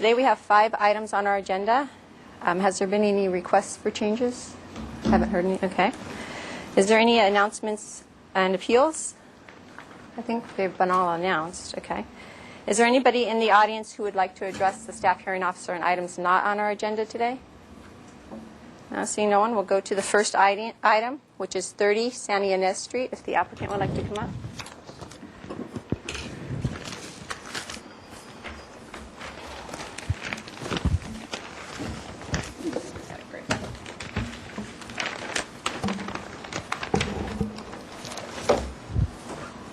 today we have 5 items on our agenda. Has there been any requests for changes? Haven't heard any. Okay. Is there any announcements and appeals? I think they've been all announced. Okay. Is there anybody in the audience who would like to address the staff hearing officer on items not on our agenda today? Seeing no one, we'll go to the first item, which is 30 Santa Ynez Street, if the applicant would like to come up.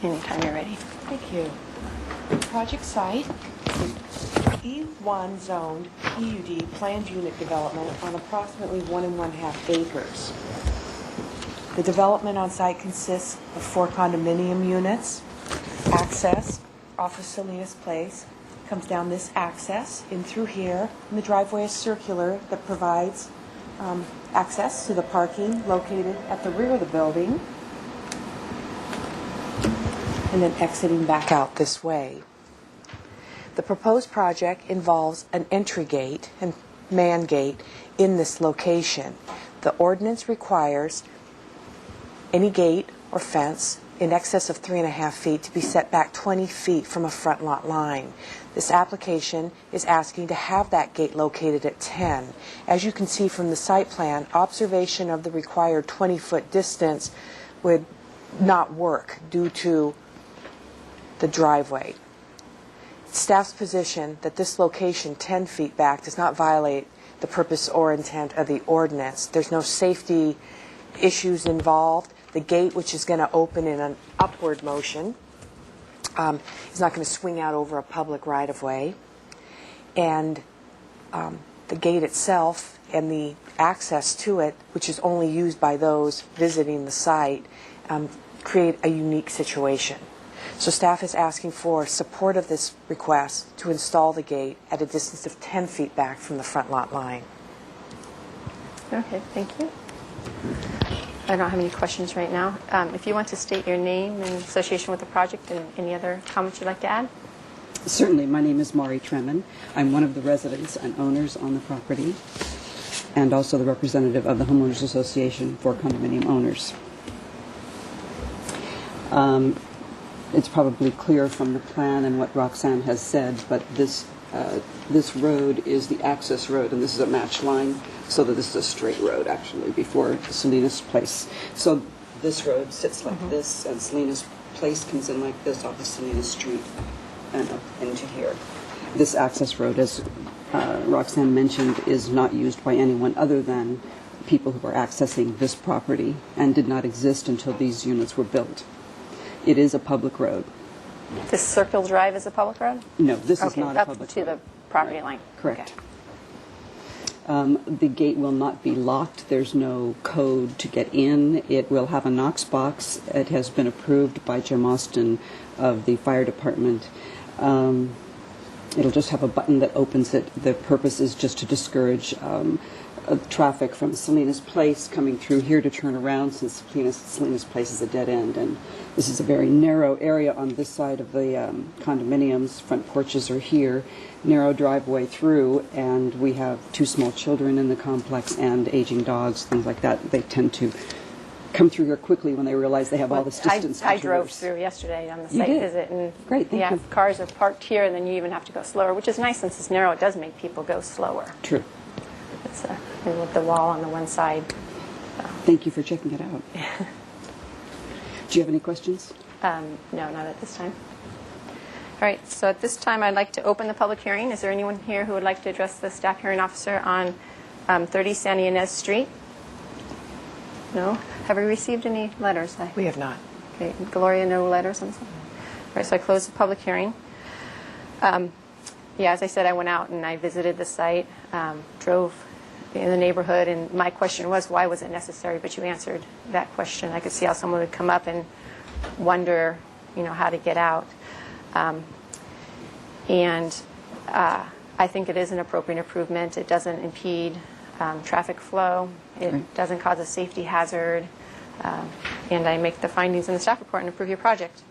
Anytime you're ready. Thank you. Project site, E1 zoned PUD planned unit development on approximately 1 1/2 acres. The development on site consists of 4 condominium units. Access off of Salinas Place comes down this access in through here, and the driveway is circular that provides access to the parking located at the rear of the building, and then exiting back out this way. The proposed project involves an entry gate and man gate in this location. The ordinance requires any gate or fence in excess of 3.5 feet to be set back 20 feet from a front lot line. This application is asking to have that gate located at 10. As you can see from the site plan, observation of the required 20-foot distance would not work due to the driveway. Staff's position that this location 10 feet back does not violate the purpose or intent of the ordinance. There's no safety issues involved. The gate, which is going to open in an upward motion, is not going to swing out over a public right-of-way. And the gate itself and the access to it, which is only used by those visiting the site, create a unique situation. So staff is asking for support of this request to install the gate at a distance of 10 feet back from the front lot line. Okay, thank you. I don't have any questions right now. If you want to state your name in association with the project and any other comments you'd like to add? Certainly. My name is Maury Tremin. I'm one of the residents and owners on the property, and also the representative of the Homeowners Association for condominium owners. It's probably clear from the plan and what Roxanne has said, but this road is the access road, and this is a match line, so that this is a straight road, actually, before Salinas Place. So this road sits like this, and Salinas Place comes in like this off of Salinas Street and up into here. This access road, as Roxanne mentioned, is not used by anyone other than people who are accessing this property and did not exist until these units were built. It is a public road. This Circle Drive is a public road? No, this is not a up public to road. the property line. Correct. Okay. The gate will not be locked. There's no code to get in. It will have a Knox box. It has been approved by Jim Austin of the fire department. It'll just have a button that opens it. The purpose is just to discourage traffic from Salinas Place coming through here to turn around, since Salinas Place is a dead end, and this is a very narrow area on this side of the condominiums. Front porches are here, narrow driveway through, and we have 2 small children in the complex and aging dogs, things like that. They tend to come through here quickly when they realize they have all this distance. I drove through yesterday on the site visit, and great, thank you. Cars are parked here, and then you even have to go slower, which is nice since it's narrow. It does make people go slower. True. It's with the wall on the one side. So. Thank you for checking it out. Do you have any questions? No, not at this time. All right, so at this time I'd like to open the public hearing. Is there anyone here who would like to address the staff hearing officer on 30 Santa Ynez Street? No? Have we received any letters? We have not. Okay, Gloria, no letters on this one? All right, so I close the public hearing. As I said, I went out and I visited the site, drove in the neighborhood, and my question was, why was it necessary? But you answered that question. I could see how someone would come up and wonder, how to get out. I think it is an appropriate improvement. It doesn't impede traffic flow. It doesn't cause a safety hazard. And I make the findings in the staff report and approve your project.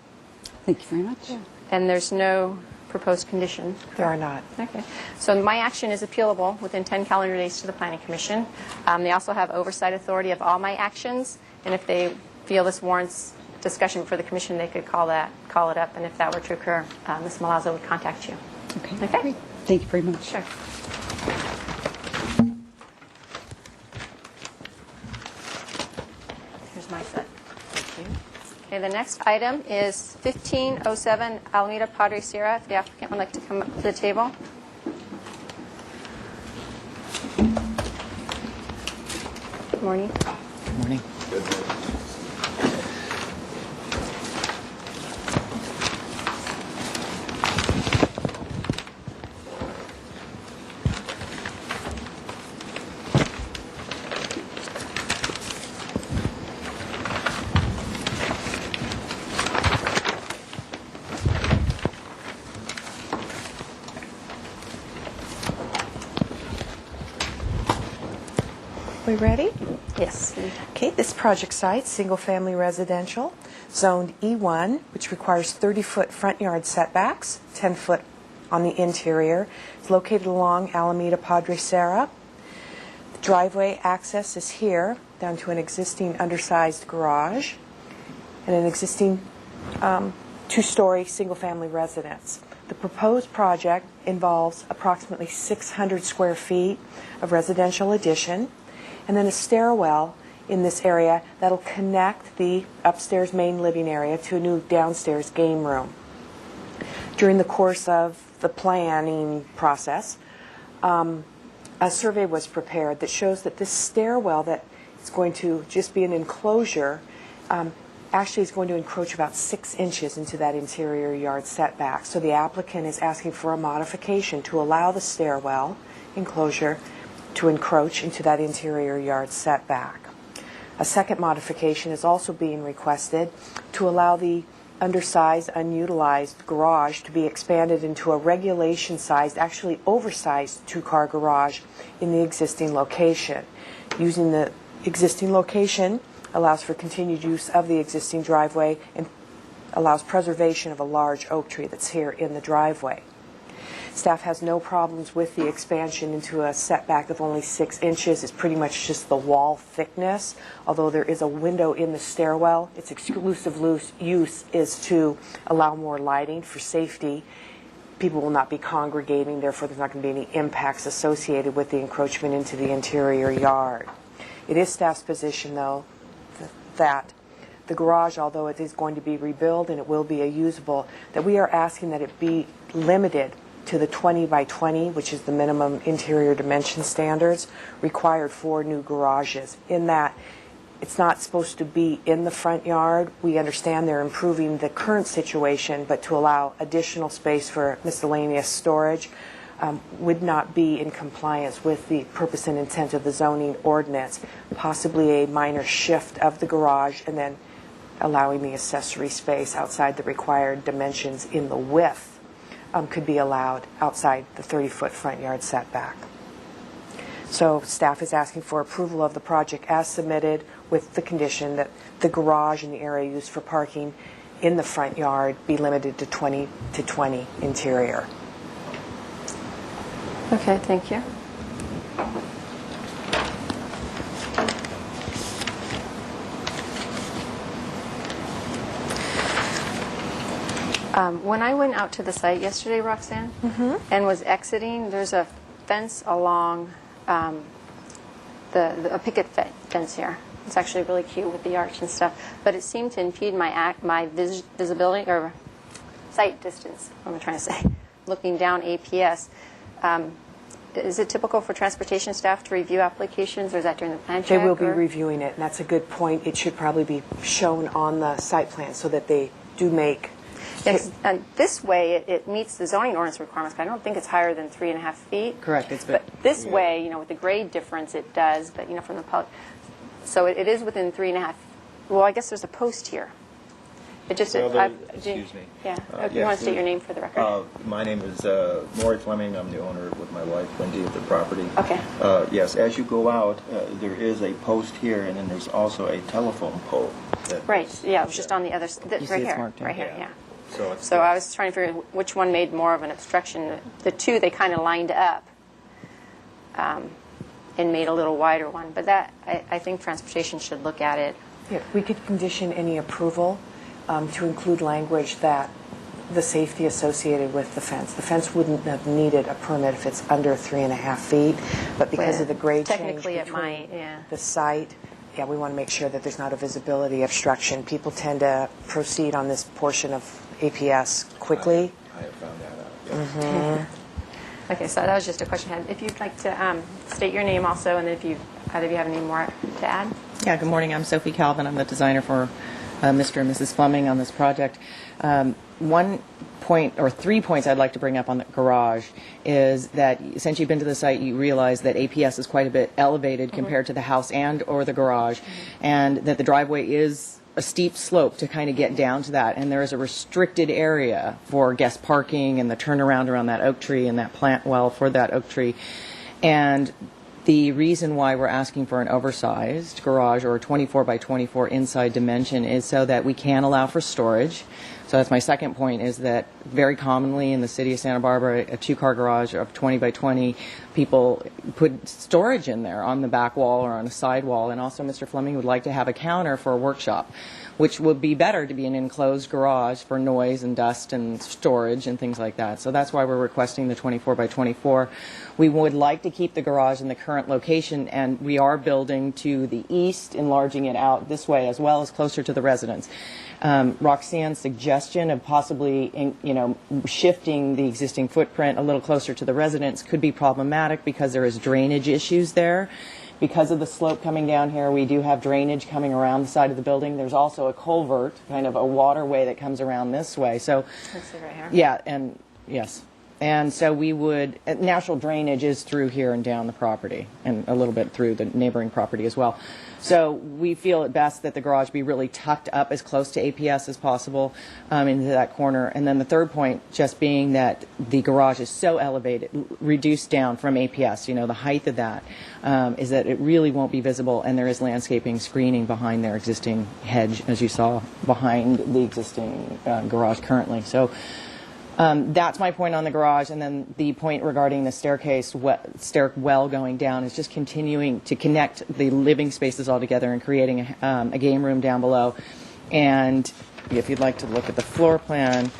Thank you very much. And there's no proposed conditions? There are not. Okay. So my action is appealable within 10 calendar days to the Planning Commission. They also have oversight authority of all my actions, and if they feel this warrants discussion for the Commission, they could call it up, and if that were to occur, Ms. Malazzo would contact you. Okay. Okay. Great. Thank you very much. Sure. Here's my set. Thank you. Okay, the next item is 1507 Alameda Padre Sierra. If the applicant would like to come up to the table. Good morning. Morning. We ready? Yes. Okay, this project site, single-family residential, zoned E1, which requires 30-foot front yard setbacks, 10-foot on the interior. It's located along Alameda Padre Serra. The driveway access is here, down to an existing undersized garage and an existing two-story single-family residence. The proposed project involves approximately 600 square feet of residential addition, and then a stairwell in this area that'll connect the upstairs main living area to a new downstairs game room. During the course of the planning process, a survey was prepared that shows that this stairwell that is going to just be an enclosure actually is going to encroach about 6 inches into that interior yard setback. So the applicant is asking for a modification to allow the stairwell enclosure to encroach into that interior yard setback. A second modification is also being requested to allow the undersized, unutilized garage to be expanded into a regulation-sized, actually oversized two-car garage in the existing location. Using the existing location allows for continued use of the existing driveway and allows preservation of a large oak tree that's here in the driveway. Staff has no problems with the expansion into a setback of only 6 inches. It's pretty much just the wall thickness. Although there is a window in the stairwell, its exclusive use is to allow more lighting for safety. People will not be congregating, therefore there's not going to be any impacts associated with the encroachment into the interior yard. It is staff's position, though, that the garage, although it is going to be rebuilt and it will be a usable, that we are asking that it be limited to the 20 by 20, which is the minimum interior dimension standards required for new garages. In that, it's not supposed to be in the front yard. We understand they're improving the current situation, but to allow additional space for miscellaneous storage would not be in compliance with the purpose and intent of the zoning ordinance. Possibly a minor shift of the garage and then allowing the accessory space outside the required dimensions in the width could be allowed outside the 30-foot front yard setback. So staff is asking for approval of the project as submitted with the condition that the garage and the area used for parking in the front yard be limited to 20 to 20 interior. Okay, thank you. When I went out to the site yesterday, Roxanne, and was exiting, there's a fence along a picket fence here. It's actually really cute with the arch and stuff, but it seemed to impede my visibility or sight distance. What am I trying to say? Looking down APS. Is it typical for transportation staff to review applications, or is that during the plan check? They will be reviewing it, and that's a good point. It should probably be shown on the site plan so that they do make. Yes, and this way it meets the zoning ordinance requirements. But I don't think it's higher than 3.5 feet. Correct. It's But this way, with the grade difference, it does. But from the public, so it is within 3.5. Well, I guess there's a post here. It just. Excuse me. Yeah. Yes, You want to state your name for the record? My name is Maury Fleming. I'm the owner with my wife, Wendy, of the property. Okay. Yes, as you go out, there is a post here, and then there's also a telephone pole. Right. Yeah. It was just on the other. see Right it's here. marked, yeah. Right here. Yeah. So I was trying to figure which one made more of an obstruction. The two, they kind of lined up and made a little wider one. But that, I think transportation should look at it. Yeah, we could condition any approval to include language that the safety associated with the fence wouldn't have needed a permit if it's under 3.5 feet, but because of the grade change Technically, it between might, yeah. the site, yeah, we want to make sure that there's not a visibility obstruction. People tend to proceed on this portion of APS quickly. I have found that out. Yeah. Okay, so that was just a question I had. If you'd like to state your name also, and if either of you have any more to add. Yeah, good morning. I'm Sophie Calvin. I'm the designer for Mr. and Mrs. Fleming on this project. 1 point or 3 points I'd like to bring up on the garage is that since you've been to the site, you realize that APS is quite a bit elevated compared to the house and or the garage, and that the driveway is a steep slope to kind of get down to that, and there is a restricted area for guest parking and the turnaround around that oak tree and that plant well for that oak tree. And the reason why we're asking for an oversized garage or a 24 by 24 inside dimension is so that we can allow for storage. So that's my second point, is that very commonly in the city of Santa Barbara, a 2-car garage of 20 by 20, people put storage in there on the back wall or on a side wall. And also Mr. Fleming would like to have a counter for a workshop, which would be better to be an enclosed garage for noise and dust and storage and things like that. So that's why we're requesting the 24 by 24. We would like to keep the garage in the current location, and we are building to the east, enlarging it out this way as well as closer to the residents. Roxanne's suggestion of possibly, shifting the existing footprint a little closer to the residents could be problematic because there is drainage issues there. Because of the slope coming down here, we do have drainage coming around the side of the building. There's also a culvert, kind of a waterway that comes around this way. So, Let's see right here. yeah, and yes. And so we would, natural drainage is through here and down the property, and a little bit through the neighboring property as well. So we feel it best that the garage be really tucked up as close to APS as possible into that corner. And then the third point just being that the garage is so elevated, reduced down from APS, the height of that, is that it really won't be visible, and there is landscaping screening behind their existing hedge, as you saw, behind the existing garage currently. So that's my point on the garage, and then the point regarding the stairwell going down is just continuing to connect the living spaces all together and creating a game room down below. And if you'd like to look at the floor plan,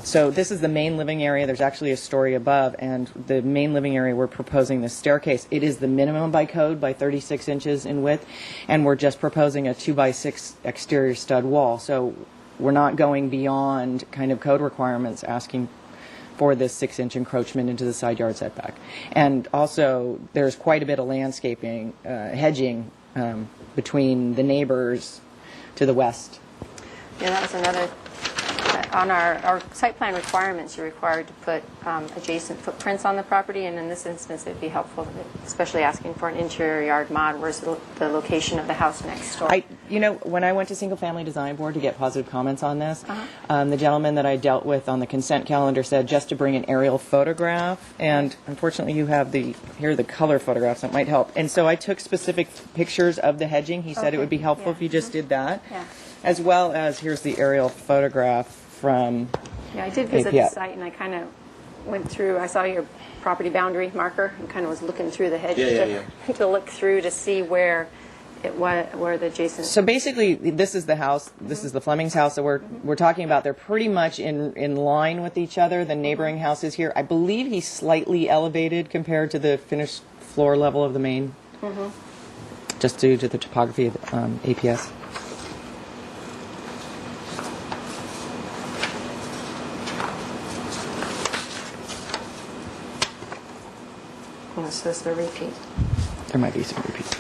so this is the main living area. There's actually a story above, and the main living area, we're proposing this staircase. It is the minimum by code by 36 inches in width, and we're just proposing a 2x6 exterior stud wall. So we're not going beyond kind of code requirements asking for this 6-inch encroachment into the side yard setback. And also, there's quite a bit of landscaping, hedging between the neighbors to the west. Yeah, that was another. On our site plan requirements, you're required to put adjacent footprints on the property, and in this instance, it'd be helpful, especially asking for an interior yard mod. Where's the location of the house next door? When I went to Single Family Design Board to get positive comments on this, the gentleman that I dealt with on the consent calendar said just to bring an aerial photograph, and unfortunately you have the color photographs that might help. And so I took specific pictures of the hedging. He said it would be helpful if you just did that, as well as here's the aerial photograph from I did visit the site, and I kind of went through. I saw your property boundary marker and kind of was looking through the hedge to look through to see where the adjacent. So basically, this is the house. This is the Fleming's house that we're talking about. They're pretty much in line with each other. The neighboring house is here. I believe he's slightly elevated compared to the finished floor level of the main, just due to the topography of APS. So this is the repeat. There might be some repeats.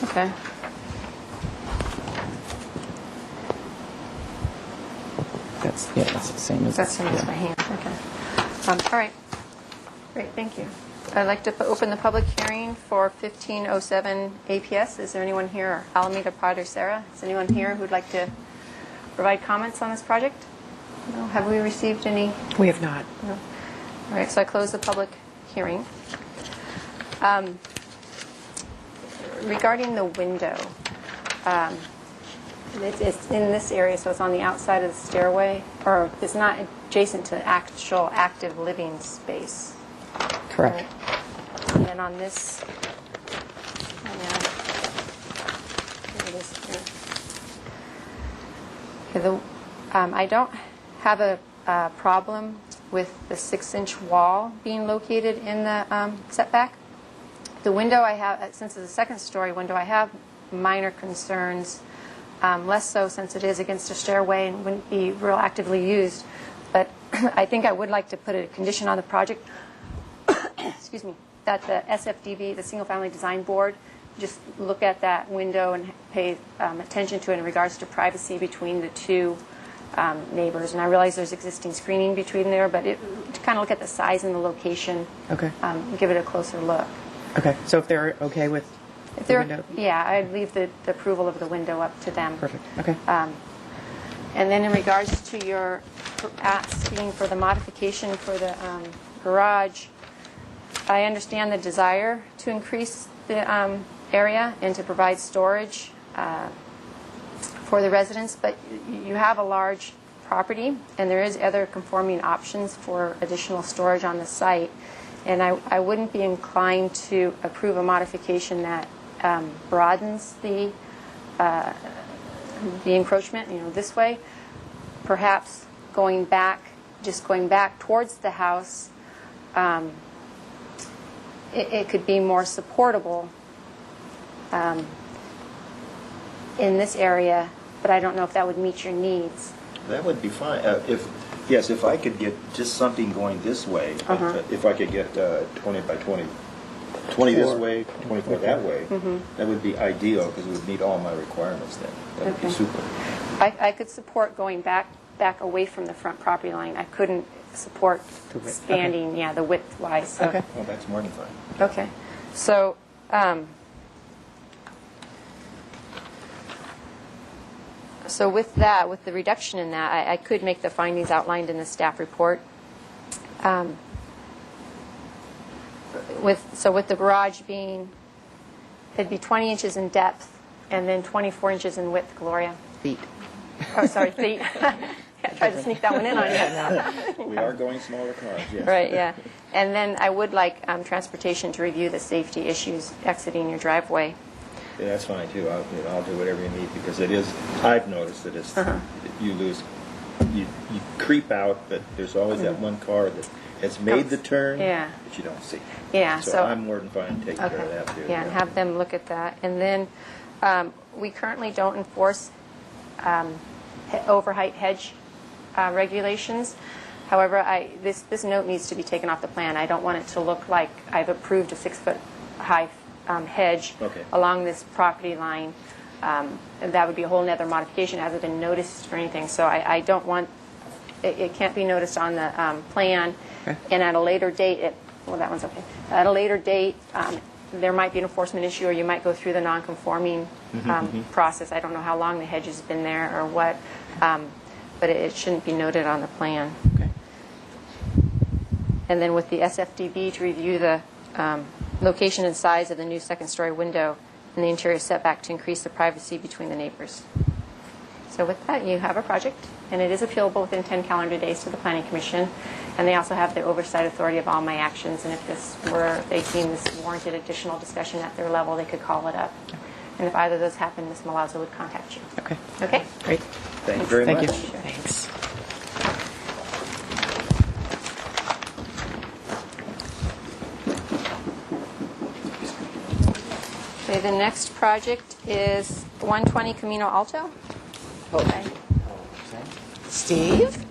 Okay. That's the same as That's my hand. Okay. All right. Great. Thank you. I'd like to open the public hearing for 1507 APS. Is there anyone here? Alameda Padre Serra. Is anyone here who'd like to provide comments on this project? No. Have we received any? We have not. No. All right. So I close the public hearing. Regarding the window, It's in this area, so it's on the outside of the stairway, or it's not adjacent to actual active living space. Correct. And then on this, yeah, here it is here. Okay, I don't have a problem with the 6-inch wall being located in the setback. The window I have, since it's a second-story window, I have minor concerns, less so since it is against a stairway and wouldn't be real actively used. But I think I would like to put a condition on the project, excuse me, that the SFDB, the Single Family Design Board, just look at that window and pay attention to it in regards to privacy between the two neighbors. And I realize there's existing screening between there, but to kind of look at the size and the location, Okay. Give it a closer look. Okay. So if they're okay with If the they're, window? yeah, I'd leave the approval of the window up to them. Perfect. Okay. And then in regards to your asking for the modification for the garage, I understand the desire to increase the area and to provide storage for the residents, but you have a large property and there is other conforming options for additional storage on the site. And I wouldn't be inclined to approve a modification that broadens the encroachment, this way. Perhaps going back towards the house, it could be more supportable in this area, but I don't know if that would meet your needs. That would be fine. If I could get just something going this way, if I could get 20 by 20, 20 this way, 24 that way, that would be ideal because it would meet all my requirements then. That would be super. I could support going back away from the front property line. I couldn't support expanding, the width-wise. So. Okay. Well, that's more than fine. Okay. So, with that, with the reduction in that, I could make the findings outlined in the staff report. With the garage being, it'd be 20 inches in depth and then 24 inches in width, Gloria. Feet. Oh, sorry, feet. I tried to sneak that one in on you. We are going smaller cars, yes. Right, yeah. And then I would like transportation to review the safety issues exiting your driveway. Yeah, that's fine too. I'll do whatever you need because it is. I've noticed that it's you creep out, but there's always that one car that has made the turn that you don't see. Yeah. So I'm more than fine taking care of that too. Yeah, and have them look at that. And then we currently don't enforce overheight hedge regulations. However, this note needs to be taken off the plan. I don't want it to look like I've approved a 6-foot high hedge along this property line. And that would be a whole other modification. It hasn't been noticed or anything. So I don't want it can't be noticed on the plan. And at a later date, that one's okay. At a later date, there might be an enforcement issue, or you might go through the non-conforming process. I don't know how long the hedge has been there or what, but it shouldn't be noted on the plan. Okay. And then with the SFDB to review the location and size of the new second-story window and the interior setback to increase the privacy between the neighbors. So with that, you have a project, and it is appealable within 10 calendar days to the Planning Commission. And they also have the oversight authority of all my actions. And if they deem this warranted additional discussion at their level, they could call it up. And if either of those happen, Ms. Malazzo would contact you. Okay. Okay? Great. Thank you very Thank much. you. Thanks. Okay, the next project is 120 Camino Alto. Okay. Steve?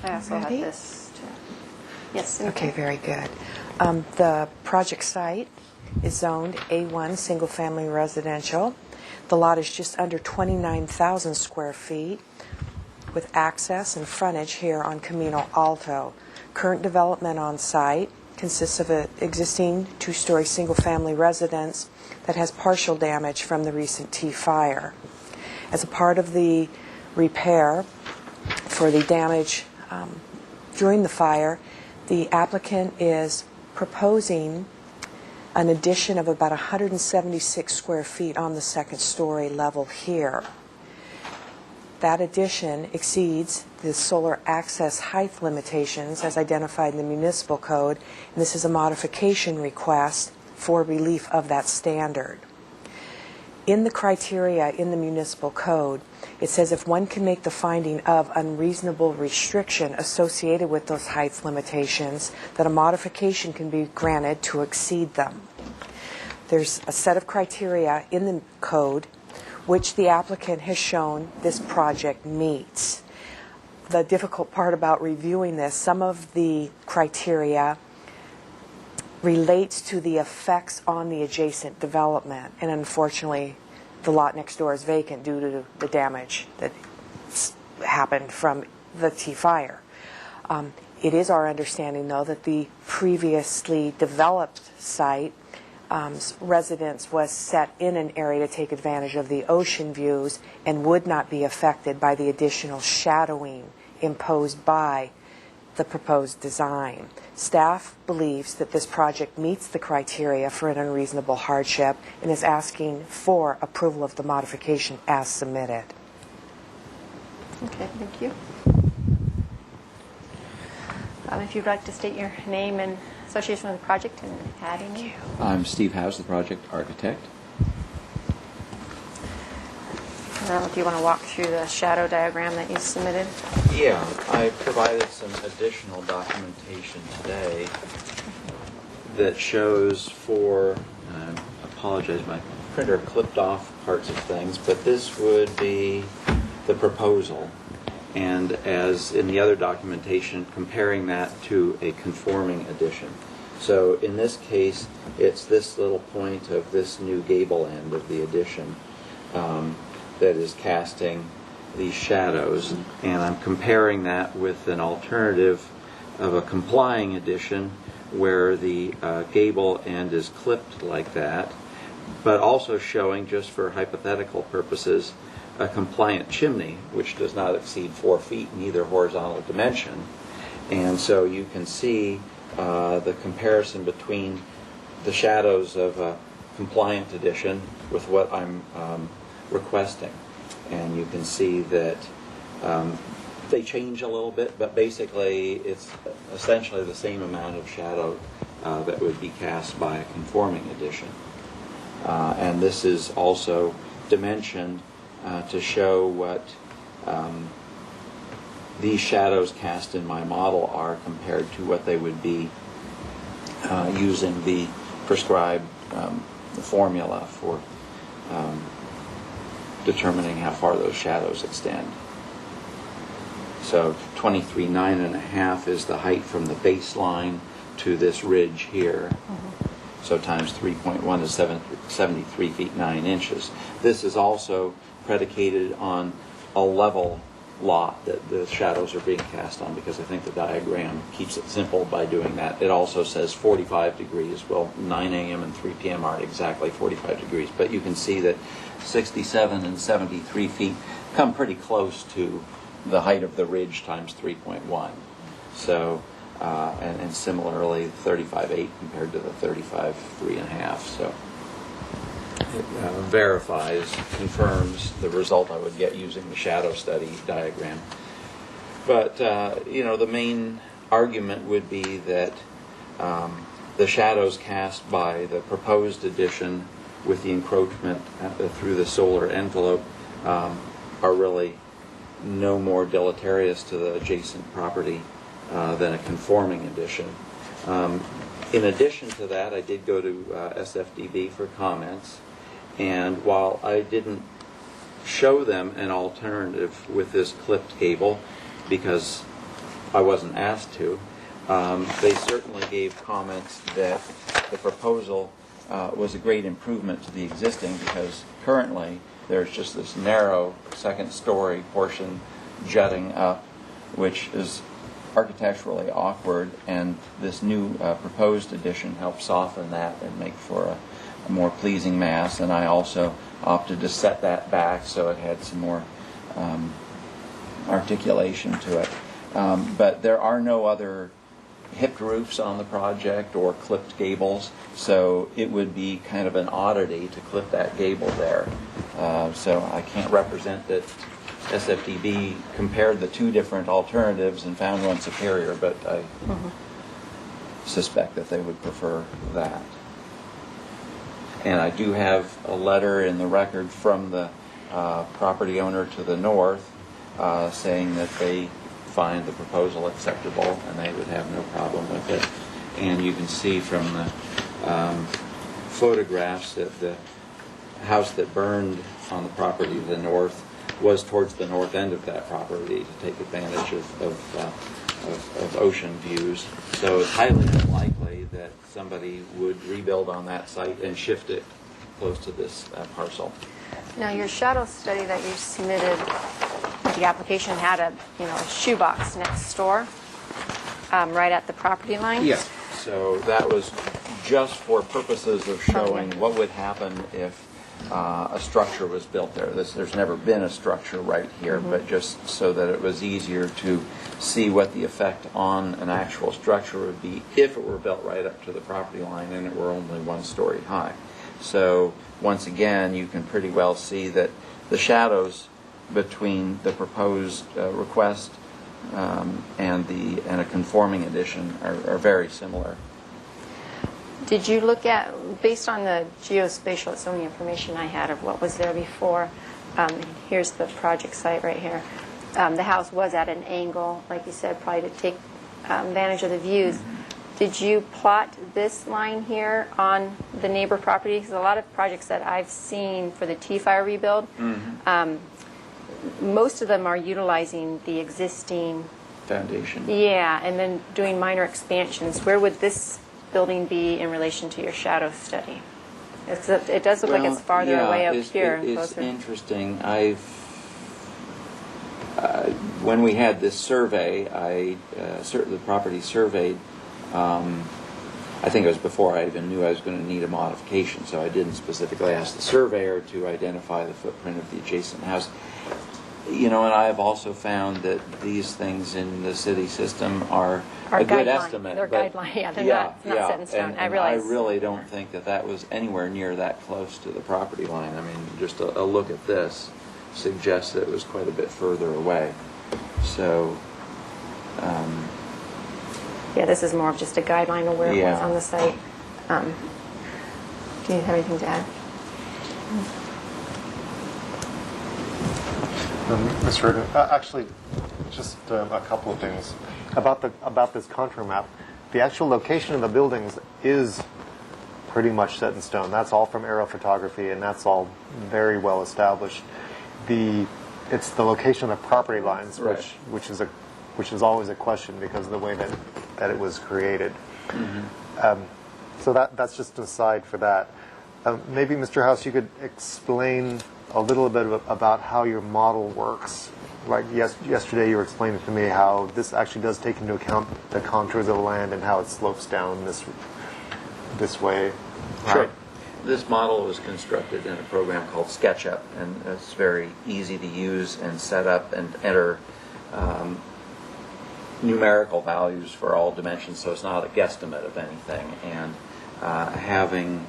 I also have Ready? this too. Yes. Okay, very good. The project site is zoned A1 Single Family Residential. The lot is just under 29,000 square feet with access and frontage here on Camino Alto. Current development on site consists of an existing 2-story single-family residence that has partial damage from the recent T fire. As a part of the repair for the damage during the fire, the applicant is proposing an addition of about 176 square feet on the second story level here. That addition exceeds the solar access height limitations as identified in the municipal code, and this is a modification request for relief of that standard. In the criteria in the municipal code, it says if one can make the finding of unreasonable restriction associated with those height limitations, that a modification can be granted to exceed them. There's a set of criteria in the code which the applicant has shown this project meets. The difficult part about reviewing this, some of the criteria relates to the effects on the adjacent development, and unfortunately the lot next door is vacant due to the damage that happened from the T fire. It is our understanding, though, that the previously developed site residence was set in an area to take advantage of the ocean views and would not be affected by the additional shadowing imposed by the proposed design. Staff believes that this project meets the criteria for an unreasonable hardship and is asking for approval of the modification as submitted. Okay, thank you. If you'd like to state your name and association with the project and add any. I'm Steve House, the project architect. Do you want to walk through the shadow diagram that you submitted? Yeah, I provided some additional documentation today that shows for, I apologize, my printer clipped off parts of things, but this would be the proposal. And as in the other documentation, comparing that to a conforming addition. So in this case, it's this little point of this new gable end of the addition that is casting these shadows, and I'm comparing that with an alternative of a complying addition where the gable end is clipped like that, but also showing, just for hypothetical purposes, a compliant chimney which does not exceed 4 feet in either horizontal dimension. And so you can see the comparison between the shadows of a compliant addition with what I'm requesting. And you can see that they change a little bit, but basically it's essentially the same amount of shadow that would be cast by a conforming addition. And this is also dimensioned to show what these shadows cast in my model are compared to what they would be using the prescribed formula for determining how far those shadows extend. So 23.9½ is the height from the baseline to this ridge here. So times 3.1 is 73 feet 9 inches. This is also predicated on a level lot that the shadows are being cast on, because I think the diagram keeps it simple by doing that. It also says 45 degrees. Well, 9 a.m. and 3 p.m. aren't exactly 45 degrees, but you can see that 67 and 73 feet come pretty close to the height of the ridge times 3.1. So, and similarly, 35.8 compared to the 35.3½. So it verifies, confirms the result I would get using the shadow study diagram. But, the main argument would be that the shadows cast by the proposed addition with the encroachment through the solar envelope are really no more deleterious to the adjacent property than a conforming addition. In addition to that, I did go to SFDB for comments, and while I didn't show them an alternative with this clipped cable because I wasn't asked to, they certainly gave comments that the proposal was a great improvement to the existing, because currently there's just this narrow second story portion jutting up, which is architecturally awkward, and this new proposed addition helps soften that and make for a more pleasing mass. And I also opted to set that back so it had some more articulation to it. But there are no other hipped roofs on the project or clipped gables, so it would be kind of an oddity to clip that gable there. So I can't represent that SFDB compared the two different alternatives and found one superior, but I suspect that they would prefer that. And I do have a letter in the record from the property owner to the north saying that they find the proposal acceptable and they would have no problem with it. And you can see from the photographs that the house that burned on the property to the north was towards the north end of that property to take advantage of ocean views. So it's highly unlikely that somebody would rebuild on that site and shift it close to this parcel. Now, your shadow study that you submitted, the application had a shoebox next door, right at the property line. Yes. So that was just for purposes of showing what would happen if a structure was built there. There's never been a structure right here, but just so that it was easier to see what the effect on an actual structure would be if it were built right up to the property line and it were only 1 story high. So once again, you can pretty well see that the shadows between the proposed request and a conforming addition are very similar. Did you look at, based on the geospatial, it's only information I had of what was there before, here's the project site right here. The house was at an angle, like you said, probably to take advantage of the views. Did you plot this line here on the neighbor property? Because a lot of projects that I've seen for the T-Fire rebuild, most of them are utilizing the existing Foundation. Yeah, and then doing minor expansions. Where would this building be in relation to your shadow study? It does look like it's farther away up here. It's interesting. When we had this survey, the property surveyed. I think it was before I even knew I was going to need a modification, so I didn't specifically ask the surveyor to identify the footprint of the adjacent house. And I have also found that these things in the city system are a good estimate. They're guideline, yeah. They're not set in stone. And I realize. I really don't think that was anywhere near that close to the property line. I mean, just a look at this suggests that it was quite a bit further away. So, yeah, this is more of just a guideline of where it was on the site. Do you have anything to add? Mr. Reardon, actually, just a couple of things about this contour map. The actual location of the buildings is pretty much set in stone. That's all from aerial photography, and that's all very well established. It's the location of the property lines, Right. which is always a question because of the way that it was created. So that's just an aside for that. Maybe, Mr. House, you could explain a little bit about how your model works. Like yesterday you were explaining to me how this actually does take into account the contours of the land and how it slopes down this way. Sure. Right? This model was constructed in a program called SketchUp, and it's very easy to use and set up and enter numerical values for all dimensions, so it's not a guesstimate of anything. And having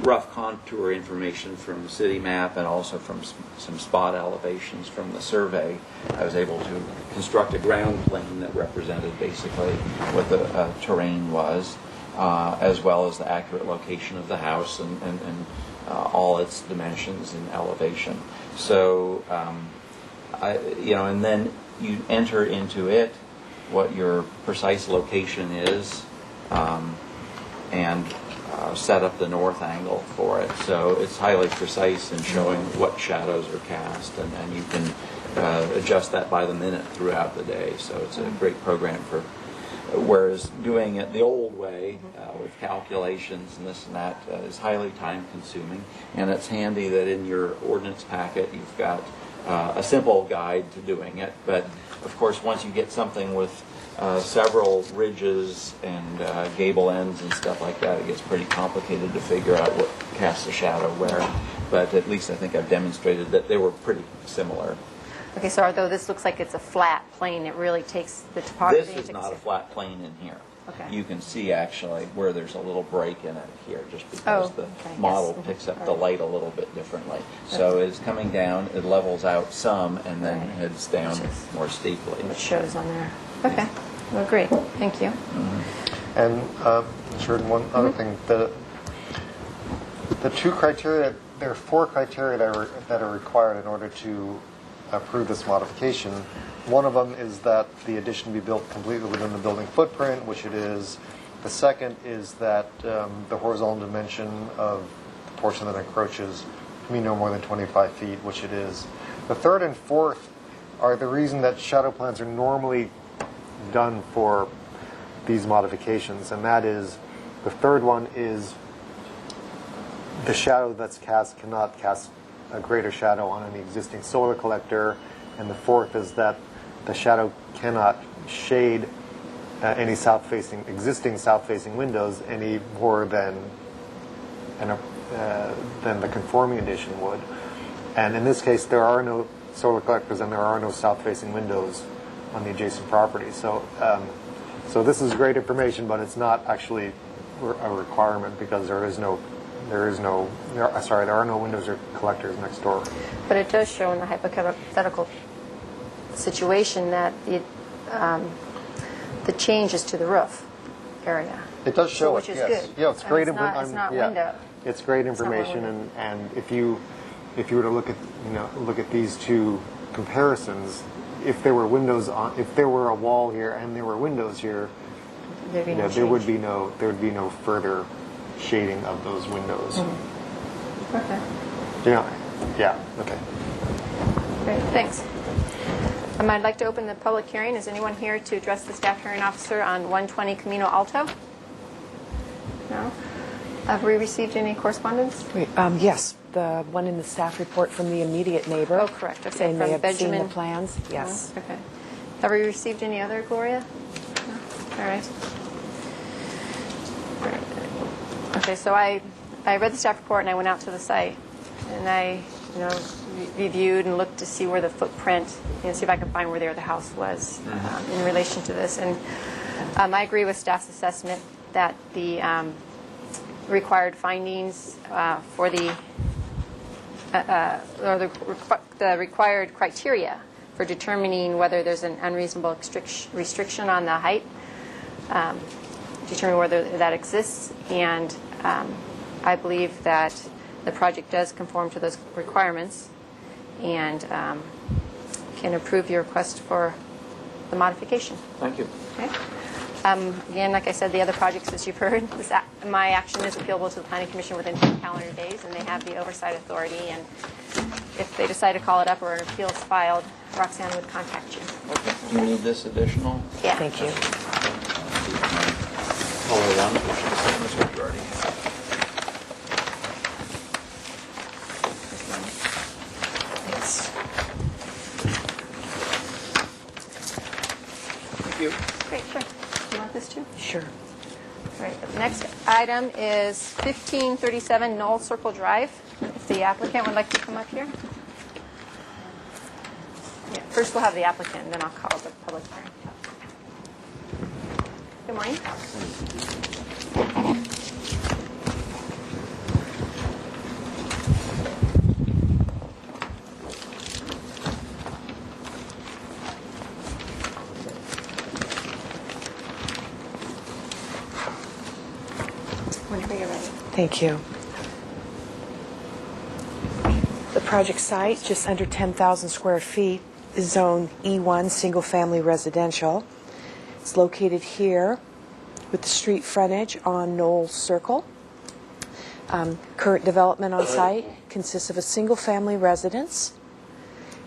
rough contour information from the city map and also from some spot elevations from the survey, I was able to construct a ground plane that represented basically what the terrain was, as well as the accurate location of the house and all its dimensions and elevation. So, and then you enter into it what your precise location is, and set up the north angle for it. So it's highly precise in showing what shadows are cast, and you can adjust that by the minute throughout the day. So it's a great program for, whereas doing it the old way with calculations and this and that is highly time consuming. And it's handy that in your ordinance packet you've got a simple guide to doing it. But of course, once you get something with several ridges and gable ends and stuff like that, it gets pretty complicated to figure out what casts a shadow where. But at least I think I've demonstrated that they were pretty similar. Okay, so although this looks like it's a flat plane, it really takes the topography This is into not a flat plane in here. Okay. You can see actually where there's a little break in it here, just Oh, because the okay, model yes. picks up All the right. light a little bit differently. So it's coming down, it levels out some, and then Right. heads down Which is- more steeply. It shows on there. Okay, well, great, thank you. And Jordan, one other thing, the two criteria, there are 4 criteria that are required in order to approve this modification. One of them is that the addition be built completely within the building footprint, which it is. The second is that the horizontal dimension of the portion that encroaches can be no more than 25 feet, which it is. The third and fourth are the reason that shadow plans are normally done for these modifications, and that is, the third one is the shadow that's cast cannot cast a greater shadow on an existing solar collector, and the fourth is that the shadow cannot shade any existing south-facing windows any more than the conforming addition would. And in this case, there are no solar collectors and there are no south-facing windows on the adjacent property. So, so this is great information, but it's not actually a requirement because there are no windows or collectors next door. But it does show in the hypothetical situation that the change is to the roof area. It does show Which it, is yes. good. Yeah, it's And great it's not window. It's great It's not information, window. and if you were to look at these two comparisons, if there were windows on, if there were a wall here and there were windows here, There'd be no there would change. be no further shading of those windows. Okay, Yeah, okay. great, thanks. I'd like to open the public hearing. Is anyone here to address the staff hearing officer on 120 Camino Alto? No? Have we received any correspondence? Yes, the one in the staff report from the immediate neighbor. Oh, correct. Okay, Saying from they have seen Benjamin. the plans. Yes. No? Okay. Have we received any other, Gloria? No? All right. Okay, so I read the staff report and I went out to the site and I, reviewed and looked to see where the footprint, see if I could find where the house was in relation to this. And I agree with staff's assessment that the required findings for the required criteria for determining whether there's an unreasonable restriction on the height, determine whether that exists, and I believe that the project does conform to those requirements and can approve your request for the modification. Thank you. Okay. Again, like I said, the other projects, as you've heard, my action is appealable to the Planning Commission within 10 calendar days, and they have the oversight authority. And if they decide to call it up or an appeal is filed, Roxanne would contact you. Okay. Do you need this additional? Yeah. Thank you. Color one, which is the same as what you already have. Thanks. Thank you. Great, sure. You want this too? Sure. All right, the next item is 1537 Knoll Circle Drive. If the applicant would like to come up here. Yeah, first we'll have the applicant, then I'll call the public hearing. Good morning. Whenever you're ready. Thank you. The project site, just under 10,000 square feet, is Zone E1, single-family residential. It's located here with the street frontage on Knoll Circle. Current development on site consists of a single-family residence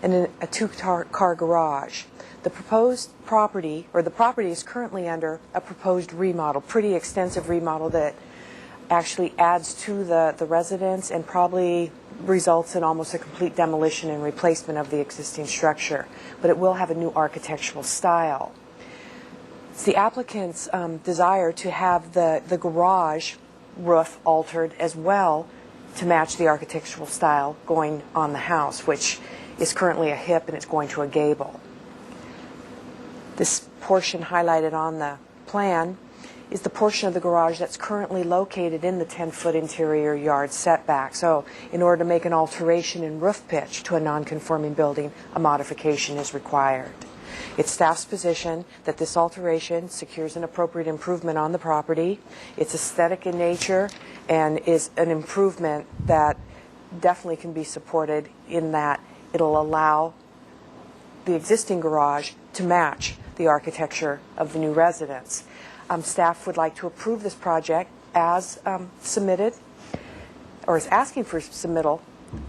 and a two-car garage. The proposed property, or the property is currently under a proposed remodel, pretty extensive remodel that actually adds to the residence and probably results in almost a complete demolition and replacement of the existing structure. But it will have a new architectural style. It's the applicant's desire to have the garage roof altered as well to match the architectural style going on the house, which is currently a hip and it's going to a gable. This portion highlighted on the plan is the portion of the garage that's currently located in the 10-foot interior yard setback. So in order to make an alteration in roof pitch to a non-conforming building, a modification is required. It's staff's position that this alteration secures an appropriate improvement on the property. It's aesthetic in nature and is an improvement that definitely can be supported in that it'll allow the existing garage to match the architecture of the new residence. Staff would like to approve this project as submitted, or is asking for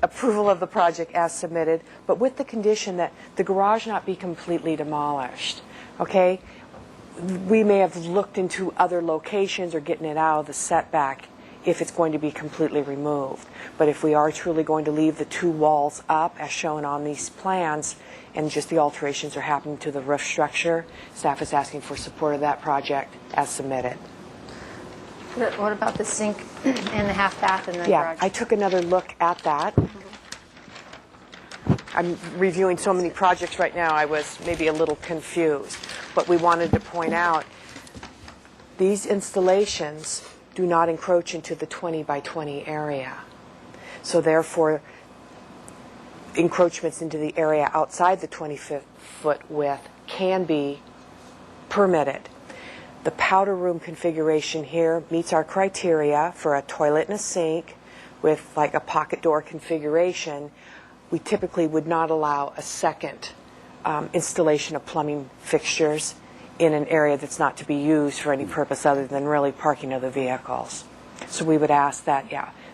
approval of the project as submitted, but with the condition that the garage not be completely demolished. Okay? We may have looked into other locations or getting it out of the setback if it's going to be completely removed. But if we are truly going to leave the two walls up as shown on these plans and just the alterations are happening to the roof structure, staff is asking for support of that project as submitted. What about the sink and the half bath in the Yeah, garage? I took another look at that. I'm reviewing so many projects right now, I was maybe a little confused. But we wanted to point out, these installations do not encroach into the 20 by 20 area. So therefore, encroachments into the area outside the 20-foot width can be permitted. The powder room configuration here meets our criteria for a toilet and a sink with like a pocket door configuration. We typically would not allow a second installation of plumbing fixtures in an area that's not to be used for any purpose other than really parking of the vehicles. So we would ask that,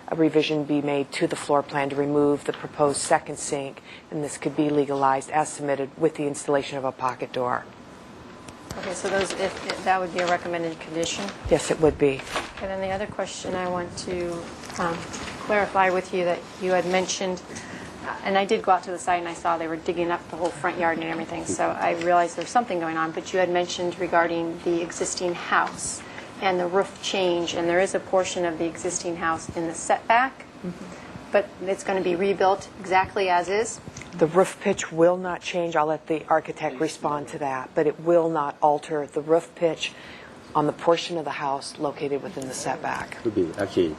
a revision be made to the floor plan to remove the proposed second sink, and this could be legalized as submitted with the installation of a pocket door. Okay, so if that would be a recommended condition. Yes, it would be. Okay, then the other question I want to clarify with you that you had mentioned, and I did go out to the site and I saw they were digging up the whole front yard and everything, so I realized there's something going on, but you had mentioned regarding the existing house and the roof change, and there is a portion of the existing house in the setback, but it's going to be rebuilt exactly as is. The roof pitch will not change. I'll let the architect respond to that, but it will not alter the roof pitch on the portion of the house located within the setback. Would be actually,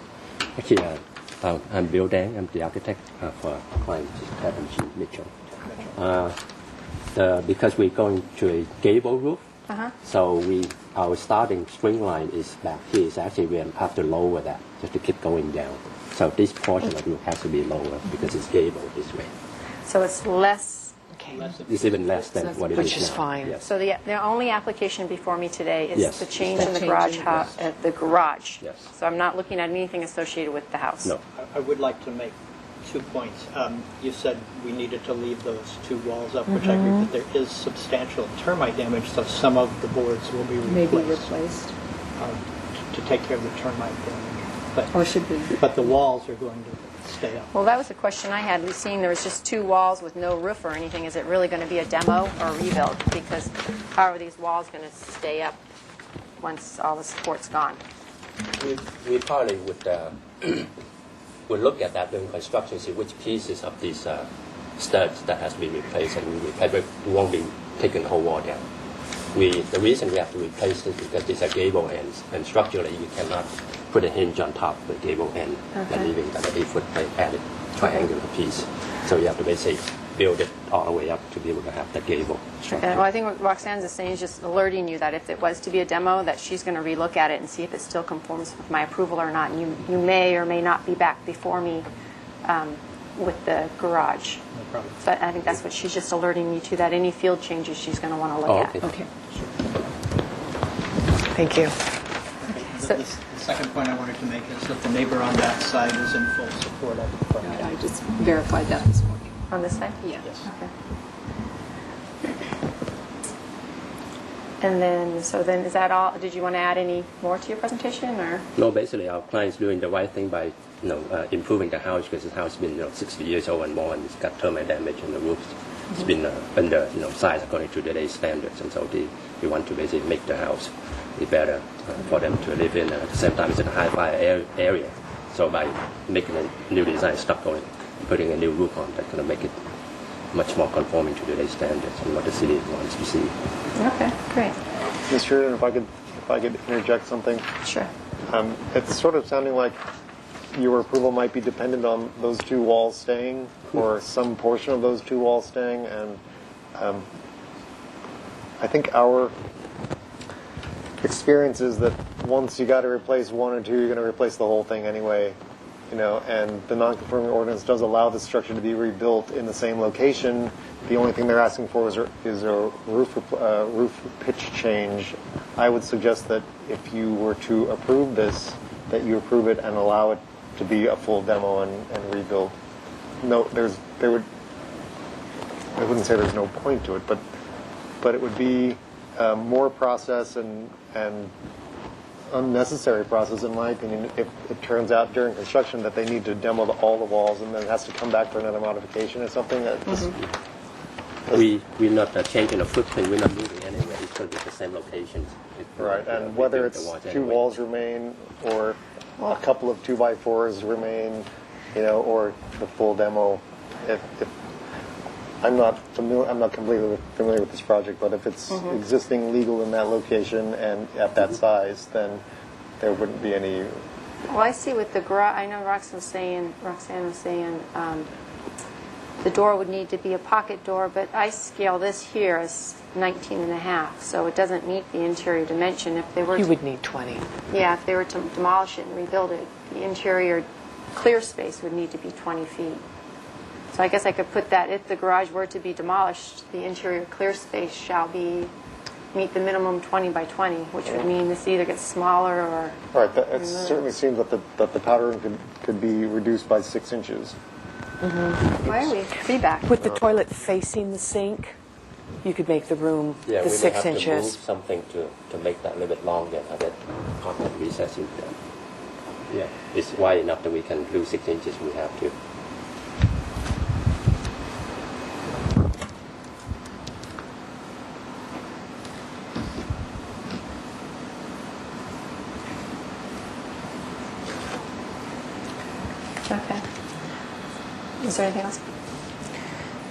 I'm Bill Dang. I'm the architect for client Ted and Jean Mitchell. Because we're going to a gable roof, so our starting string line is back here. So actually we have to lower that just to keep going down. So this portion of the roof has to be lower because it's gable this way. So it's less. Okay. It's even less than what it is now. Which is fine. Yes. So the only application before me today is Yes. the change in the garage. The garage. Yes. So I'm not looking at anything associated with the house. No. I would like to make 2 points. You said we needed to leave those 2 walls up, which I agree, but there is substantial termite damage, so some of the boards will be replaced to take care of the termite damage. Or should be. But the walls are going to stay up. Well, that was the question I had. We've seen there was just 2 walls with no roof or anything. Is it really going to be a demo or a rebuild? Because how are these walls going to stay up once all the support's gone? We probably would look at that during construction, see which pieces of these studs that has to be replaced, and we won't be taking the whole wall down. The reason we have to replace it because these are gable ends, and structurally you cannot put a hinge on top of the gable end and leaving that 8-foot added triangular piece. So you have to basically build it all the way up to be able to have the gable structure. Well, I think what Roxanne's is saying is just alerting you that if it was to be a demo, that she's going to relook at it and see if it still conforms with my approval or not. And you may or may not be back before me with the garage. No problem. But I think that's what she's just alerting you to, that any field changes she's going to want to look at. Okay. Thank you. So- The second point I wanted to make is that the neighbor on that side is in full support of the project. I just verified that this morning. On this side? Yeah. Yes. Okay. And then, is that all? Did you want to add any more to your presentation, or? No, basically our client's doing the right thing by improving the house because the house has been 60 years old and more, and it's got termite damage on the roofs. It's been under size according to today's standards, and so we want to basically make the house be better for them to live in. At the same time, it's in a high fire area, So by making a new design, stop going, putting a new roof on, that's going to make it much more conforming to today's standards and what the city wants to see. Okay, great. Mr. Sheridan, if I could interject something. Sure. It's sort of sounding like your approval might be dependent on those two walls staying, or some portion of those two walls staying, and I think our experience is that once you got to replace one or two, you're going to replace the whole thing anyway, you know. And the non-conforming ordinance does allow the structure to be rebuilt in the same location. The only thing they're asking for is a roof pitch change. I would suggest that if you were to approve this, that you approve it and allow it to be a full demo and rebuild. No, I wouldn't say there's no point to it, but it would be more process and unnecessary process, in my opinion, if it turns out during construction that they need to demo all the walls and then it has to come back for another modification or something. That We're not changing the footprint. We're not moving anywhere. It's going to be the same locations. Right, and whether it's two walls remain or a couple of 2x4s remain, you know, or the full demo. If I'm not completely familiar with this project, but if it's existing legal in that location and at that size, then there wouldn't be any. Well, I see with the garage, I know Roxanne was saying the door would need to be a pocket door, but I scale this here as 19 and a half, so it doesn't meet the interior dimension. If they were You would need 20. Yeah, if they were to demolish it and rebuild it, the interior clear space would need to be 20 feet. So I guess I could put that, if the garage were to be demolished, the interior clear space shall meet the minimum 20 by 20, which would mean this either gets smaller or... Right, it certainly seems that the powder room could be reduced by 6 inches. Why are we feedback? With the toilet facing the sink, you could make the room Yeah, the we may 6 have to move inches. something to make that a little bit longer, have that contact recess in there. Yeah, it's wide enough that we can do 6 inches. We have to. Okay. Is there anything else?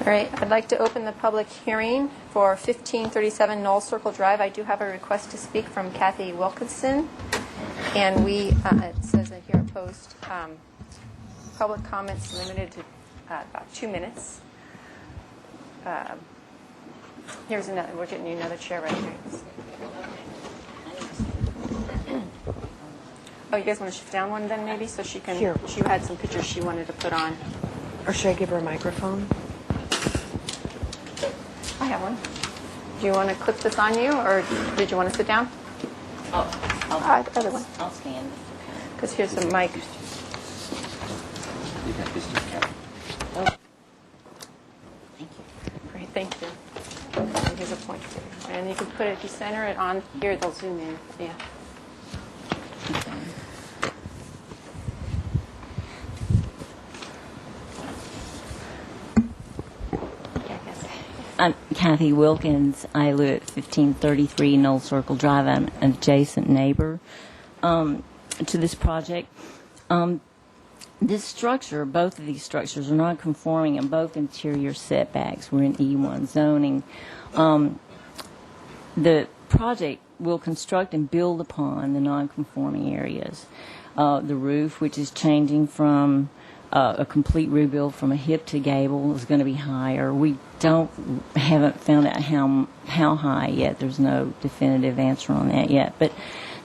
All right, I'd like to open the public hearing for 1537 Knoll Circle Drive. I do have a request to speak from Kathy Wilkinson, and it says that here opposed, public comments limited to about 2 minutes. Here's another, we're getting you another chair right here. Oh, you guys want to shift down one then maybe, so she can, Here. she had some pictures she wanted to put on. Or should I give her a microphone? I have one. Do you want to clip this on you, or did you want to sit down? Other one. I'll stand. Because here's the mic. You got this, Thank you. Great, thank you. And here's a pointer. And you can put it, if you center it on here, they'll zoom in. Yeah. I'm Kathy Wilkins. I live at 1533 Knoll Circle Drive. I'm an adjacent neighbor to this project. This structure, both of these structures are non-conforming in both interior setbacks. We're in E1 zoning. The project will construct and build upon the non-conforming areas. The roof, which is changing from a complete rebuild from a hip to gable, is going to be higher. We haven't found out how high yet. There's no definitive answer on that yet. But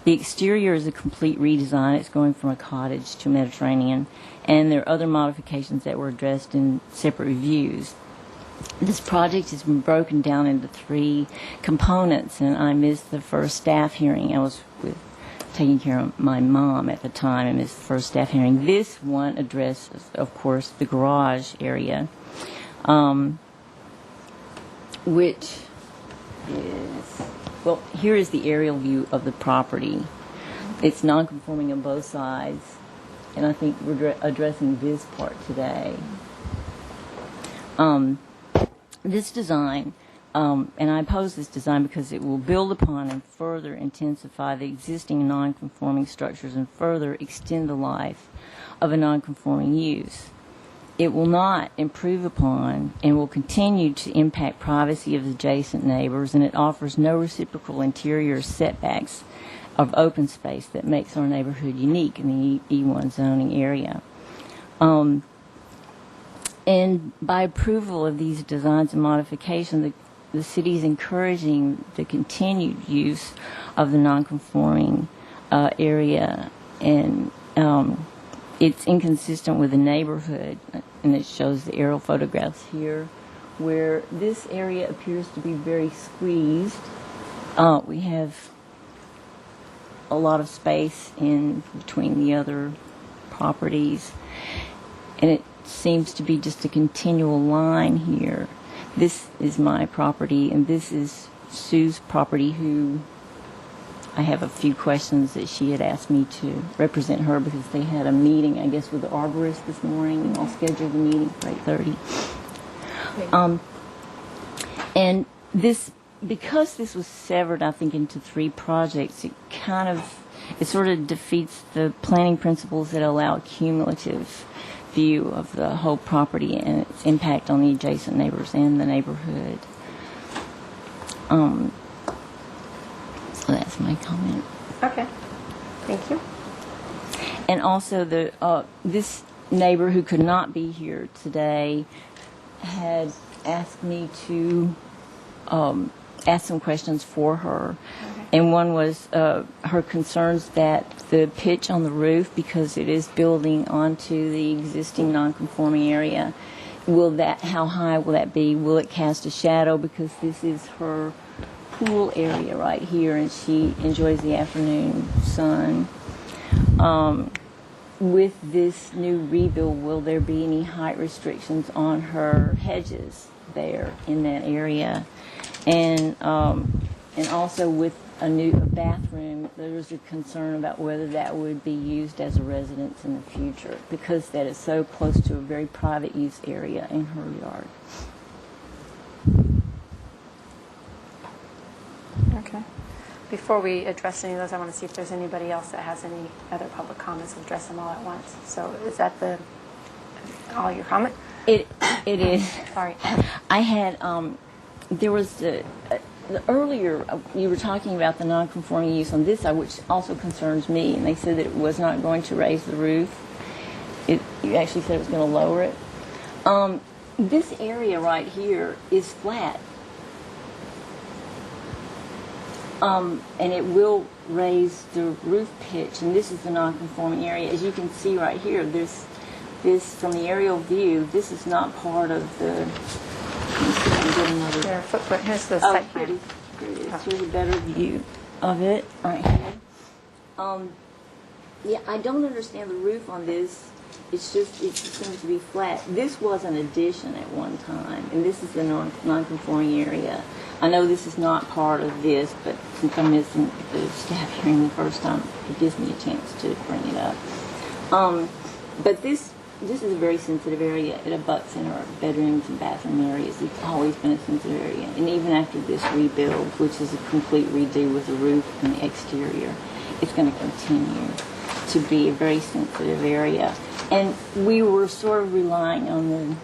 the exterior is a complete redesign. It's going from a cottage to Mediterranean, and there are other modifications that were addressed in separate reviews. This project has been broken down into 3 components, and I missed the first staff hearing. I was taking care of my mom at the time, and missed the first staff hearing. This one addresses, of course, the garage area, which is, well, here is the aerial view of the property. It's non-conforming on both sides, and I think we're addressing this part today. This design, and I oppose this design because it will build upon and further intensify the existing non-conforming structures and further extend the life of a nonconforming use. It will not improve upon and will continue to impact privacy of adjacent neighbors, and it offers no reciprocal interior setbacks of open space that makes our neighborhood unique in the E1 zoning area. And by approval of these designs and modifications, the city is encouraging the continued use of the nonconforming area, and it's inconsistent with the neighborhood, and it shows the aerial photographs here, where this area appears to be very squeezed. We have a lot of space in between the other properties, and it seems to be just a continual line here. This is my property, and this is Sue's property, who I have a few questions that she had asked me to represent her because they had a meeting, I guess, with the arborist this morning, and I'll schedule the meeting for 8:30. And this, because this was severed, I think, into 3 projects, it sort of defeats the planning principles that allow a cumulative view of the whole property and its impact on the adjacent neighbors and the neighborhood. So that's my comment. Okay. Thank you. And also, this neighbor who could not be here today had asked me to ask some questions for her. Okay. And one was her concerns that the pitch on the roof, because it is building onto the existing non-conforming area, how high will that be? Will it cast a shadow? Because this is her pool area right here, and she enjoys the afternoon sun. With this new rebuild, will there be any height restrictions on her hedges there in that area? And also with a new bathroom, there's a concern about whether that would be used as a residence in the future, because that is so close to a very private use area in her yard. Okay. Before we address any of those, I want to see if there's anybody else that has any other public comments. We'll address them all at once. So is that all your comment? It is. Sorry. I had, there was the earlier, you were talking about the non-conforming use on this side, which also concerns me, and they said that it was not going to raise the roof. You actually said it was going to lower it. This area right here is flat. And it will raise the roof pitch, and this is the non-conforming area. As you can see right here, this from the aerial view, this is not part of the. Let me see if I can get another. Their footprint. Here's the Oh, site here plan. it is. Here's a better view of it right here. Yeah, I don't understand the roof on this. It seems to be flat. This was an addition at one time, and this is the non-conforming area. I know this is not part of this, but since I'm missing the staff hearing the first time, it gives me a chance to bring it up. But this is a very sensitive area. It abuts in our bedrooms and bathroom areas. It's always been a sensitive area. And even after this rebuild, which is a complete redo with the roof and the exterior, it's going to continue to be a very sensitive area. And we were sort of relying on the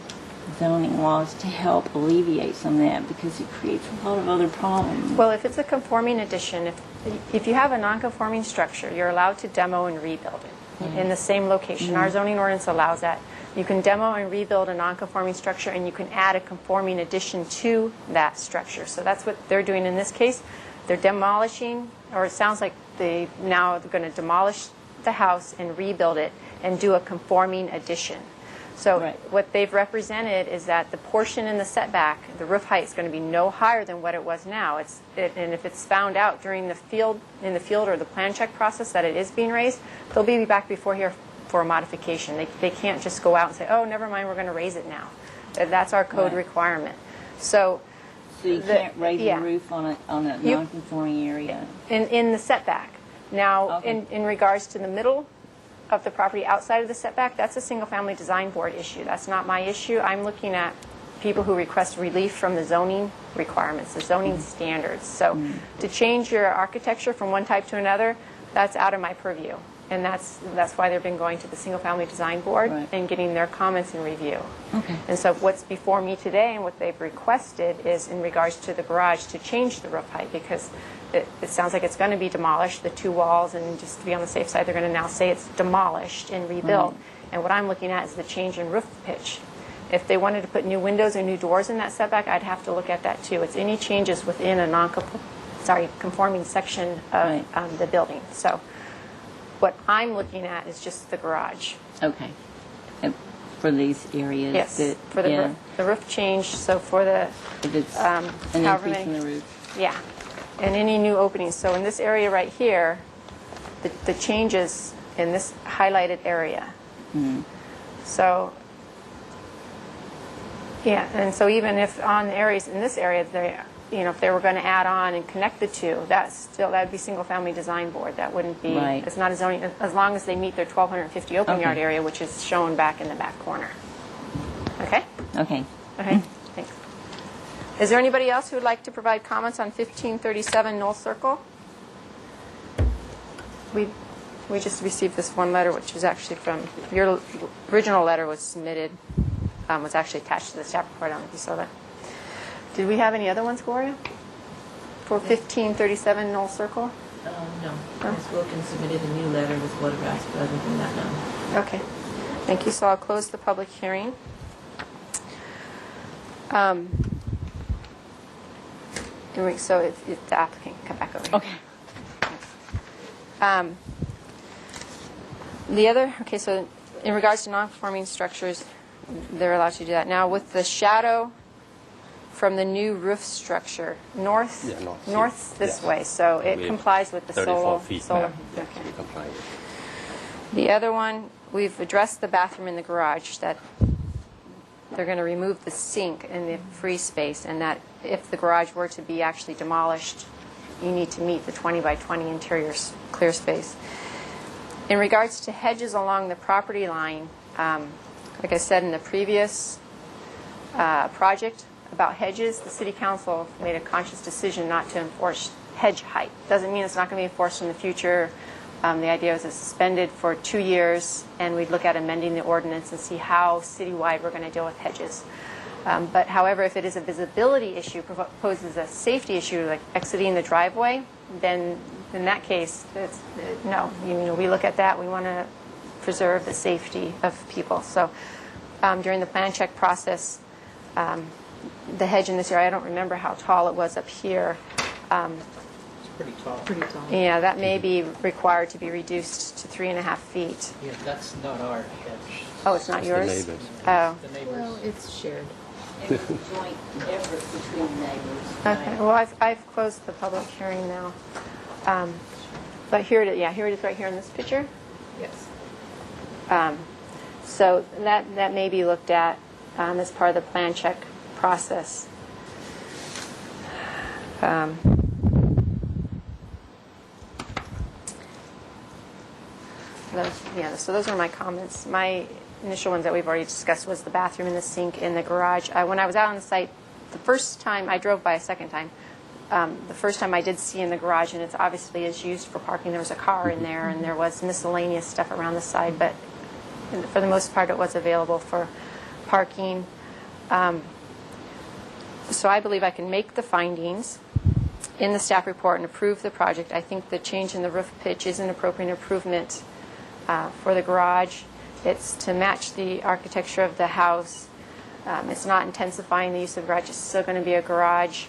zoning laws to help alleviate some of that, because it creates a lot of other problems. Well, if it's a conforming addition, if you have a non-conforming structure, you're allowed to demo and rebuild it in the same location. Our zoning ordinance allows that. You can demo and rebuild a non-conforming structure, and you can add a conforming addition to that structure. So that's what they're doing in this case. They're demolishing, or it sounds like they're going to demolish the house and rebuild it and do a conforming addition. So what they've represented is that the portion in the setback, the roof height, is going to be no higher than what it was now. And if it's found out during the field or the plan check process that it is being raised, they'll be back before here for a modification. They can't just go out and say, oh, never mind, we're going to raise it now. That's our code requirement. So you can't raise the roof on a non-conforming area? In the setback. Now, in regards to the middle of the property outside of the setback, that's a single-family design board issue. That's not my issue. I'm looking at people who request relief from the zoning requirements, the zoning standards. So to change your architecture from one type to another, that's out of my purview. And that's why they've been going to the Single Family Design Board Right. and getting their comments and review. Okay. And so what's before me today and what they've requested is in regards to the garage to change the roof height, because it sounds like it's going to be demolished, the two walls, and just to be on the safe side, they're going to now say it's demolished and rebuilt. Right. And what I'm looking at is the change in roof pitch. If they wanted to put new windows or new doors in that setback, I'd have to look at that too. It's any changes within a conforming section of Right. the building. So what I'm looking at is just the garage. Okay. And for these areas? Yes, that- for the yeah, roof, the roof change, so for the, if it's an an however increase in many- the roof? yeah, and any new openings. So in this area right here, the changes in this highlighted area. So, yeah, and so even if on the areas in this area, they, if they were going to add on and connect the two, that'd be Single Family Design Board. That wouldn't be, Right. it's not a zoning, as long as they meet their 1,250 open Okay. yard area, which is shown back in the back corner. Okay? Okay. Okay, thanks. Is there anybody else who would like to provide comments on 1537 Knoll Circle? We just received this one letter, which is actually from, your original letter was submitted, was actually attached to the staff report. I don't know if you saw that. Did we have any other ones, Gloria? For 1537 Knoll Circle? No. Ms. Wilkins submitted a new letter with photographs, but other than that, no. Okay, thank you. So I'll close the public hearing. So if the applicant can come back over here. Okay. The other, okay, so in regards to non-conforming structures, they're allowed to do that. Now, with the shadow from the new roof structure, north this Yes. way, so it We- complies with the 34 feet solar. back. Okay. We comply with. The other one, we've addressed the bathroom in the garage, that they're going to remove the sink in the free space, and that if the garage were to be actually demolished, you need to meet the 20 by 20 interior clear space. In regards to hedges along the property line, like I said in the previous project about hedges, the City Council made a conscious decision not to enforce hedge height. Doesn't mean it's not going to be enforced in the future. The idea was it's suspended for 2 years, and we'd look at amending the ordinance and see how citywide we're going to deal with hedges. But however, if it is a visibility issue, poses a safety issue, like exiting the driveway, then in that case, no. We look at that. We want to preserve the safety of people. So during the plan check process, the hedge in this area, I don't remember how tall it was up here. It's pretty tall. Yeah, that may be required to be reduced to 3.5 feet. Yeah, that's not our hedge. Oh, it's not It's the yours? neighbors. Oh. The neighbors. Well, it's shared. It's a joint effort between neighbors. Okay, well, I've closed the public hearing now. But here it is right here in this picture. Yes. So that may be looked at as part of the plan check process. So those are my comments. My initial ones that we've already discussed was the bathroom and the sink in the garage. When I was out on the site, the first time, I drove by a second time. The first time I did see in the garage, and it's obviously is used for parking, there was a car in there, and there was miscellaneous stuff around the side, but for the most part it was available for parking. So I believe I can make the findings in the staff report and approve the project. I think the change in the roof pitch is an appropriate improvement for the garage. It's to match the architecture of the house. It's not intensifying the use of the garage. It's still going to be a garage.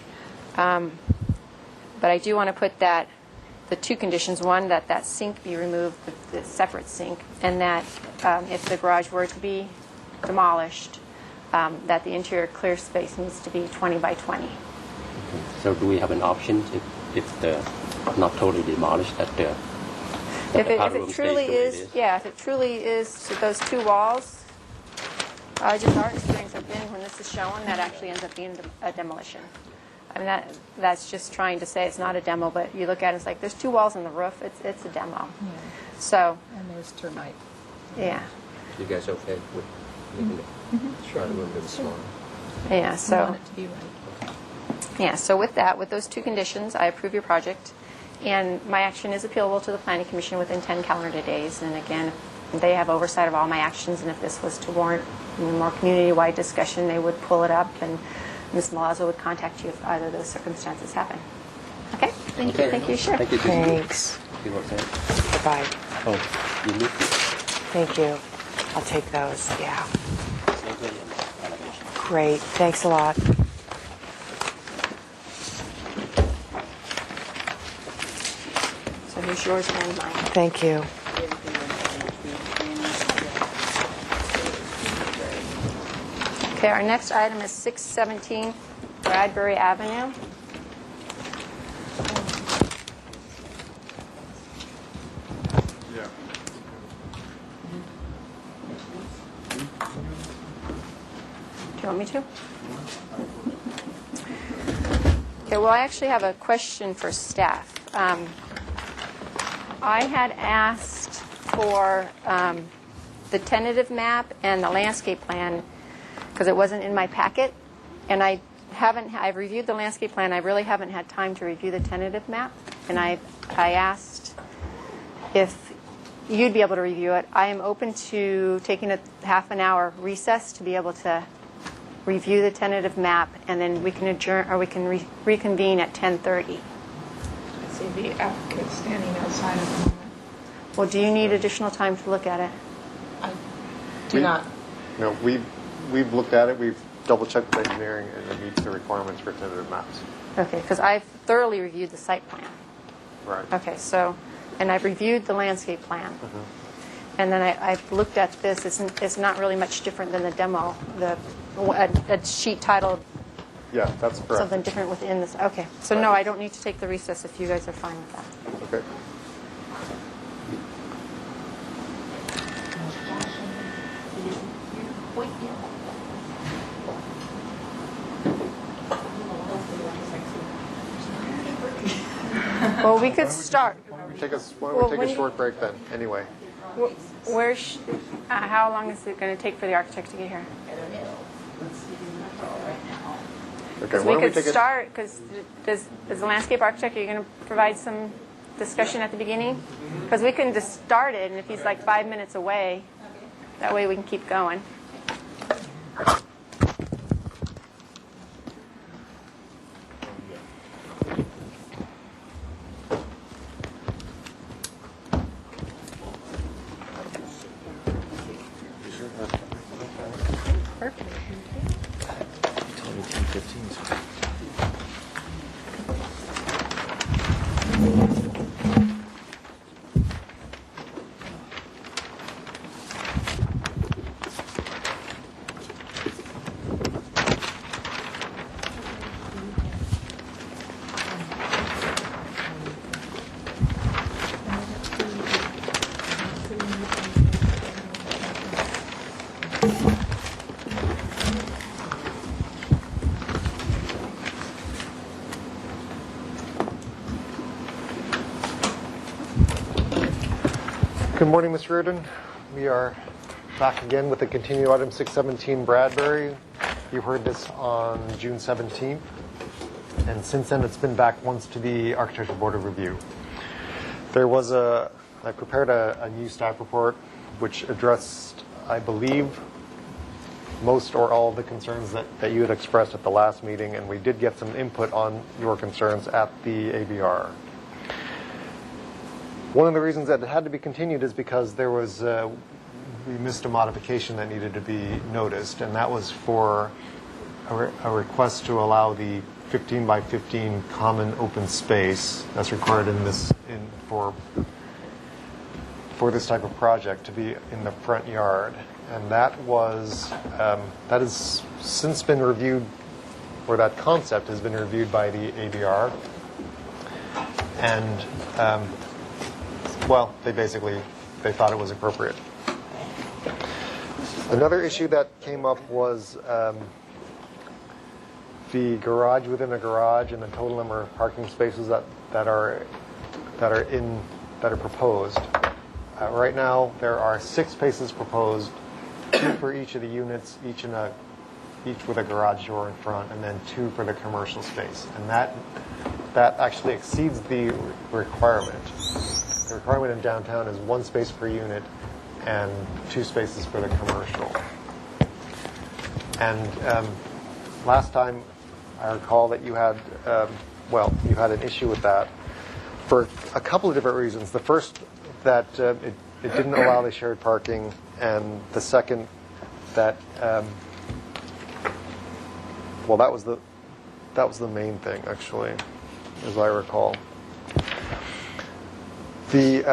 But I do want to put the two conditions. One, that sink be removed, the separate sink, and that if the garage were to be demolished, that the interior clear space needs to be 20 by 20. So do we have an option if the not totally demolished that the If powder it room truly stays the way it is, yeah, if it truly is to those two walls, just our experience have been when this is shown, that actually ends up being a demolition. I mean, that's just trying to say it's not a demo, but you look at it, it's like there's two walls in the roof, it's a demo. So, And there's termite. yeah, You guys okay with making the powder room a little smaller? yeah, We so. want it to be right. Yeah, so with those two conditions, I approve your project. And my action is appealable to the Planning Commission within 10 calendar days. And again, they have oversight of all my actions, and if this was to warrant more community-wide discussion, they would pull it up, and Ms. Malazzo would contact you if either of those circumstances happen. Okay? Thank you. Thank you. Sure. Thank you. Thanks. Bye. Oh, you need Thank you. I'll take those, yeah. Great, thanks a lot. So here's yours and mine. Thank you. Okay, our next item is 617 Bradbury Avenue. Do you want me to? Okay, well, I actually have a question for staff. I had asked for the tentative map and the landscape plan because it wasn't in my packet, and I've reviewed the landscape plan. I really haven't had time to review the tentative map, and I asked if you'd be able to review it. I am open to taking a half an hour recess to be able to review the tentative map, and then we can adjourn, or we can reconvene at 10:30. I see the applicant standing outside at the moment. Well, do you need additional time to look at it? I do not. No, we've looked at it, we've double-checked the engineering, and it meets the requirements for tentative maps. Okay, because I've thoroughly reviewed the site plan. Right. Okay, so, and I've reviewed the landscape plan. And then I've looked at this. It's not really much different than the demo, a sheet titled Yeah, that's correct. something different within this. Okay, so no, I don't need to take the recess if you guys are fine with that. Okay. Well, we could start. Why don't we take Well, a when- short break then, anyway? How long is it going to take for the architect to get here? Okay, We why don't we could take it? start, because as the landscape architect, are you going to provide some discussion at the beginning? Because we can just start it, and if he's like 5 minutes away, that way we can keep going. Good morning, Mr. Reardon. We are back again with the continued item 617 Bradbury. You heard this on June 17th, and since then it's been back once to the Architectural Board of Review. I prepared a new staff report which addressed, I believe, most or all of the concerns that you had expressed at the last meeting, and we did get some input on your concerns at the ABR. One of the reasons that it had to be continued is because there was, we missed a modification that needed to be noticed, and that was for a request to allow the 15 by 15 common open space that's required for this type of project to be in the front yard. And that has since been reviewed, or that concept has been reviewed by the ABR. And well, they thought it was appropriate. Another issue that came up was the garage within a garage and the total number of parking spaces that are proposed. Right now, there are 6 spaces proposed, 2 for each of the units, each with a garage door in front, and then 2 for the commercial space. And that that actually exceeds the requirement. The requirement in downtown is 1 space per unit and 2 spaces for the commercial. And last time, I recall that you had, you had an issue with that for a couple of different reasons. The first, that it didn't allow the shared parking, and the second, that that was the main thing, actually, as I recall. We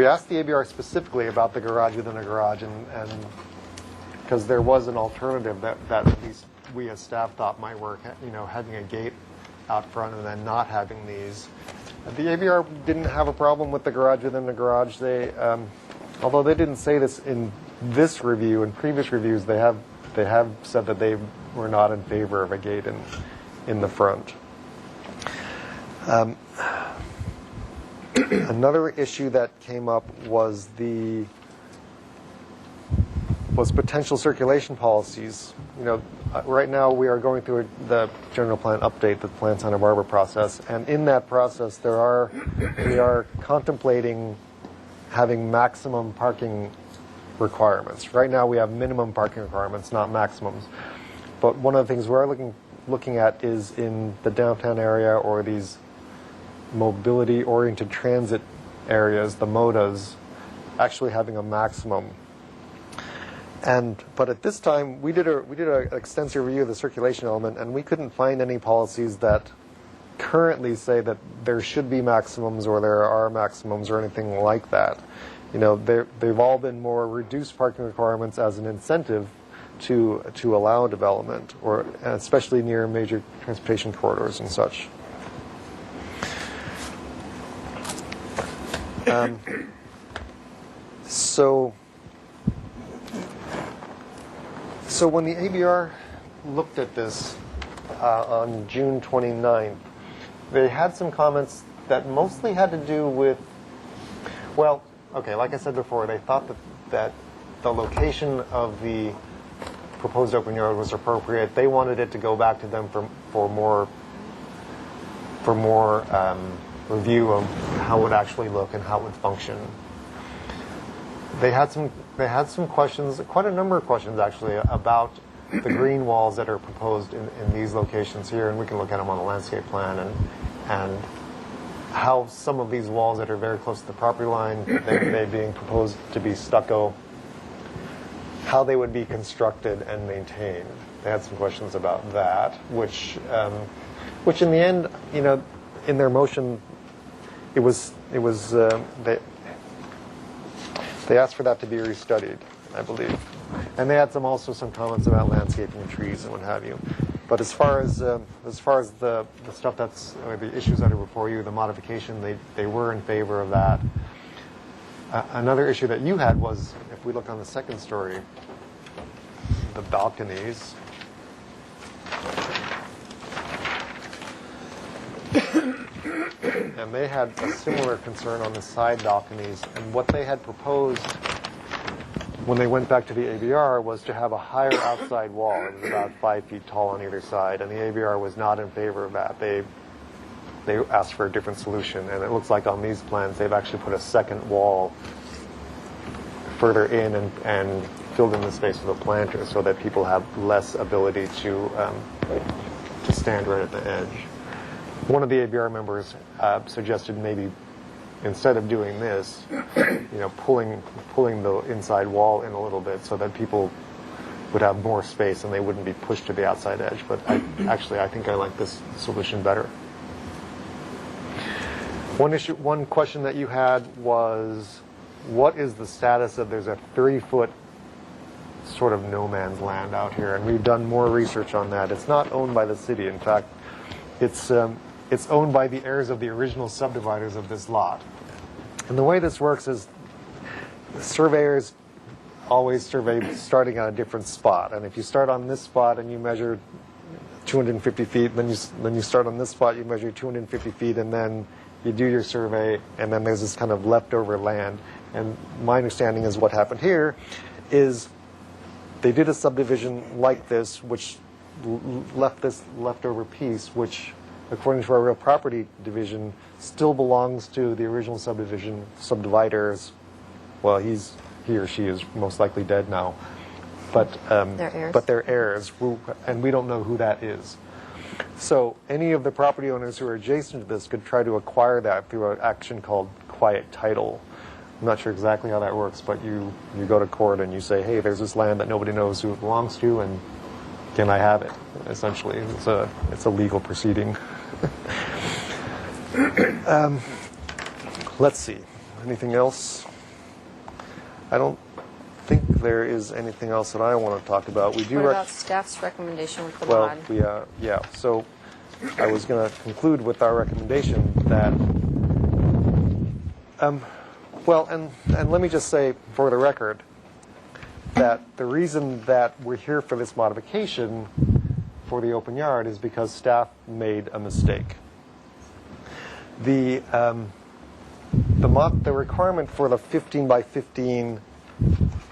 asked the ABR specifically about the garage within a garage, and because there was an alternative that at least we as staff thought might work, having a gate out front and then not having these. The ABR didn't have a problem with the garage within the garage. They, although they didn't say this in this review, in previous reviews, they have said that they were not in favor of a gate in the front. Another issue that came up was potential circulation policies. Right now we are going through the general plan update, the Plan Santa Barbara process, and in that process we are contemplating having maximum parking requirements. Right now we have minimum parking requirements, not maximums. But one of the things we're looking at is in the downtown area or these mobility-oriented transit areas, the MODAs, actually having a maximum. But at this time, we did an extensive review of the circulation element, and we couldn't find any policies that currently say that there should be maximums or there are maximums or anything like that. They've all been more reduced parking requirements as an incentive to allow development, or especially near major transportation corridors and such. So when the ABR looked at this on June 29th, they had some comments that mostly had to do with, like I said before, they thought that the location of the proposed open yard was appropriate. They wanted it to go back to them for more review of how it would actually look and how it would function. They had some questions, quite a number of questions actually, about the green walls that are proposed in these locations here, and we can look at them on the landscape plan, and how some of these walls that are very close to the property line, they being proposed to be stucco, how they would be constructed and maintained. They had some questions about that, which in the end, in their motion, they asked for that to be restudied, I believe, and they had also some comments about landscaping and trees and what have you. But as far as the stuff or the issues that are before you, the modification, they were in favor of that. Another issue that you had was, if we look on the second story, the balconies. And they had a similar concern on the side balconies, and what they had proposed when they went back to the ABR was to have a higher outside wall. It was about 5 feet tall on either side, and the ABR was not in favor of that. They asked for a different solution, and it looks like on these plans they've actually put a second wall further in and filled in the space with a planter so that people have less ability to stand right at the edge. One of the ABR members suggested maybe instead of doing this, pulling the inside wall in a little bit so that people would have more space and they wouldn't be pushed to the outside edge. But I think I like this solution better. One question that you had was, what is the status of, there's a 30-foot sort of no man's land out here, and we've done more research on that. It's not owned by the city. In fact, it's owned by the heirs of the original subdividers of this lot. And the way this works is the surveyors always survey starting at a different spot. And if you start on this spot and you measure 250 feet, then you start on this spot, you measure 250 feet, and then you do your survey, and then there's this kind of leftover land. And my understanding is what happened here is they did a subdivision like this, which left this leftover piece, which according to our real property division, still belongs to the original subdivision subdividers. Well, he or she is most likely dead now, but They're heirs. but they're heirs, and we don't know who that is. So any of the property owners who are adjacent to this could try to acquire that through an action called quiet title. I'm not sure exactly how that works, but you go to court and you say, hey, there's this land that nobody knows who it belongs to, and can I have it? Essentially, it's a legal proceeding. Let's see. Anything else? I don't think there is anything else that I want to talk about. We do. What about staff's recommendation with the Well, mod? yeah. So I was going to conclude with our recommendation that, well, and let me just say for the record that the reason that we're here for this modification for the open yard is because staff made a mistake. The requirement for the 15 by 15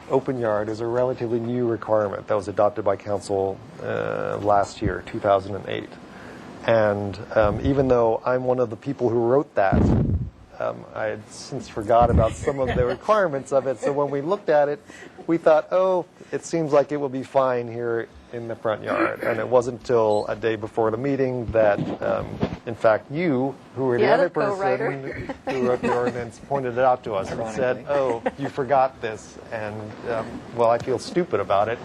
open yard is a relatively new requirement that was adopted by council last year, 2008. And even though I'm one of the people who wrote that, I had since forgot about some of the requirements of it. So when we looked at it, we thought, oh, it seems like it will be fine here in the front yard. And it wasn't until a day before the meeting that, in fact, you, who were the other person who wrote the ordinance, pointed it out to us and said, oh, you forgot this. And, well, I feel stupid about it.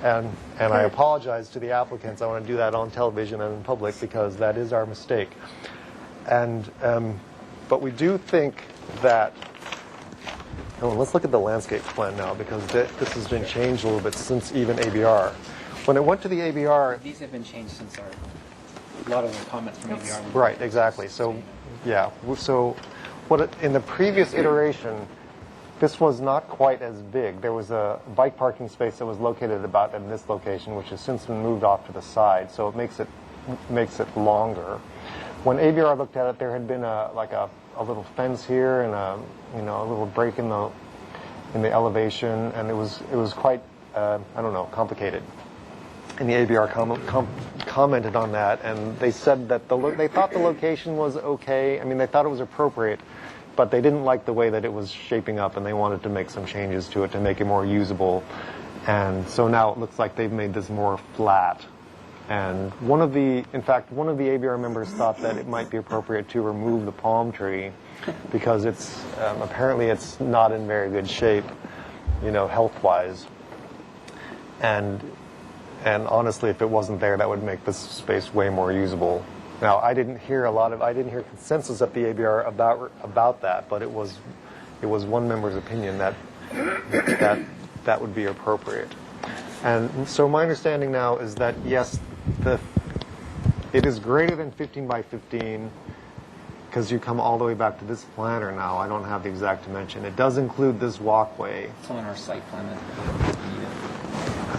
And I apologize to the applicants. I want to do that on television and in public because that is our mistake. And but we do think that, let's look at the landscape plan now because this has been changed a little bit since even ABR. When it went to the ABR... These have been changed since a lot of the comments from ABR. Right, exactly. So, yeah. So in the previous iteration, this was not quite as big. There was a bike parking space that was located about in this location, which has since been moved off to the side, so it makes it longer. When ABR looked at it, there had been a little fence here and a little break in the elevation, and it was quite complicated. And the ABR commented on that, and they said that they thought the location was okay. I mean, they thought it was appropriate, but they didn't like the way that it was shaping up, and they wanted to make some changes to it to make it more usable. And so now it looks like they've made this more flat. And one of the ABR members thought that it might be appropriate to remove the palm tree because it's apparently it's not in very good shape, health-wise. And honestly, if it wasn't there, that would make this space way more usable. Now, I didn't hear consensus at the ABR about that, but it was one member's opinion that would be appropriate. And so my understanding now is that yes, it is greater than 15 by 15 because you come all the way back to this planner now. I don't have the exact dimension. It does include this walkway. It's on our site plan.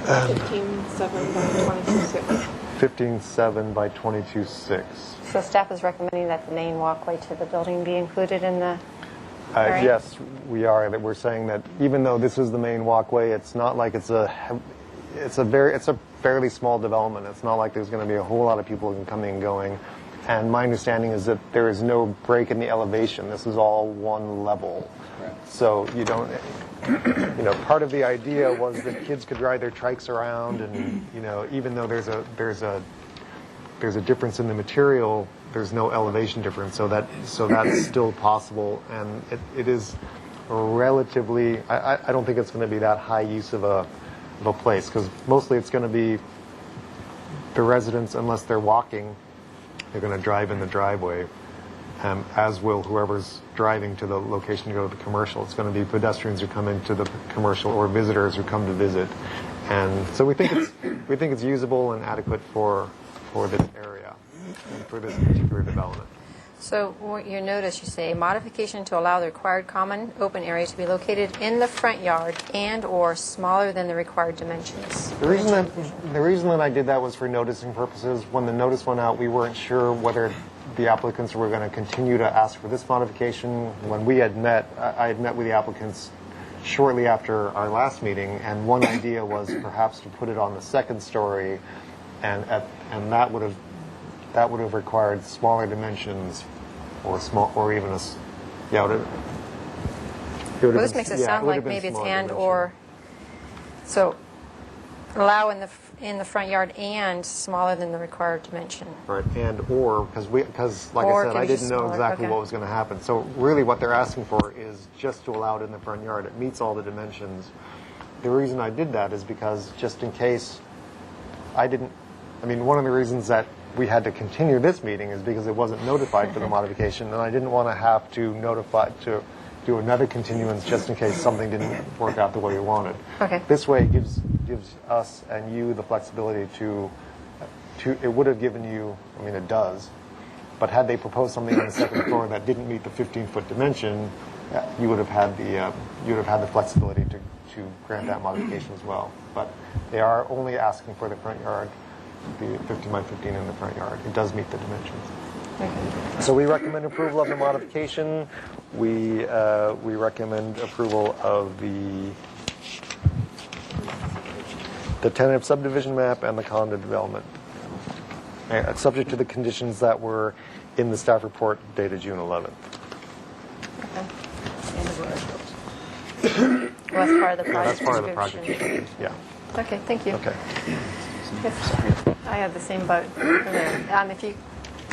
15.7 by 22.6. 15.7 by 22.6. So staff is recommending that the main walkway to the building be included in the area? Yes, we are. That we're saying that even though this is the main walkway, it's not like it's a fairly small development. It's not like there's going to be a whole lot of people coming and going. And my understanding is that there is no break in the elevation. This is all one level. Correct. So you don't, part of the idea was that kids could ride their trikes around, and even though there's a difference in the material, there's no elevation difference. So that's still possible, and it is relatively. I don't think it's going to be that high use of a place because mostly it's going to be the residents, unless they're walking. They're going to drive in the driveway, as will whoever's driving to the location to go to the commercial. It's going to be pedestrians who come into the commercial or visitors who come to visit, and so we think it's usable and adequate for this area and for this particular development. So what you notice, you say, modification to allow the required common open area to be located in the front yard and or smaller than the required dimensions. The reason that I did that was for noticing purposes. When the notice went out, we weren't sure whether the applicants were going to continue to ask for this modification. When we had met, I had met with the applicants shortly after our last meeting, and one idea was perhaps to put it on the second story, and that would have that would have required smaller dimensions or even a, yeah, it would have, Well, this makes it sound like maybe it's and or, so allow in the front yard and smaller than the required dimension. Right, and or, because like Or I said, can I be just didn't know smaller, exactly okay. what was going to happen. So really what they're asking for is just to allow it in the front yard. It meets all the dimensions. The reason I did that is because just in case one of the reasons that we had to continue this meeting is because it wasn't notified for the modification, and I didn't want to have to do another continuance just in case something didn't work out the way we wanted. Okay. This way it gives us and you the flexibility to it would have given you, I mean it does, but had they proposed something on the second floor that didn't meet the 15-foot dimension, you would have had the flexibility to grant that modification as well. But they are only asking for the front yard, the 15 by 15 in the front yard. It does meet the dimensions. Okay. So we recommend approval of the modification. We recommend approval of the tentative subdivision map and the condo development, subject to the conditions that were in the staff report dated June 11th. Well, that's part of the project That's part of the description. project. Yeah. Okay, thank you. Okay. Yes, I have the same boat. If you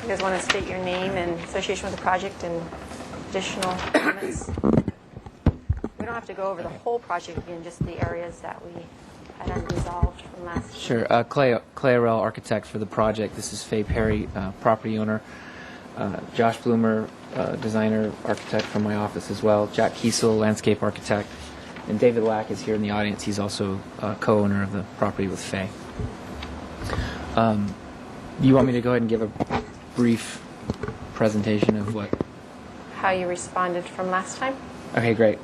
guys want to state your name and association with the project and additional comments. We don't have to go over the whole project again, just the areas that we had unresolved from last. Sure. Clay Arell, architect for the project. This is Faye Perry, property owner. Josh Bloomer, designer, architect from my office as well. Jack Kiesel, landscape architect. And David Lack is here in the audience. He's also co-owner of the property with Faye. You want me to go ahead and give a brief presentation of what? How you responded from last time? Okay, great.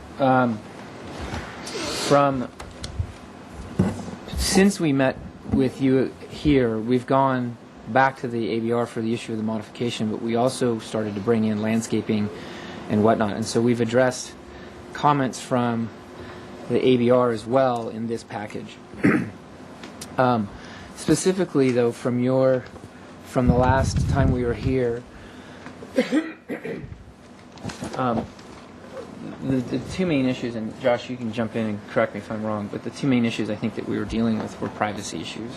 Since we met with you here, we've gone back to the ABR for the issue of the modification, but we also started to bring in landscaping and whatnot. And so we've addressed comments from the ABR as well in this package. Specifically, though, from the last time we were here, the two main issues, and Josh, you can jump in and correct me if I'm wrong, but the two main issues I think that we were dealing with were privacy issues,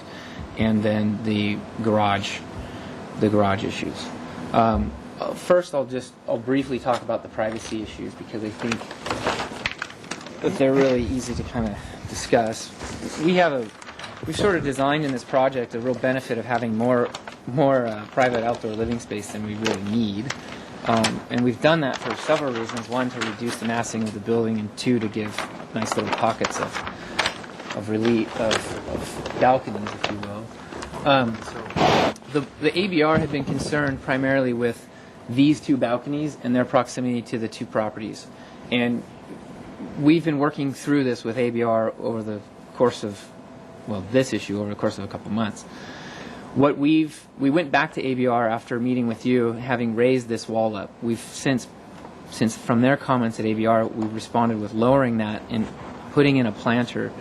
and then the garage issues. First, I'll briefly talk about the privacy issues because I think that they're really easy to kind of discuss. We've sort of designed in this project a real benefit of having more private outdoor living space than we really need. And we've done that for several reasons. One, to reduce the massing of the building, and two, to give nice little pockets of relief, of balconies, if you will. The ABR had been concerned primarily with these two balconies and their proximity to the two properties. And we've been working through this with ABR over the course of, this issue over the course of a couple months. We went back to ABR after meeting with you, having raised this wall up. We've since from their comments at ABR, we responded with lowering that and putting in a planter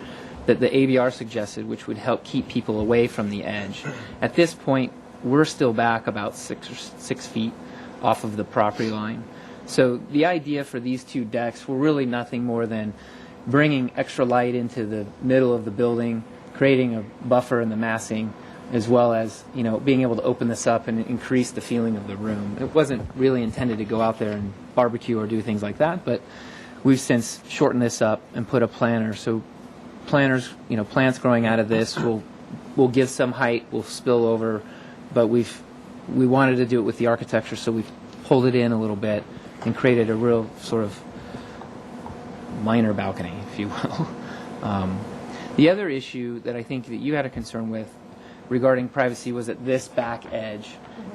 that the ABR suggested, which would help keep people away from the edge. At this point, we're still back about 6 feet off of the property line. So the idea for these two decks were really nothing more than bringing extra light into the middle of the building, creating a buffer in the massing, as well as being able to open this up and increase the feeling of the room. It wasn't really intended to go out there and barbecue or do things like that, but we've since shortened this up and put a planter. So planters, plants growing out of this will give some height, will spill over, but we wanted to do it with the architecture, so we've pulled it in a little bit and created a real sort of minor balcony, if you will. The other issue that I think that you had a concern with regarding privacy was at this back edge.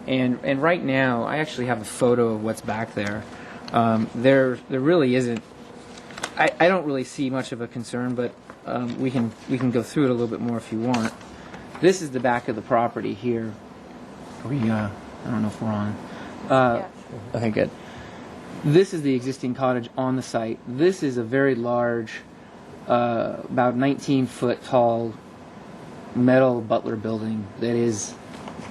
And right now, I actually have a photo of what's back there. There really isn't, I don't really see much of a concern, but we can go through it a little bit more if you want. This is the back of the property here. I don't know if we're on. Yeah. Okay, good. This is the existing cottage on the site. This is a very large, about 19-foot tall metal Butler building that is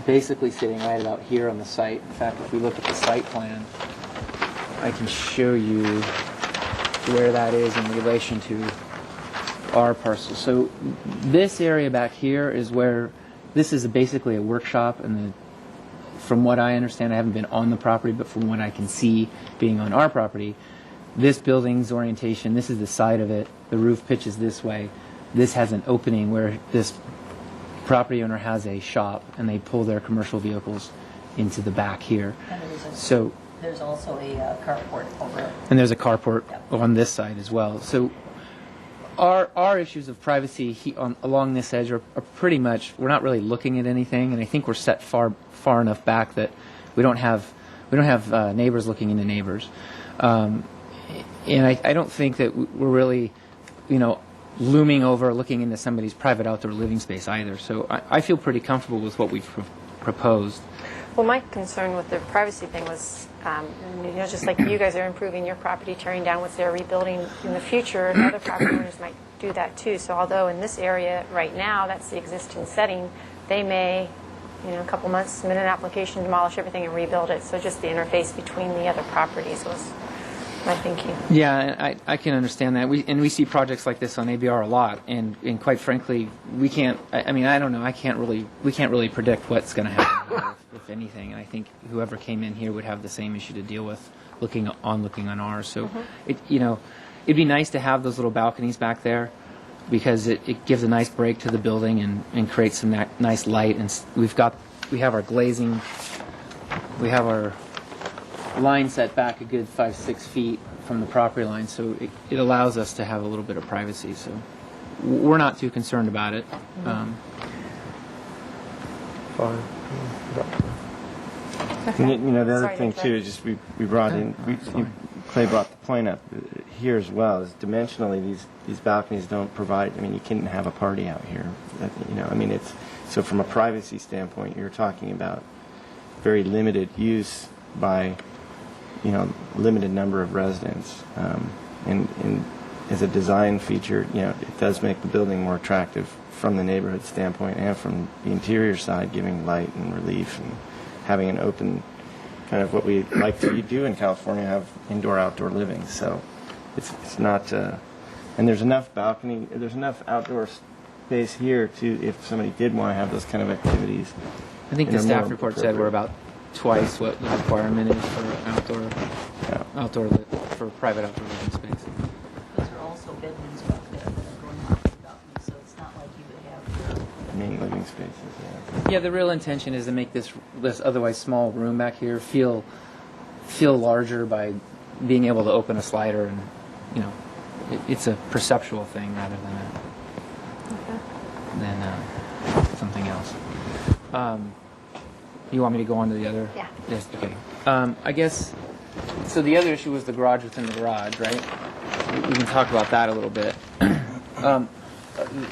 basically sitting right about here on the site. In fact, if we look at the site plan, I can show you where that is in relation to our parcel. So this area back here is where this is basically a workshop, and from what I understand, I haven't been on the property, but from what I can see being on our property, this building's orientation, this is the side of it, the roof pitches this way. This has an opening where this property owner has a shop, and they pull their commercial vehicles into the back here. So there's also a carport over it. And there's a carport on this side as well. So our issues of privacy along this edge are pretty much, we're not really looking at anything, and I think we're set far enough back that we don't have neighbors looking into neighbors. And I don't think that we're really, looming over looking into somebody's private outdoor living space either. So I feel pretty comfortable with what we've proposed. Well, my concern with the privacy thing was, just like you guys are improving your property, tearing down what's there, rebuilding in the future, other property owners might do that too. So although in this area right now, that's the existing setting, they may, a couple months, submit an application, demolish everything and rebuild it. So just the interface between the other properties was my thinking. Yeah, I can understand that. We see projects like this on ABR a lot, and quite frankly, we can't. I don't know. We can't really predict what's going to happen, if anything. And I think whoever came in here would have the same issue to deal with, looking on ours. So, it'd be nice to have those little balconies back there, because it gives a nice break to the building and creates some nice light. And we have our glazing, we have our line set back a good 5-6 feet from the property line, so it allows us to have a little bit of privacy. So we're not too concerned about it. Fine. The other thing too is just we brought in, Clay brought the point up here as well, is dimensionally these balconies don't provide, you can't have a party out here. It's, so from a privacy standpoint, you're talking about very limited use by limited number of residents, and as a design feature, it does make the building more attractive from the neighborhood standpoint and from the interior side, giving light and relief and having an open kind of what we like to do in California, have indoor-outdoor living. So it's not, and there's enough outdoor space here to, if somebody did want to have those kind of activities. I think the staff report said we're about twice what the requirement is for for private outdoor living space. Those are also bedrooms back there that are going off the balcony, so it's not like you would have main living spaces. Yeah, the real intention is to make this otherwise small room back here feel larger by being able to open a slider, and it's a perceptual thing rather than something else. You want me to go on to the other? Yeah. Yes. Okay. I guess. So the other issue was the garage within the garage, right? We can talk about that a little bit.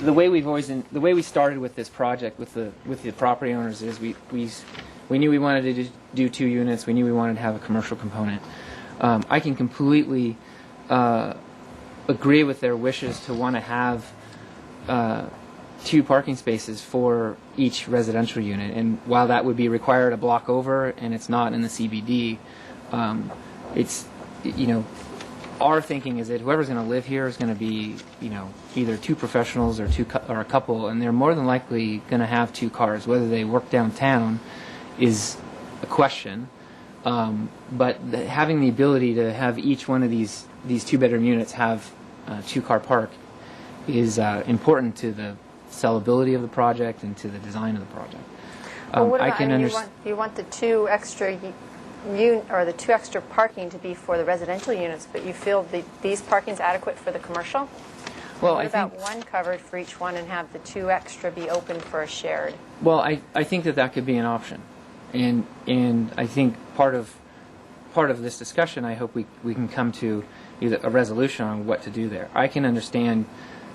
The way we started with this project with the property owners is we knew we wanted to do 2 units. We knew we wanted to have a commercial component. I can completely agree with their wishes to want to have 2 parking spaces for each residential unit, and while that would be required a block over and it's not in the CBD, it's our thinking is that whoever's going to live here is going to be either 2 professionals or a couple, and they're more than likely going to have 2 cars. Whether they work downtown is a question, but having the ability to have each one of these 2-bedroom units have a 2-car park is important to the sellability of the project and to the design of the project. Well, what about, you want the 2 extra the 2 extra parking to be for the residential units, but you feel these parking's adequate for the commercial? Well, what about 1 covered for each one and have the 2 extra be open for a shared? Well, I think that could be an option, and I think part of this discussion, I hope we can come to either a resolution on what to do there. I can understand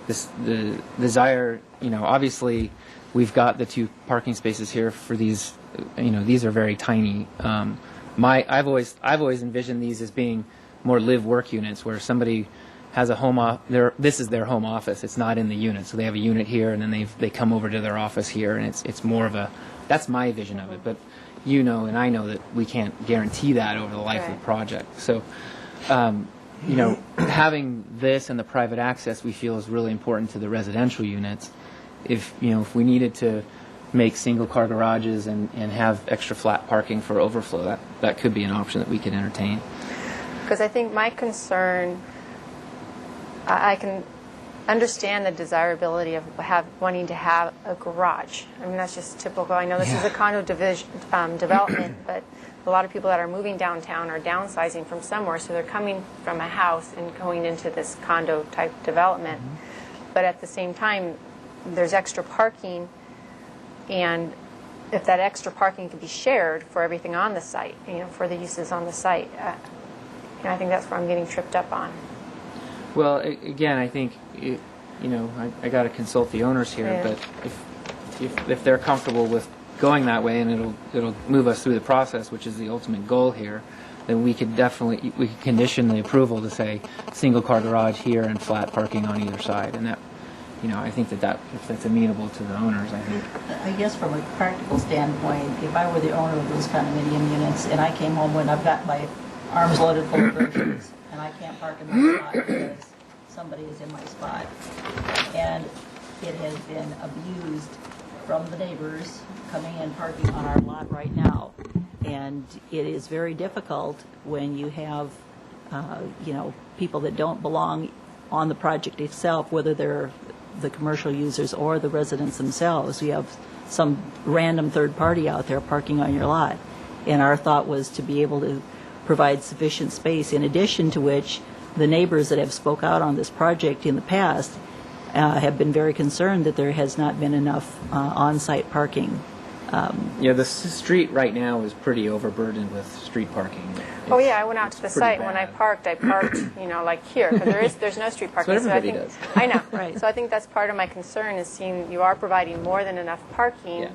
the desire. Obviously, we've got the 2 parking spaces here for these. These are very tiny. I've always envisioned these as being more live-work units where somebody has a home this is their home office. It's not in the unit, so they have a unit here, and then they come over to their office here, and it's more of a That's my vision of it, but you know and I know that we can't guarantee that over the life of Right. the project. So, having this and the private access we feel is really important to the residential units. If we needed to make single car garages and have extra flat parking for overflow, that could be an option that we could entertain. Because I think my concern, I can understand the desirability of wanting to have a garage. I mean, that's just typical. I know this is a condo development, but a lot of people that are moving downtown are downsizing from somewhere, so they're coming from a house and going into this condo type development. But at the same time, there's extra parking, and if that extra parking could be shared for everything on the site, for the uses on the site, I think that's where I'm getting tripped up on. Well, again, I think I got to consult the owners here, Yeah. but if they're comfortable with going that way, and it'll move us through the process, which is the ultimate goal here, then we could condition the approval to say single car garage here and flat parking on either side, and that I think that if that's amenable to the owners, I think. I guess from a practical standpoint, if I were the owner of those condominium units and I came home when I've got my arms loaded full of groceries and I can't park in my spot because somebody is in my spot, and it has been abused from the neighbors coming and parking on our lot right now, and it is very difficult when you have people that don't belong on the project itself, whether they're the commercial users or the residents themselves. You have some random third party out there parking on your lot, and our thought was to be able to provide sufficient space, in addition to which the neighbors that have spoke out on this project in the past have been very concerned that there has not been enough on-site parking. The street right now is pretty overburdened with street parking. Oh yeah, I went out to the site. bad. When I parked, like here, because there's no street parking. That's what I everybody think, does. I know. Right. So I think that's part of my concern is seeing you are providing more than enough parking. Yeah.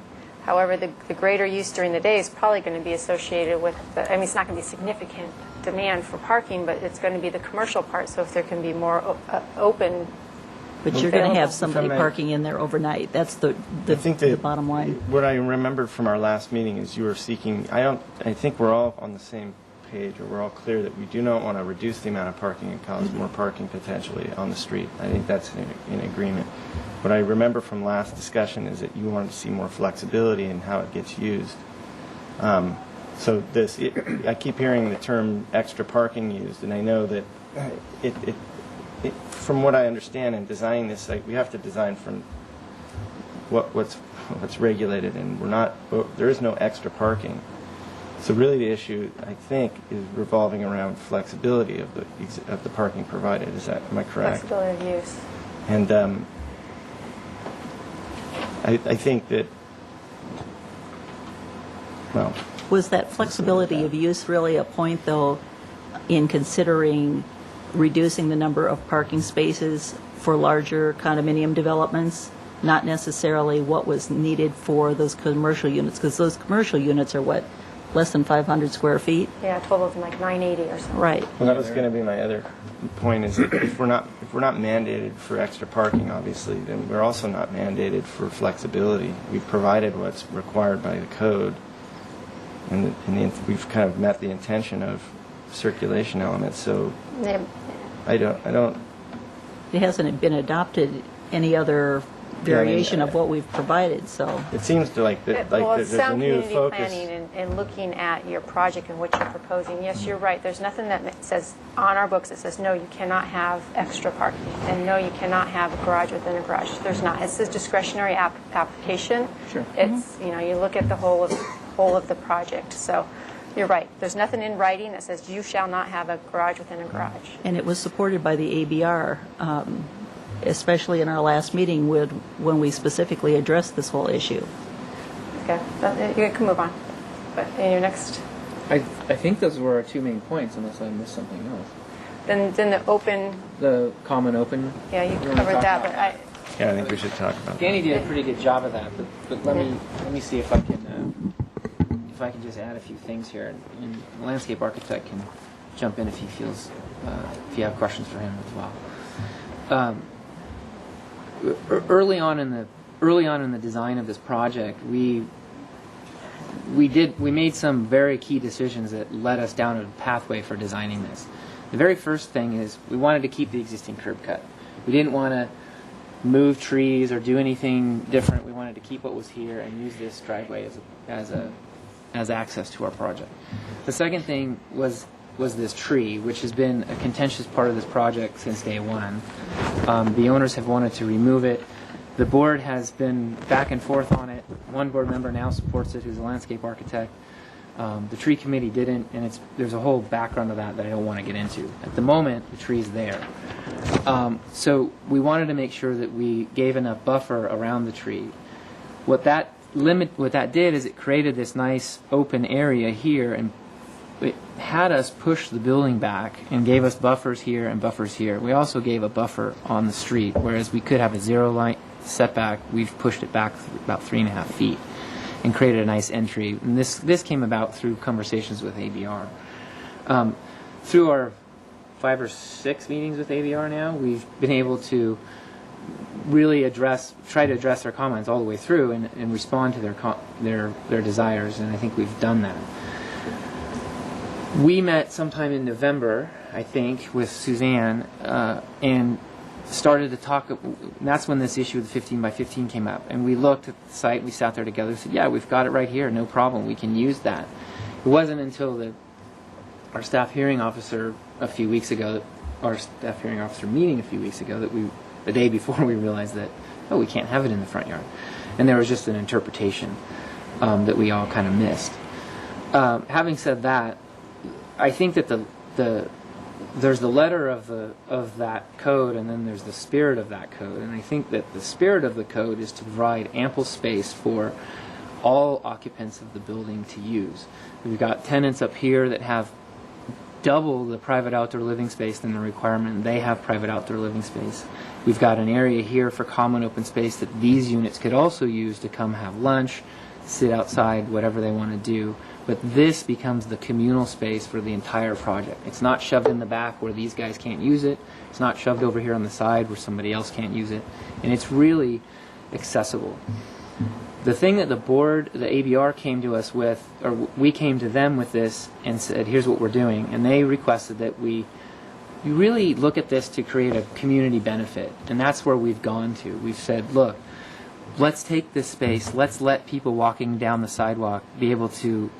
However, the greater use during the day is probably going to be associated with it's not going to be significant demand for parking, but it's going to be the commercial part. So if there can be more open. But you're going to have If somebody I may- parking in there overnight. That's the I think the bottom line. What I remember from our last meeting is you were seeking. I think we're all on the same page, or we're all clear that we do not want to reduce the amount of parking and cause more parking potentially on the street. I think that's in agreement. What I remember from last discussion is that you wanted to see more flexibility in how it gets used. So I keep hearing the term extra parking used, and I know that from what I understand in designing this site, we have to design from what's regulated, and there is no extra parking. So really the issue, I think, is revolving around flexibility of the parking provided. Am I correct? Flexibility of use. And I think that, well, Was that flexibility of use really a point, though, in considering reducing the number of parking spaces for larger condominium developments? Not necessarily what was needed for those commercial units, because those commercial units are what, less than 500 square feet? Yeah, total of like 980 or something. Right. well, that was going to be my other point, is that if we're not mandated for extra parking, obviously, then we're also not mandated for flexibility. We've provided what's required by the code, and we've kind of met the intention of circulation elements. So Yeah. I don't. It hasn't been adopted any other variation of what we've provided, so. It seems to Well, it's there's a sound new community focus. planning and looking at your project and what you're proposing. Yes, you're right. There's nothing that says on our books that says, no, you cannot have extra parking, and no, you cannot have a garage within a garage. There's not. It's a discretionary application. Sure. It's, you look at the whole of the project. So you're right. There's nothing in writing that says you shall not have a garage within a garage. And it was supported by the ABR, especially in our last meeting when we specifically addressed this whole issue. Okay. You can move on. But in your next, I think those were our two main points, unless I missed something else. then the open, The common open. yeah, you wanna covered talk that, about but Yeah, I think we should talk about that. Danny did a pretty good job of that, but let me see if I can just add a few things here, and the landscape architect can jump in if he feels if you have questions for him as well. Early on in the design of this project, we we made some very key decisions that led us down a pathway for designing this. The very first thing is we wanted to keep the existing curb cut. We didn't want to move trees or do anything different. We wanted to keep what was here and use this driveway as access to our project. The second thing was this tree, which has been a contentious part of this project since day one. The owners have wanted to remove it. The board has been back and forth on it. One board member now supports it, who's a landscape architect. The tree committee didn't, and there's a whole background of that I don't want to get into. At the moment, the tree's there. So we wanted to make sure that we gave enough buffer around the tree. What that did is it created this nice open area here, and it had us push the building back and gave us buffers here and buffers here. We also gave a buffer on the street, whereas we could have a zero line setback. We've pushed it back about 3.5 feet and created a nice entry. And this came about through conversations with ABR. Through our 5 or 6 meetings with ABR now, we've been able to really try to address their comments all the way through and respond to their desires, and I think we've done that. We met sometime in November, I think, with Suzanne, and started to talk. That's when this issue of the 15 by 15 came up, and we looked at the site. We sat there together and said, yeah, we've got it right here, no problem, we can use that. It wasn't until our staff hearing officer a few weeks ago, our staff hearing officer meeting a few weeks ago, that the day before, we realized that, oh, we can't have it in the front yard. And there was just an interpretation that we all kind of missed. Having said that, I think that there's the letter of that code, and then there's the spirit of that code. And I think that the spirit of the code is to provide ample space for all occupants of the building to use. We've got tenants up here that have double the private outdoor living space than the requirement. They have private outdoor living space. We've got an area here for common open space that these units could also use to come have lunch, sit outside, whatever they want to do. But this becomes the communal space for the entire project. It's not shoved in the back where these guys can't use it. It's not shoved over here on the side where somebody else can't use it. And it's really accessible. The thing that the board, the ABR, came to us with, or we came to them with this and said, here's what we're doing. And they requested that you really look at this to create a community benefit. And that's where we've gone to. We've said, look, let's take this space, let's let people walking down the sidewalk be able to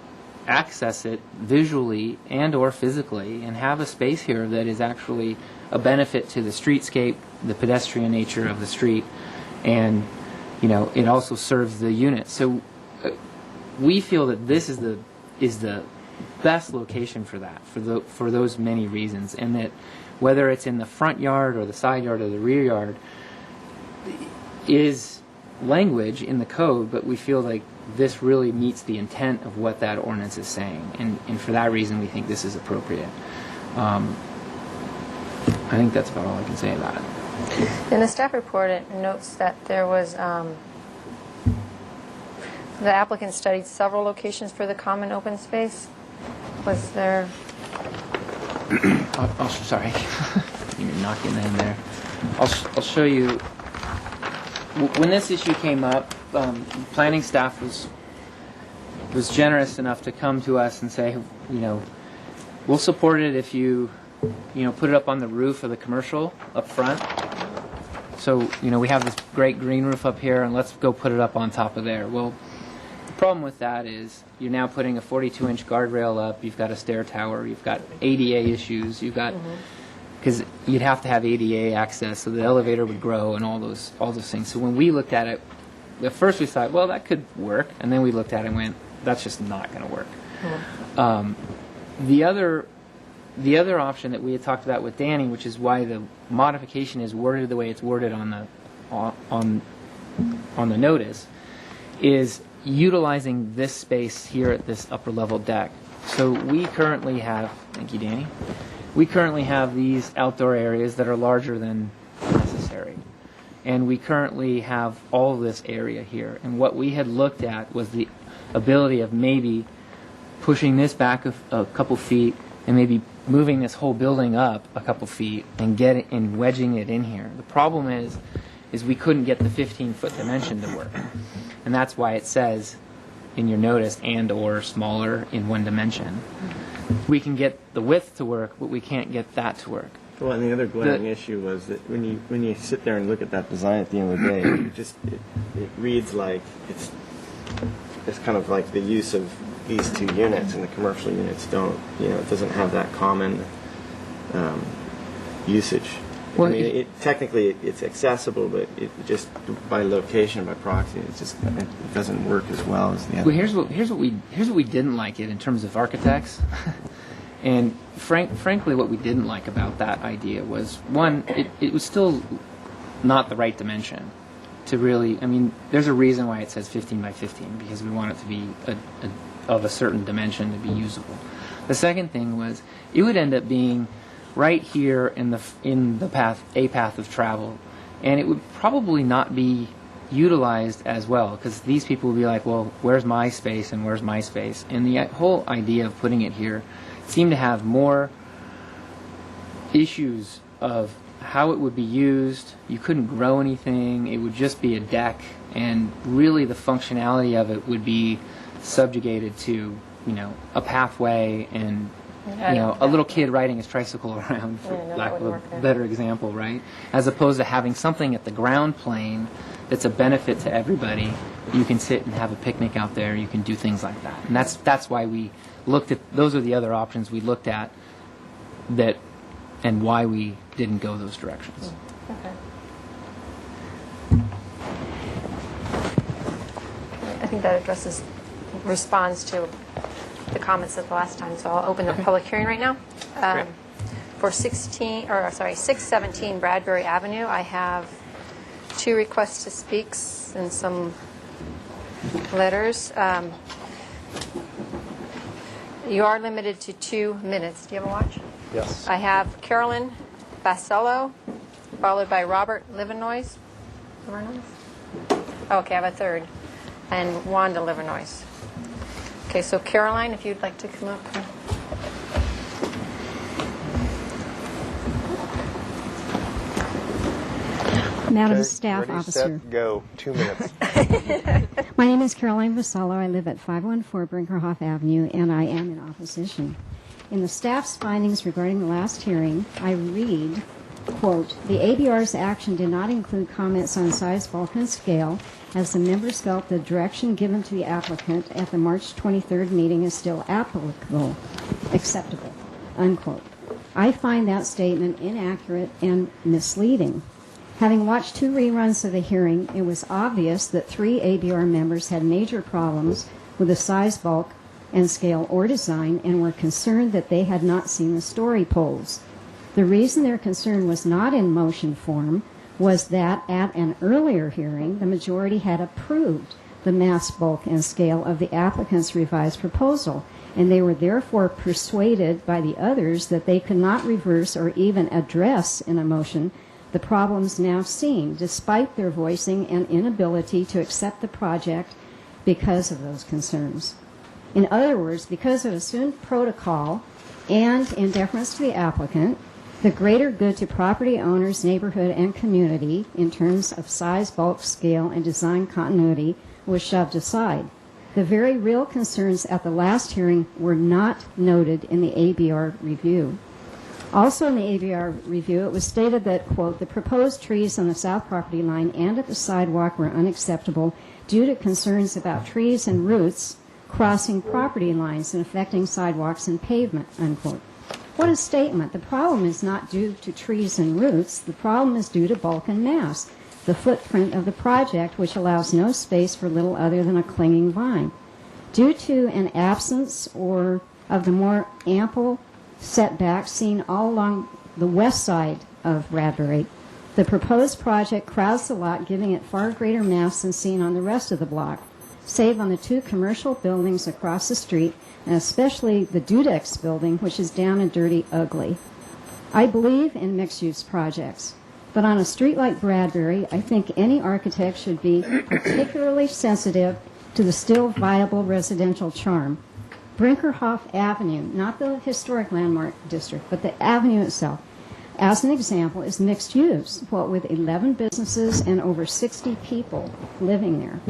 access it visually and or physically, and have a space here that is actually a benefit to the streetscape, the pedestrian nature of the street, and it also serves the unit. So we feel that this is the best location for that, for those many reasons, and that whether it's in the front yard or the side yard or the rear yard is language in the code, but we feel like this really meets the intent of what that ordinance is saying, and for that reason we think this is appropriate. I think that's about all I can say about it. In the staff report, it notes that there was the applicant studied several locations for the common open space. Was there? Sorry, you're knocking in there. I'll show you. When this issue came up, planning staff was generous enough to come to us and say, we'll support it if you put it up on the roof of the commercial up front. So, we have this great green roof up here, and let's go put it up on top of there. Well, the problem with that is you're now putting a 42-inch guardrail up, you've got a stair tower, you've got ADA issues, you've got... Because you'd have to have ADA access, so the elevator would grow and all those things. So when we looked at it, at first we thought, well, that could work, and then we looked at it and went, that's just not going to work. The other option that we had talked about with Danny, which is why the modification is worded the way it's worded on the notice, is utilizing this space here at this upper level deck. So we currently have, thank you, Danny. We currently have these outdoor areas that are larger than necessary. And we currently have all this area here. And what we had looked at was the ability of maybe pushing this back a couple feet and maybe moving this whole building up a couple feet and wedging it in here. The problem is we couldn't get the 15-foot dimension to work. And that's why it says, in your notice and or smaller in one dimension. We can get the width to work, but we can't get that to work. Well, and the other glaring issue was that when you sit there and look at that design at the end of the day, it reads like it's kind of like the use of these two units, and the commercial units don't. It doesn't have that common usage. Well, I mean, technically it's accessible, but it just by location, by proxy, it doesn't work as well as the other. Well, here's what we didn't like it in terms of architects, and frankly, what we didn't like about that idea was one, it was still not the right dimension to really. I mean, there's a reason why it says 15 by 15 because we want it to be of a certain dimension to be usable. The second thing was it would end up being right here in the path of travel, and it would probably not be utilized as well because these people would be like, well, where's my space and where's my space? And the whole idea of putting it here seemed to have more issues of how it would be used. You couldn't grow anything. It would just be a deck, and really the functionality of it would be subjugated to a pathway and a little kid riding his tricycle around, for lack of a better example, right? As opposed to having something at the ground plane that's a benefit to everybody. You can sit and have a picnic out there. You can do things like that. And that's why we looked at, those are the other options we looked at that, and why we didn't go those directions. Okay. I think that responds to the comments of the last time, so I'll open the public hearing right now. For 617 Bradbury Avenue, I have 2 requests to speak and some letters. You are limited to 2 minutes. Do you have a watch? Yes. I have Carolyn Basello, followed by Robert Livernois. Okay, I have a third. And Wanda Livernois. Okay, so Caroline, if you'd like to come up. Madam Staff ready, Officer. Set, go. 2 minutes. My name is Caroline Vasallo. I live at 514 Brinkerhoff Avenue, and I am in opposition. In the staff's findings regarding the last hearing, I read, quote, the ABR's action did not include comments on size, bulk, and scale, as the members felt the direction given to the applicant at the March 23rd meeting is still acceptable, unquote. I find that statement inaccurate and misleading. Having watched 2 reruns of the hearing, it was obvious that 3 ABR members had major problems with the size, bulk, and scale or design and were concerned that they had not seen the story poles. The reason their concern was not in motion form was that at an earlier hearing, the majority had approved the mass, bulk, and scale of the applicant's revised proposal, and they were therefore persuaded by the others that they could not reverse or even address in a motion the problems now seen, despite their voicing an inability to accept the project because of those concerns. In other words, because of assumed protocol and in deference to the applicant, the greater good to property owners, neighborhood, and community in terms of size, bulk, scale, and design continuity was shoved aside. The very real concerns at the last hearing were not noted in the ABR review. Also in the ABR review, it was stated that, quote, the proposed trees on the south property line and at the sidewalk were unacceptable due to concerns about trees and roots crossing property lines and affecting sidewalks and pavement, unquote. What a statement. The problem is not due to trees and roots. The problem is due to bulk and mass, the footprint of the project, which allows no space for little other than a clinging vine. Due to an absence or of the more ample setbacks seen all along the west side of Bradbury, the proposed project crowds the lot, giving it far greater mass than seen on the rest of the block, save on the 2 commercial buildings across the street, and especially the Dudex building, which is down and dirty ugly. I believe in mixed-use projects, but on a street like Bradbury, I think any architect should be particularly sensitive to the still viable residential charm. Brinkerhoff Avenue, not the historic landmark district, but the avenue itself, as an example, is mixed use, what with 11 businesses and over 60 people living there.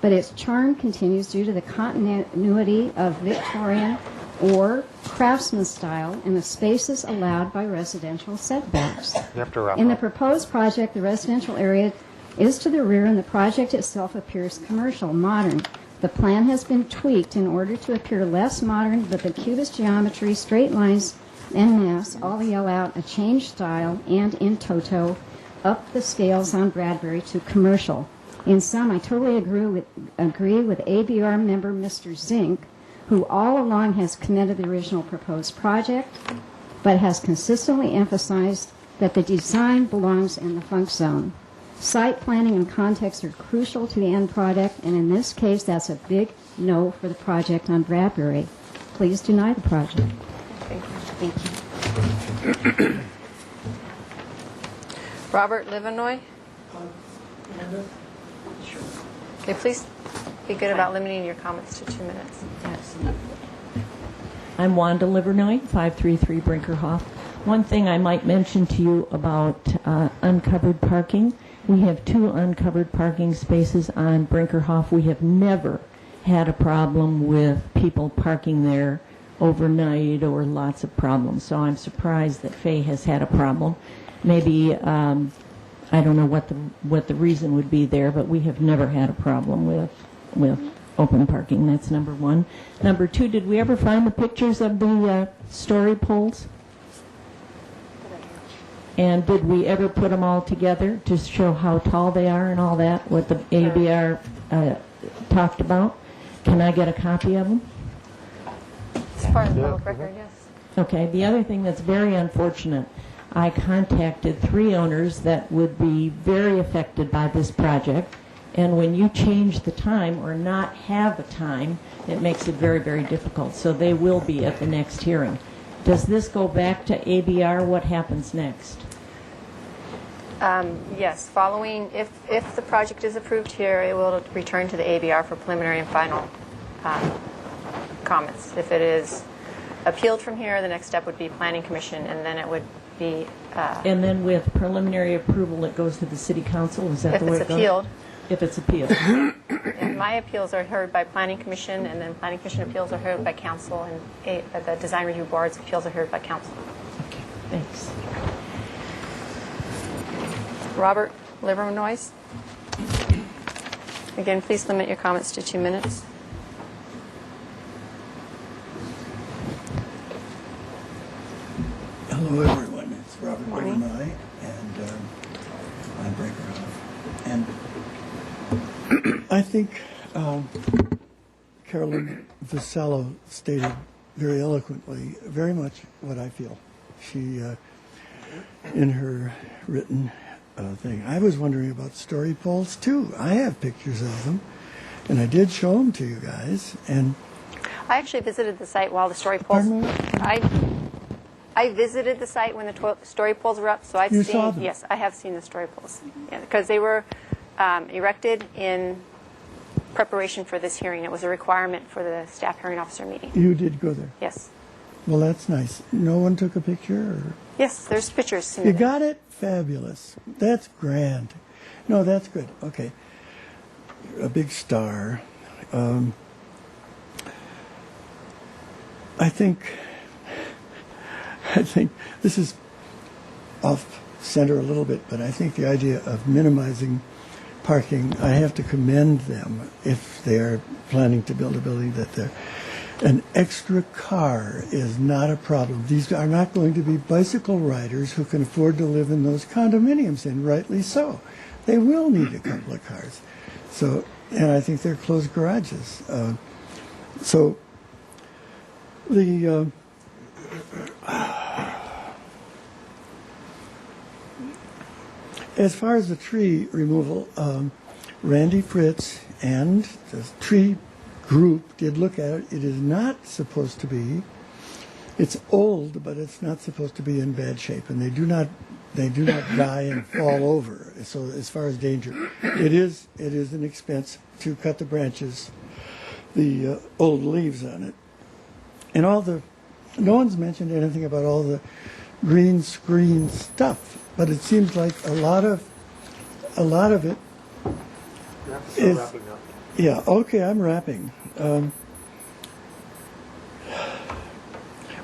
but its charm continues due to the continuity of Victorian or craftsman style in the spaces allowed by residential setbacks. You have to wrap In the up. proposed project, the residential area is to the rear and the project itself appears commercial, modern. The plan has been tweaked in order to appear less modern, but the cubist geometry, straight lines, and mass all yell out a changed style and, in toto, up the scales on Bradbury to commercial. In sum, I totally agree with ABR member Mr. Zink, who all along has commended the original proposed project, but has consistently emphasized that the design belongs in the funk zone. Site planning and context are crucial to the end product, and in this case, that's a big no for the project on Bradbury. Please deny the project. Thank you. Robert Livernoy? Okay, please be good about limiting your comments to 2 minutes. I'm Wanda Livernoy, 533 Brinkerhoff. One thing I might mention to you about uncovered parking, we have 2 uncovered parking spaces on Brinkerhoff. We have never had a problem with people parking there overnight or lots of problems. So I'm surprised that Faye has had a problem. Maybe, I don't know what the reason would be there, but we have never had a problem with open parking. That's number 1. Number 2, did we ever find the pictures of the story poles? And did we ever put them all together to show how tall they are and all that, what the ABR talked about? Can I get a copy of them? As far as the public record, yes. Okay, the other thing that's very unfortunate, I contacted 3 owners that would be very affected by this project, and when you change the time or not have a time, it makes it very, very difficult. So they will be at the next hearing. Does this go back to ABR? What happens next? Yes, following, if the project is approved here, it will return to the ABR for preliminary and final comments. If it is appealed from here, the next step would be Planning Commission, and then it would be... and then with preliminary approval, it goes to the City Council? Is that the way it goes? If it's appealed. If it's appealed. And my appeals are heard by Planning Commission, and then Planning Commission appeals are heard by Council, and the Design Review Board's appeals are heard by Council. Okay, thanks. Robert Livernoy. Again, please limit your comments to 2 minutes. Hello, everyone. It's Robert Livernoy, and I'm Brinkerhoff. And I think Carolyn Vasello stated very eloquently very much what I feel. She, in her written thing, I was wondering about story poles too. I have pictures of them, and I did show them to you guys. And I actually visited the site while the story poles... I visited the site when the story poles were up, so I've You seen... saw them? Yes, I have seen the story poles. Yeah, because they were erected in preparation for this hearing. It was a requirement for the staff hearing officer meeting. You did go there? Yes. Well, that's nice. No one took a picture? Or? Yes, there's pictures. You got it? Fabulous. That's grand. No, that's good. Okay. A big star. I think this is off center a little bit, but I think the idea of minimizing parking, I have to commend them if they are planning to build a building that an extra car is not a problem. These are not going to be bicycle riders who can afford to live in those condominiums, and rightly so. They will need a couple of cars. So, and I think they're closed garages. So the as far as the tree removal, Randy Fritz and the tree group did look at it. It is not supposed to be. It's old, but it's not supposed to be in bad shape, and they do not die and fall over. So as far as danger, it is an expense to cut the branches, the old leaves on it, and no one's mentioned anything about all the green screen stuff, but it seems like a lot of it is. Yeah, okay, I'm wrapping. Well,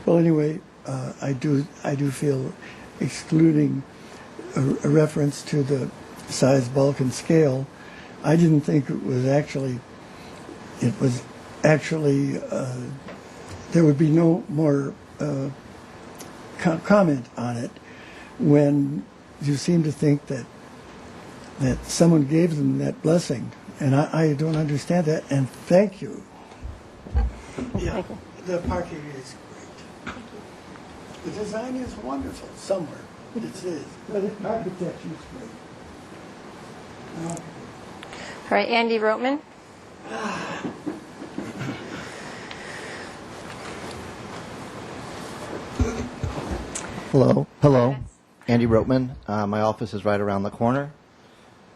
anyway, I do feel excluding a reference to the size, bulk, and scale. I didn't think it was actually there would be no more comment on it when you seem to think that someone gave them that blessing, and I don't understand that. And thank you. Yeah, the parking is great. The design is wonderful somewhere. It is, but the architecture is great. All right, Andy Rotman. Hello. Andy Rotman. My office is right around the corner.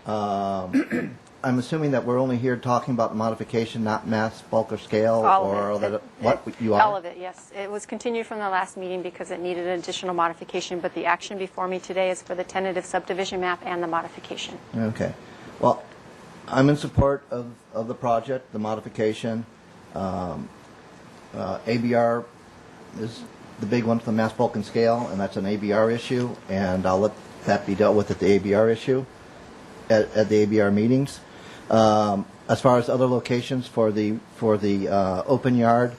I'm assuming that we're only here talking about modification, not mass, bulk, or scale, All of it. What you are? All of it, yes. It was continued from the last meeting because it needed an additional modification, but the action before me today is for the tentative subdivision map and the modification. Okay. Well, I'm in support of the project, the modification. ABR is the big one for the mass, bulk, and scale, and that's an ABR issue, and I'll let that be dealt with at the ABR issue, at the ABR meetings. As far as other locations for the open yard,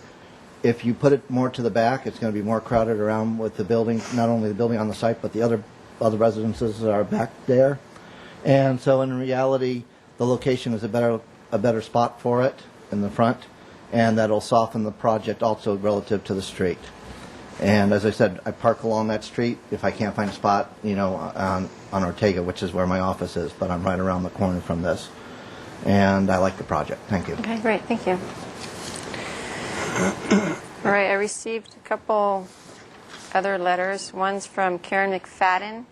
if you put it more to the back, it's going to be more crowded around with the building, not only the building on the site, but the other residences that are back there. And so in reality, the location is a better spot for it in the front, and that'll soften the project also relative to the street. And as I said, I park along that street if I can't find a spot, on Ortega, which is where my office is, but I'm right around the corner from this. And I like the project. Thank you. Okay, great. Thank you. All right, I received a couple other letters. One's from Karen McFadden.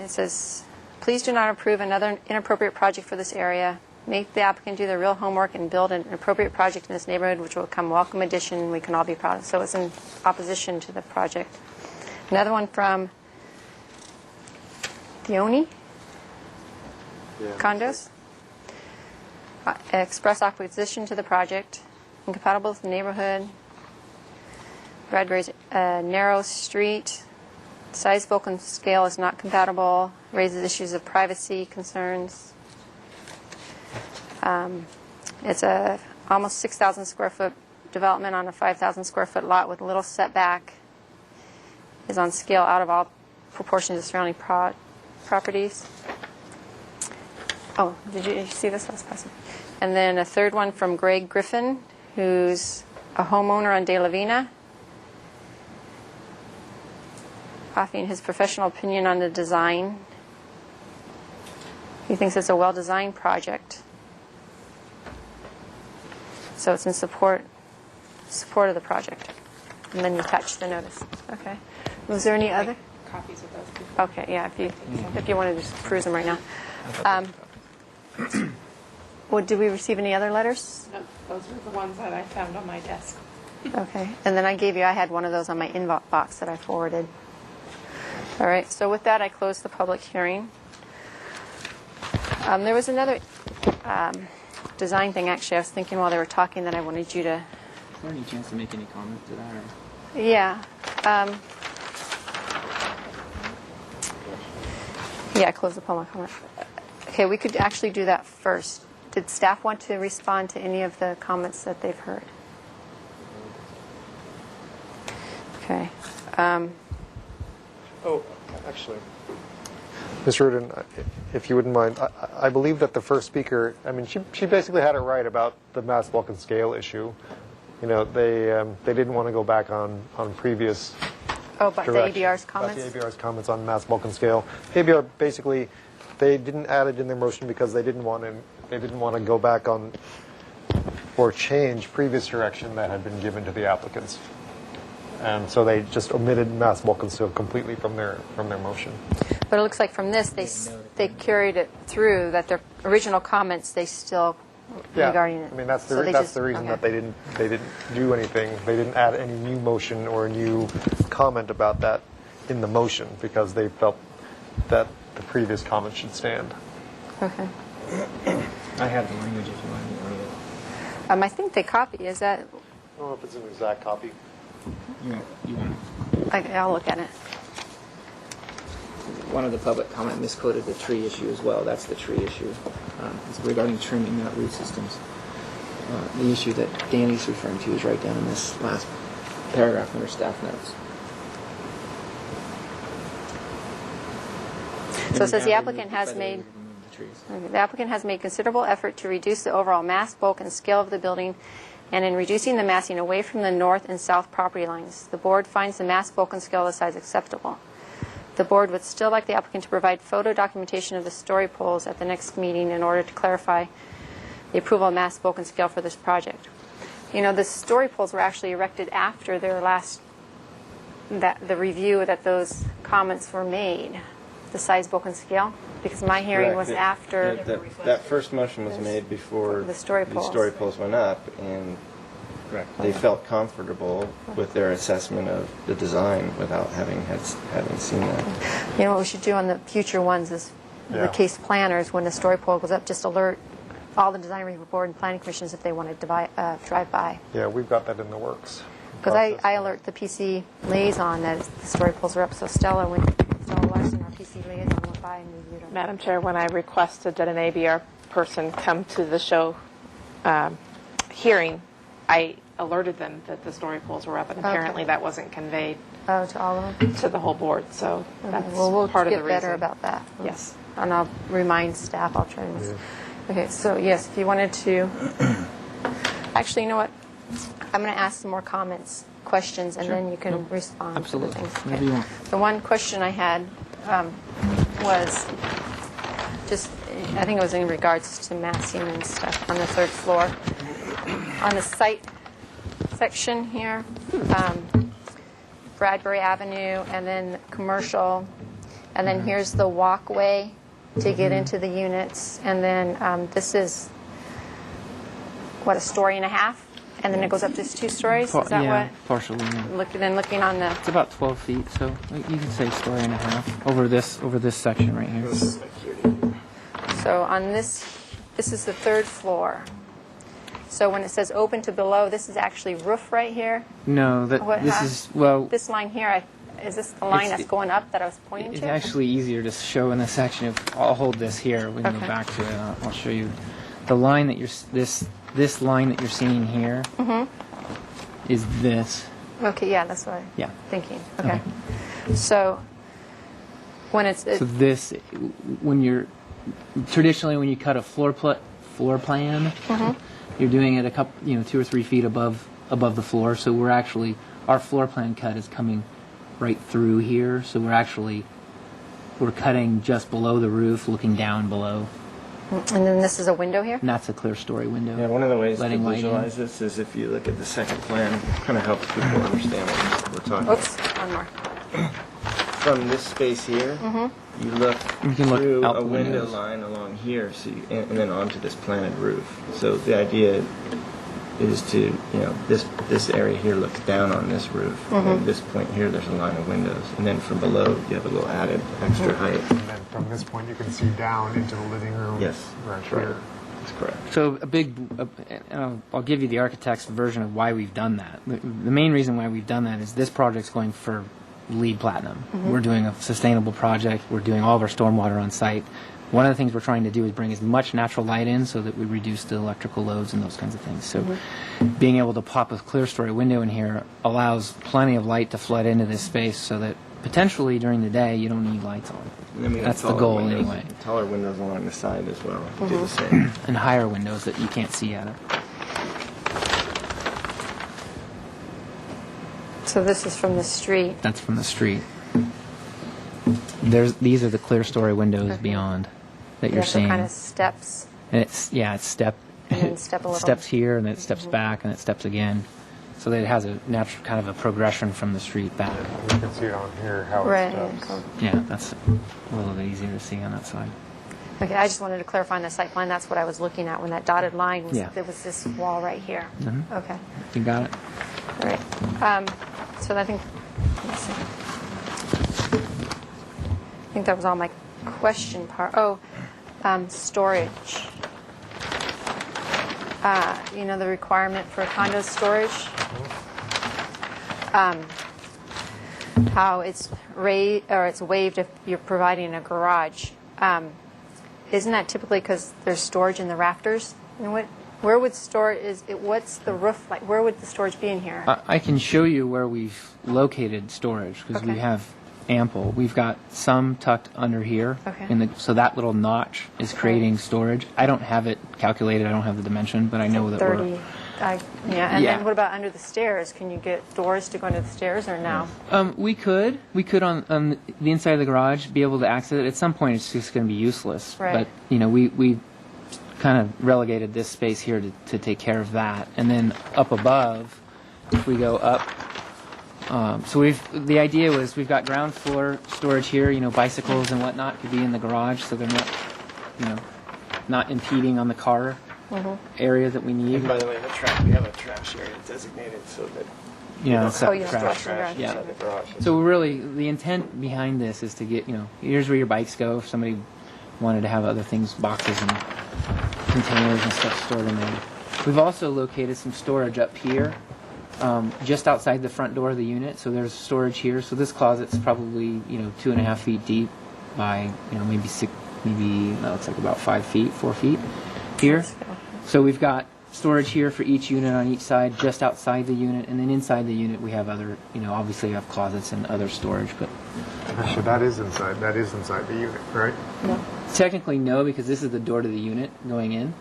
It says, please do not approve another inappropriate project for this area. Make the applicant do their real homework and build an appropriate project in this neighborhood, which will become a welcome addition we can all be proud of. So it's in opposition to the project. Another one from Dione Condos. Express opposition to the project. Incompatible with the neighborhood. Bradbury's narrow street. Size, bulk, and scale is not compatible. Raises issues of privacy concerns. It's a almost 6,000 square foot development on a 5,000 square foot lot with little setback. Is on scale out of all proportion to surrounding properties. Oh, did you see this? That was passing. And then a third one from Greg Griffin, who's a homeowner on De La Vina, offering his professional opinion on the design. He thinks it's a well-designed project. So it's in support of the project. And then you attach the notice. Okay. Was there any other? Copies of those. Okay, yeah, if you want to just cruise them right now. Well, did we receive any other letters? No, those were the ones that I found on my desk. Okay. And then I had one of those on my inbox that I forwarded. All right, so with that, I close the public hearing. There was another design thing, actually, I was thinking while they were talking that I wanted you to... Is there any chance to make any comment to that? Or? Yeah. Yeah, I closed the public comment. Okay, we could actually do that first. Did staff want to respond to any of the comments that they've heard? Okay. Oh, actually, Ms. Rudin, if you wouldn't mind, I believe that the first speaker, she basically had it right about the mass, bulk, and scale issue. They didn't want to go back on previous. Oh, but the ABR's comments? About the ABR's comments on mass, bulk, and scale. ABR basically, they didn't add it in their motion because they didn't want to go back on or change previous direction that had been given to the applicants. And so they just omitted mass, bulk, and scale completely from their motion. But it looks like from this, they carried it through, that their original comments, they still Yeah, regarding it. I mean, that's So the, they that's just- the reason okay. that they didn't do anything. They didn't add any new motion or a new comment about that in the motion because they felt that the previous comment should stand. Okay. I have the language if you want me to read it. I think they copy. Is that? I don't know if it's an exact copy. You want I'll look at it. one of the public comment misquoted the tree issue as well. That's the tree issue. It's regarding trimming, not root systems. The issue that Danny's referring to is right down in this last paragraph under staff notes. So it says the applicant has made considerable effort to reduce the overall mass, bulk, and scale of the building, and in reducing the massing away from the north and south property lines. The board finds the mass, bulk, and scale of the size acceptable. The board would still like the applicant to provide photo documentation of the story poles at the next meeting in order to clarify the approval of mass, bulk, and scale for this project. You know, the story poles were actually erected after their last, the review that those comments were made, the size, bulk, and scale, because my hearing was after. That first motion was made before the story these poles. story poles went up, and they felt comfortable with their assessment of the design without having seen that. You know what we should do on the future ones is the case planners, when the story pole goes up, just alert all the design review board and planning commissions if they want to drive by. Yeah, we've got that in the works. Because I alert the PC liaison that the story poles are up. So Stella Larson, our PC liaison, went by and reviewed them. Madam Chair, when I requested that an ABR person come to the show hearing, I alerted them that the story poles were up, and apparently that wasn't conveyed to all of them? To the whole board, so that's we'll part of the get reason. better about that. Yes. And I'll remind staff, I'll try and... Okay, so yes, if you wanted to... Actually, you know what? I'm going to ask some more questions, and then you can respond Absolutely. to the things. Whatever you want. The one question I had was just, I think it was in regards to massing and stuff on the third floor. On the site section here, Bradbury Avenue, and then commercial, and then here's the walkway to get into the units, and then this is, what, a story and a half? And then it goes up to 2 stories? Is that yeah, what? partially. Yeah. Looking on the... It's about 12 feet, so you can say story and a half over this section right here. So on this is the 3rd floor. So when it says open to below, this is actually roof right here? No, This line here, is this the line that's going up that I was pointing It's to? actually easier to show in this section. I'll hold this here. We can go back to it. I'll show you the line that this line that you're seeing here is this. Okay, yeah, that's what I'm thinking. Okay. So when it's... So this, traditionally when you cut a floor plan, you're doing it a couple, 2 or 3 feet above the floor. So our floor plan cut is coming right through here. So we're cutting just below the roof, looking down below. And then this is a window here? And that's a clear story window. Yeah, one of the ways to letting light in. visualize this is if you look at the second plan, it kind of helps people understand what we're talking about. Oops, one more. From this space here, you look You can look through out a the window windows. line along here, and then onto this planted roof. So the idea is to, this area here looks down on this roof. And at this point here, there's a line of windows. And then from below, you have a little added extra height. And then from this point, you can see down into the living room. Yes, Right that's right. here. That's correct. So I'll give you the architect's version of why we've done that. The main reason why we've done that is this project's going for LEED Platinum. We're doing a sustainable project. We're doing all of our stormwater on site. One of the things we're trying to do is bring as much natural light in so that we reduce the electrical loads and those kinds of things. So being able to pop a clear story window in here allows plenty of light to flood into this space so that potentially during the day you don't need lights on. And then we got That's the taller goal windows, anyway. Taller windows along the side as well. Do the same. And higher windows that you can't see out of. So this is from the street. That's from the street. These are the clear story windows beyond that you're seeing. kind of steps. And it's step. And then step a little. Steps here, and then it steps back, and it steps again. So that it has a natural kind of a progression from the street back. You can see on here how Right. it steps. Yeah, that's a little bit easier to see on that side. Okay, I just wanted to clarify on the site plan. That's what I was looking at when that dotted line was. Yeah. There was this wall right here. Mhm. Okay. You got it. All right. So I think. Let's see. I think that was all my question part. Oh, storage. You know, the requirement for condo storage. How it's waived if you're providing a garage. Isn't that typically because there's storage in the rafters? And where would what's the roof like? Where would the storage be in here? I can show you where we've located storage because we Okay. have ample. We've got some tucked under here, Okay. so that little notch is creating storage. I don't have it calculated. I don't have the dimension, but I know that 30. And Yeah. then what about under the stairs? Can you get doors to go under the stairs or no? We could on the inside of the garage be able to access it. At some point, it's just going to be useless. Right. But we kind of relegated this space here to take care of that, and then up above, if we go up. So the idea was we've got ground floor storage here. Bicycles and whatnot could be in the garage, so they're not, not impeding on the car area that we need. And by the way, we have a trash area designated so that Yeah, don't separate have trash. trash Yeah. in the garage. So really, the intent behind this is to get, here's where your bikes go. If somebody wanted to have other things, boxes and containers and stuff stored in there. We've also located some storage up here, just outside the front door of the unit. So there's storage here. So this closet's probably, 2.5 feet deep by, maybe it's like about 5 feet, 4 feet here. So we've got storage here for each unit on each side, just outside the unit, and then inside the unit we have other, obviously we have closets and other storage, but Actually, that is inside the unit, right? technically no, because this is the door to the unit going in.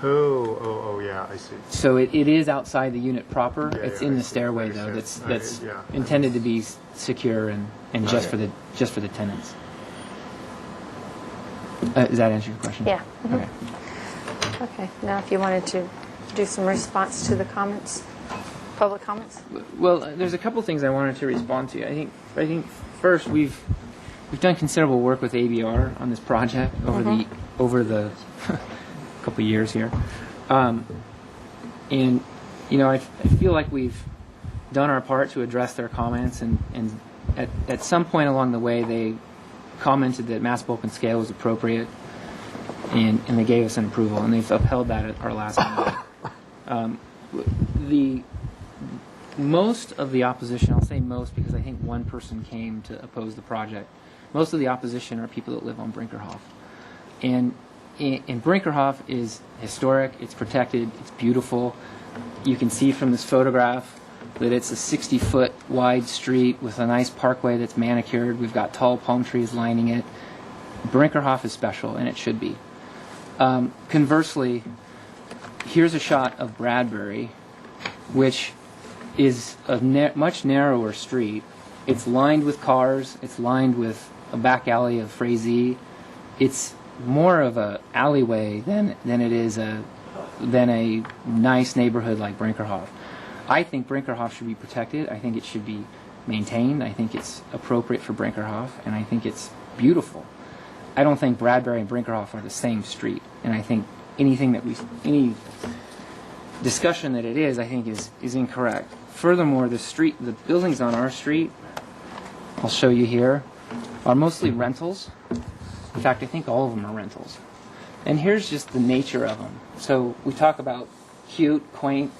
Oh, yeah, I see. So it is outside the unit proper. Yeah, it's yeah, in I the see. stairway I though. understand. That's Yeah. intended to be secure and just Okay. for the tenants. Does that answer your question? Yeah. Okay. Okay. Now, if you wanted to do some response to the comments, public comments. Well, there's a couple things I wanted to respond to. I think first we've done considerable work with ABR on this project over the couple of years here, and I feel like we've done our part to address their comments, and at some point along the way they commented that mass bulk and scale was appropriate, and they gave us an approval, and they've upheld that at our last meeting. The most of the opposition, I'll say most because I think one person came to oppose the project. Most of the opposition are people that live on Brinkerhoff. And Brinkerhoff is historic, it's protected, it's beautiful. You can see from this photograph that it's a 60-foot wide street with a nice parkway that's manicured. We've got tall palm trees lining it. Brinkerhoff is special, and it should be. Conversely, here's a shot of Bradbury, which is a much narrower street. It's lined with cars. It's lined with a back alley of Frazee. It's more of a alleyway than it is a nice neighborhood like Brinkerhoff. I think Brinkerhoff should be protected. I think it should be maintained. I think it's appropriate for Brinkerhoff, and I think it's beautiful. I don't think Bradbury and Brinkerhoff are the same street, and I think any discussion that it is, I think is incorrect. Furthermore, the buildings on our street, I'll show you here, are mostly rentals. In fact, I think all of them are rentals. And here's just the nature of them. So we talk about cute, quaint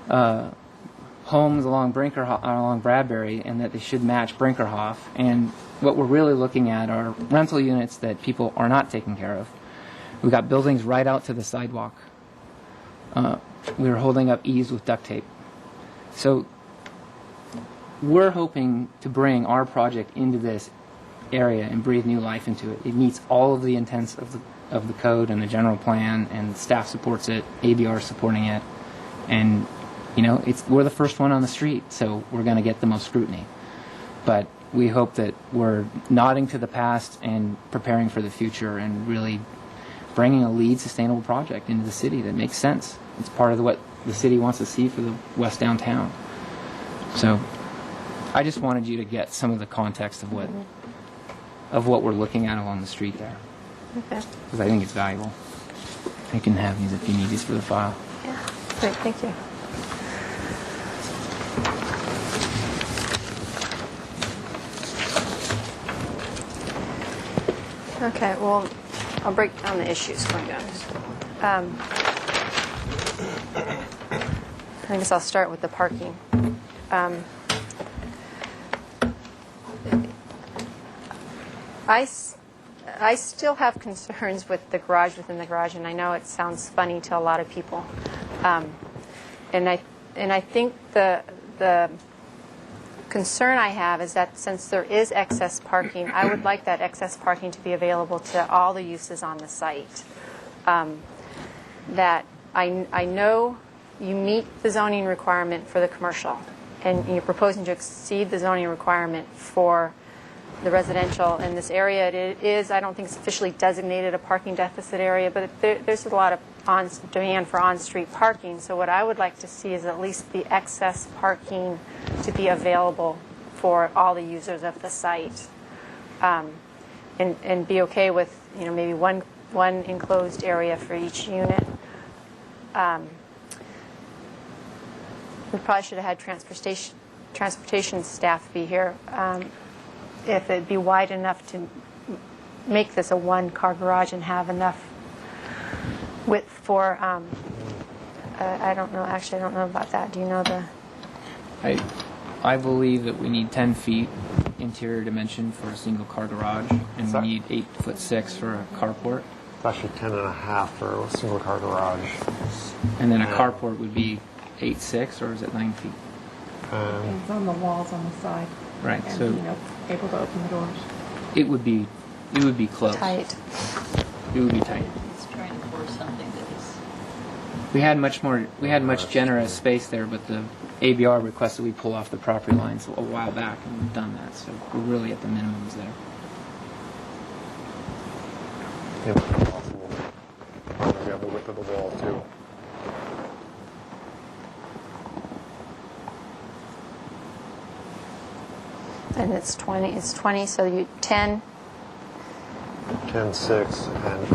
homes along Bradbury, and that they should match Brinkerhoff. And what we're really looking at are rental units that people are not taking care of. We've got buildings right out to the sidewalk. We're holding up eaves with duct tape. So we're hoping to bring our project into this area and breathe new life into it. It meets all of the intents of the code and the general plan, and staff supports it, ABR supporting it, and we're the first one on the street, so we're going to get the most scrutiny. But we hope that we're nodding to the past and preparing for the future and really bringing a LEED sustainable project into the city that makes sense. It's part of what the city wants to see for the West Downtown. So I just wanted you to get some of the context of what we're looking at along the street there. Okay. because I think it's valuable. You can have these if you need these for the file. Yeah. Great. Thank you. Okay. Well, I'll break down the issues going down. I guess I'll start with the parking. I still have concerns with the garage within the garage, and I know it sounds funny to a lot of people. And I think the concern I have is that since there is excess parking, I would like that excess parking to be available to all the uses on the site. That I know you meet the zoning requirement for the commercial, and you're proposing to exceed the zoning requirement for the residential in this area. It is, I don't think it's officially designated a parking deficit area, but there's a lot of demand for on-street parking. So what I would like to see is at least the excess parking to be available for all the users of the site, and be okay with, you know, maybe one enclosed area for each unit. We probably should have had transportation staff be here. If it'd be wide enough to make this a one-car garage and have enough width for, I don't know, actually I don't know about that. Do you know the? I believe that we need 10 feet interior dimension for a single car garage, and we need 8'6" for a carport. It's actually 10.5 for a single car garage. And then a carport would be 8'6", or is it 9 feet? It's on the walls on the side. Right. And, So you know, able to open the doors. it would be close. Tight. It would be tight. It's trying to force something that is. We had much generous space there, but the ABR requested we pull off the property lines a while back, and we've done that. So we're really at the minimums there. If possible. We have the width of the wall too. And it's 20. It's 20. So you 10. 10.6 and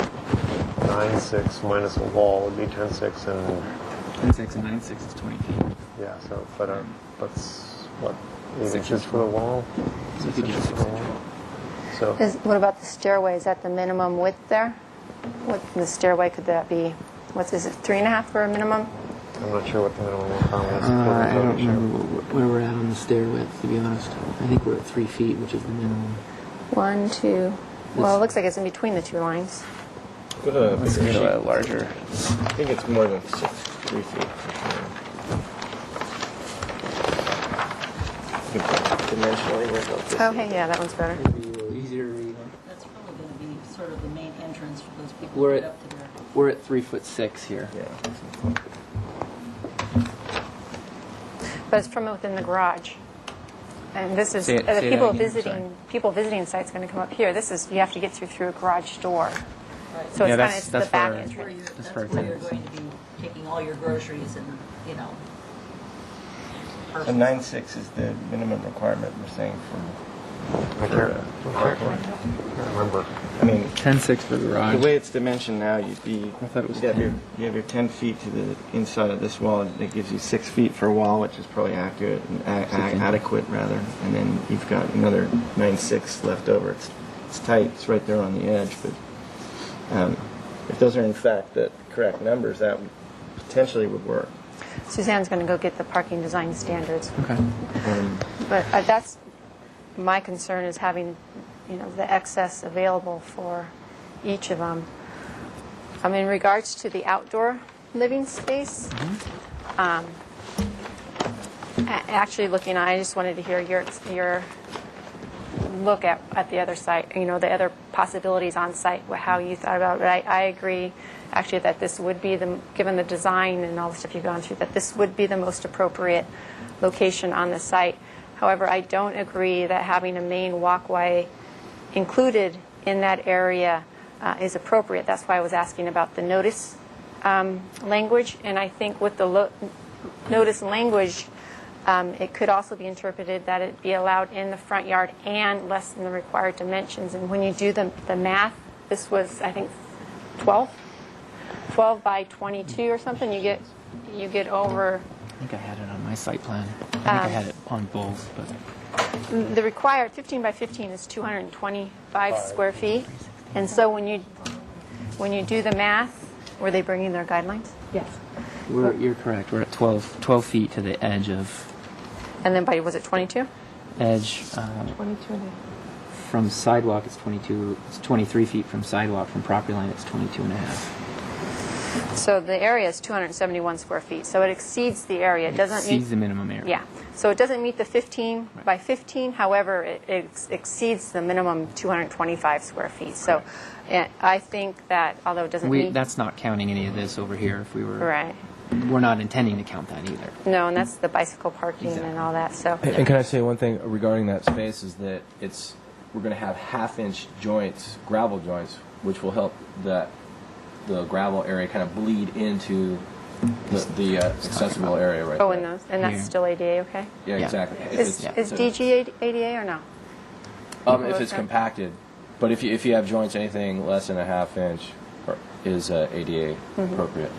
9.6 minus a wall would be 10.6 and 10'6" and 9'6" is 20 feet. yeah. So that's what 8 6 inches for the wall. So you could use 6 inches. So What about the stairway? Is that the minimum width there? What in the stairway could that be? Is it 3.5 for a minimum? I'm not sure what the minimum requirement is. I don't remember where we're at on the stair width, to be honest. I think we're at 3 feet, which is the minimum. 1, 2. Well, it looks like it's in between the two lines. Let's go a larger. I think it's more than 3 feet. Dimensionally, we're about this. Okay, yeah, that one's better. Easier to read. That's probably going to be sort of the main entrance for those people We're to get at up to there. we're at 3'6" here. Yeah. But it's from within the garage. And this is Say it again, people visiting the site's going to come up here. This is you have to get through a garage door. Right. So Yeah, it's the back for- entrance. That's for where you're tenants. going to be taking all your groceries and, you know. So 9.6 is the minimum requirement we're saying for. I can't remember. I mean, 10'6" for the garage. the way it's dimensioned now, you'd I thought it was you have 10. your 10 feet to the inside of this wall. That gives you 6 feet for a wall, which is probably accurate and adequate rather. And then you've got another 9.6 left over. It's tight. It's right there on the edge. But if those are in fact the correct numbers, that potentially would work. Suzanne's going to go get the parking design standards. Okay. But that's my concern is having, you know, the excess available for each of them. In regards to the outdoor living space, actually looking, I just wanted to hear your look at the other site, you know, the other possibilities on site, how you thought about it. I agree, actually, that this would be, given the design and all the stuff you've gone through, that this would be the most appropriate location on the site. However, I don't agree that having a main walkway included in that area is appropriate. That's why I was asking about the notice language. And I think with the notice language, it could also be interpreted that it be allowed in the front yard and less than the required dimensions. And when you do the math this was, I think, 12 by 22 or something. You get over. I think I had it on my site plan. I think I had it on both, but The required 15 by 15 is 225 square feet, and so when you do the math, were they bringing their guidelines? Yes. you're correct. We're at 12 feet to the edge of And then was it 22? edge 22. from sidewalk. It's 22. It's 23 feet from sidewalk. From property line, it's 22 and a half. So the area is 271 square feet, so it exceeds the area. It doesn't Exceeds meet the minimum area. Yeah, so it doesn't meet the 15 by 15. However, it exceeds the minimum 225 square feet. So I think that although it doesn't meet, That's not counting any of this over here. If we were right. We're not intending to count that either. No, and that's the bicycle parking and all that. So. And can I say one thing regarding that space is that we're going to have half-inch joints, gravel joints, which will help the gravel area kind of bleed into the accessible area right Oh, there. and that's still ADA, okay? Yeah, exactly. Is DG ADA or no? If it's compacted, but if you have joints anything less than a half-inch is ADA appropriate.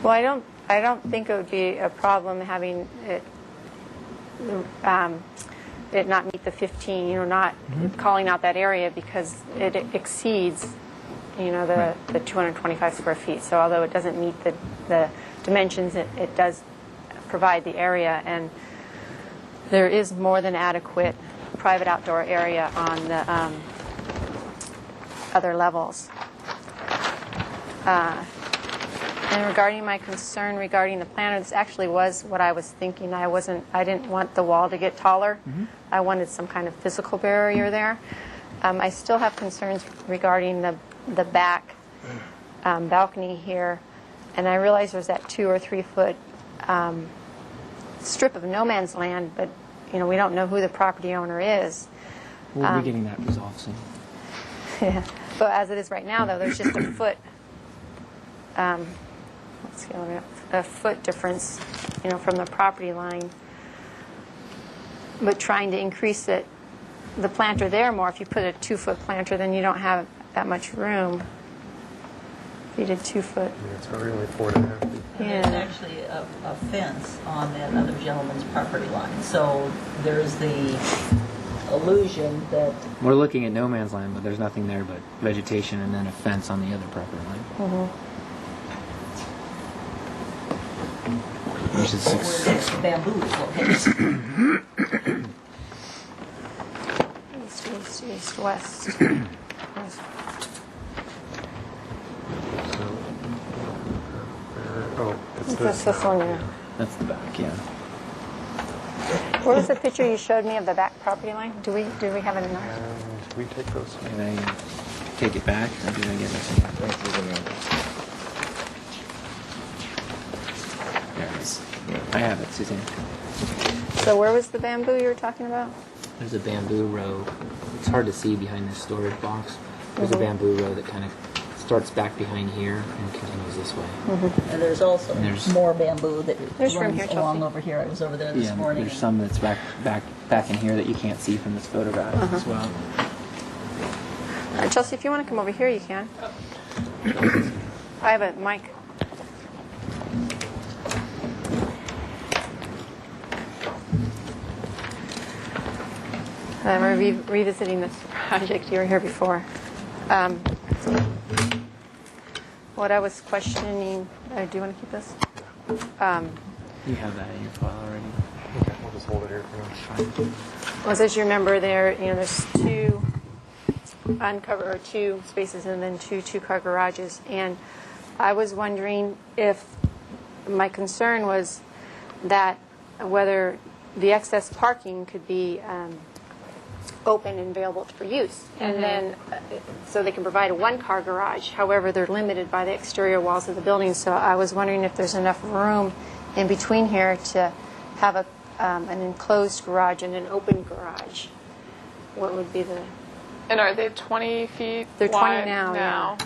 Well, I don't think it would be a problem having it not meet the 15. Not calling out that area because it exceeds. The 225 square feet. So although it doesn't meet the dimensions, it does provide the area, and there is more than adequate private outdoor area on the other levels. And regarding my concern regarding the planter, this actually was what I was thinking. I didn't want the wall to get taller. I wanted some kind of physical barrier there. I still have concerns regarding the back balcony here, and I realize there's that 2 or 3 foot strip of no man's land, but we don't know who the property owner is. We'll be getting that resolved soon. Yeah, but as it is right now, though, there's just a foot. A foot difference, from the property line. But trying to increase the planter there more. If you put a 2-foot planter, then you don't have that much room. If you did 2 foot. Yeah, it's really 4.5 feet. There's actually a fence on that other gentleman's property line. So there's the illusion that We're looking at no man's land, but there's nothing there but vegetation and then a fence on the other property line. Which is where bamboo is located. East, west. That's this one, yeah. That's the back, yeah. What was the picture you showed me of the back property line? Do we have it in ours? Did we take those? Did I take it back, or did I get it? There it is. I have it, Suzanne. So where was the bamboo you were talking about? There's a bamboo row. It's hard to see behind this storage box. There's a bamboo row that kind of starts back behind here and continues this way. And there's also more bamboo that There's room runs here, along Chelsea. over here. I was over there this morning. There's some that's back in here that you can't see from this photograph as well. Chelsea, if you want to come over here, you can. I have a mic. I'm revisiting this project. You were here before. What I was questioning, do you want to keep this? You have that in your file already. Okay, we'll just hold it here for now. Well, as you remember, there's 2 uncovered or 2 spaces and then 2 two-car garages. And I was wondering if my concern was that whether the excess parking could be open and available for use, and then so they can provide a 1-car garage. However, they're limited by the exterior walls of the building. So I was wondering if there's enough room in between here to have an enclosed garage and an open garage. What would be the? And are they 20 feet They're 20 wide now. Yeah.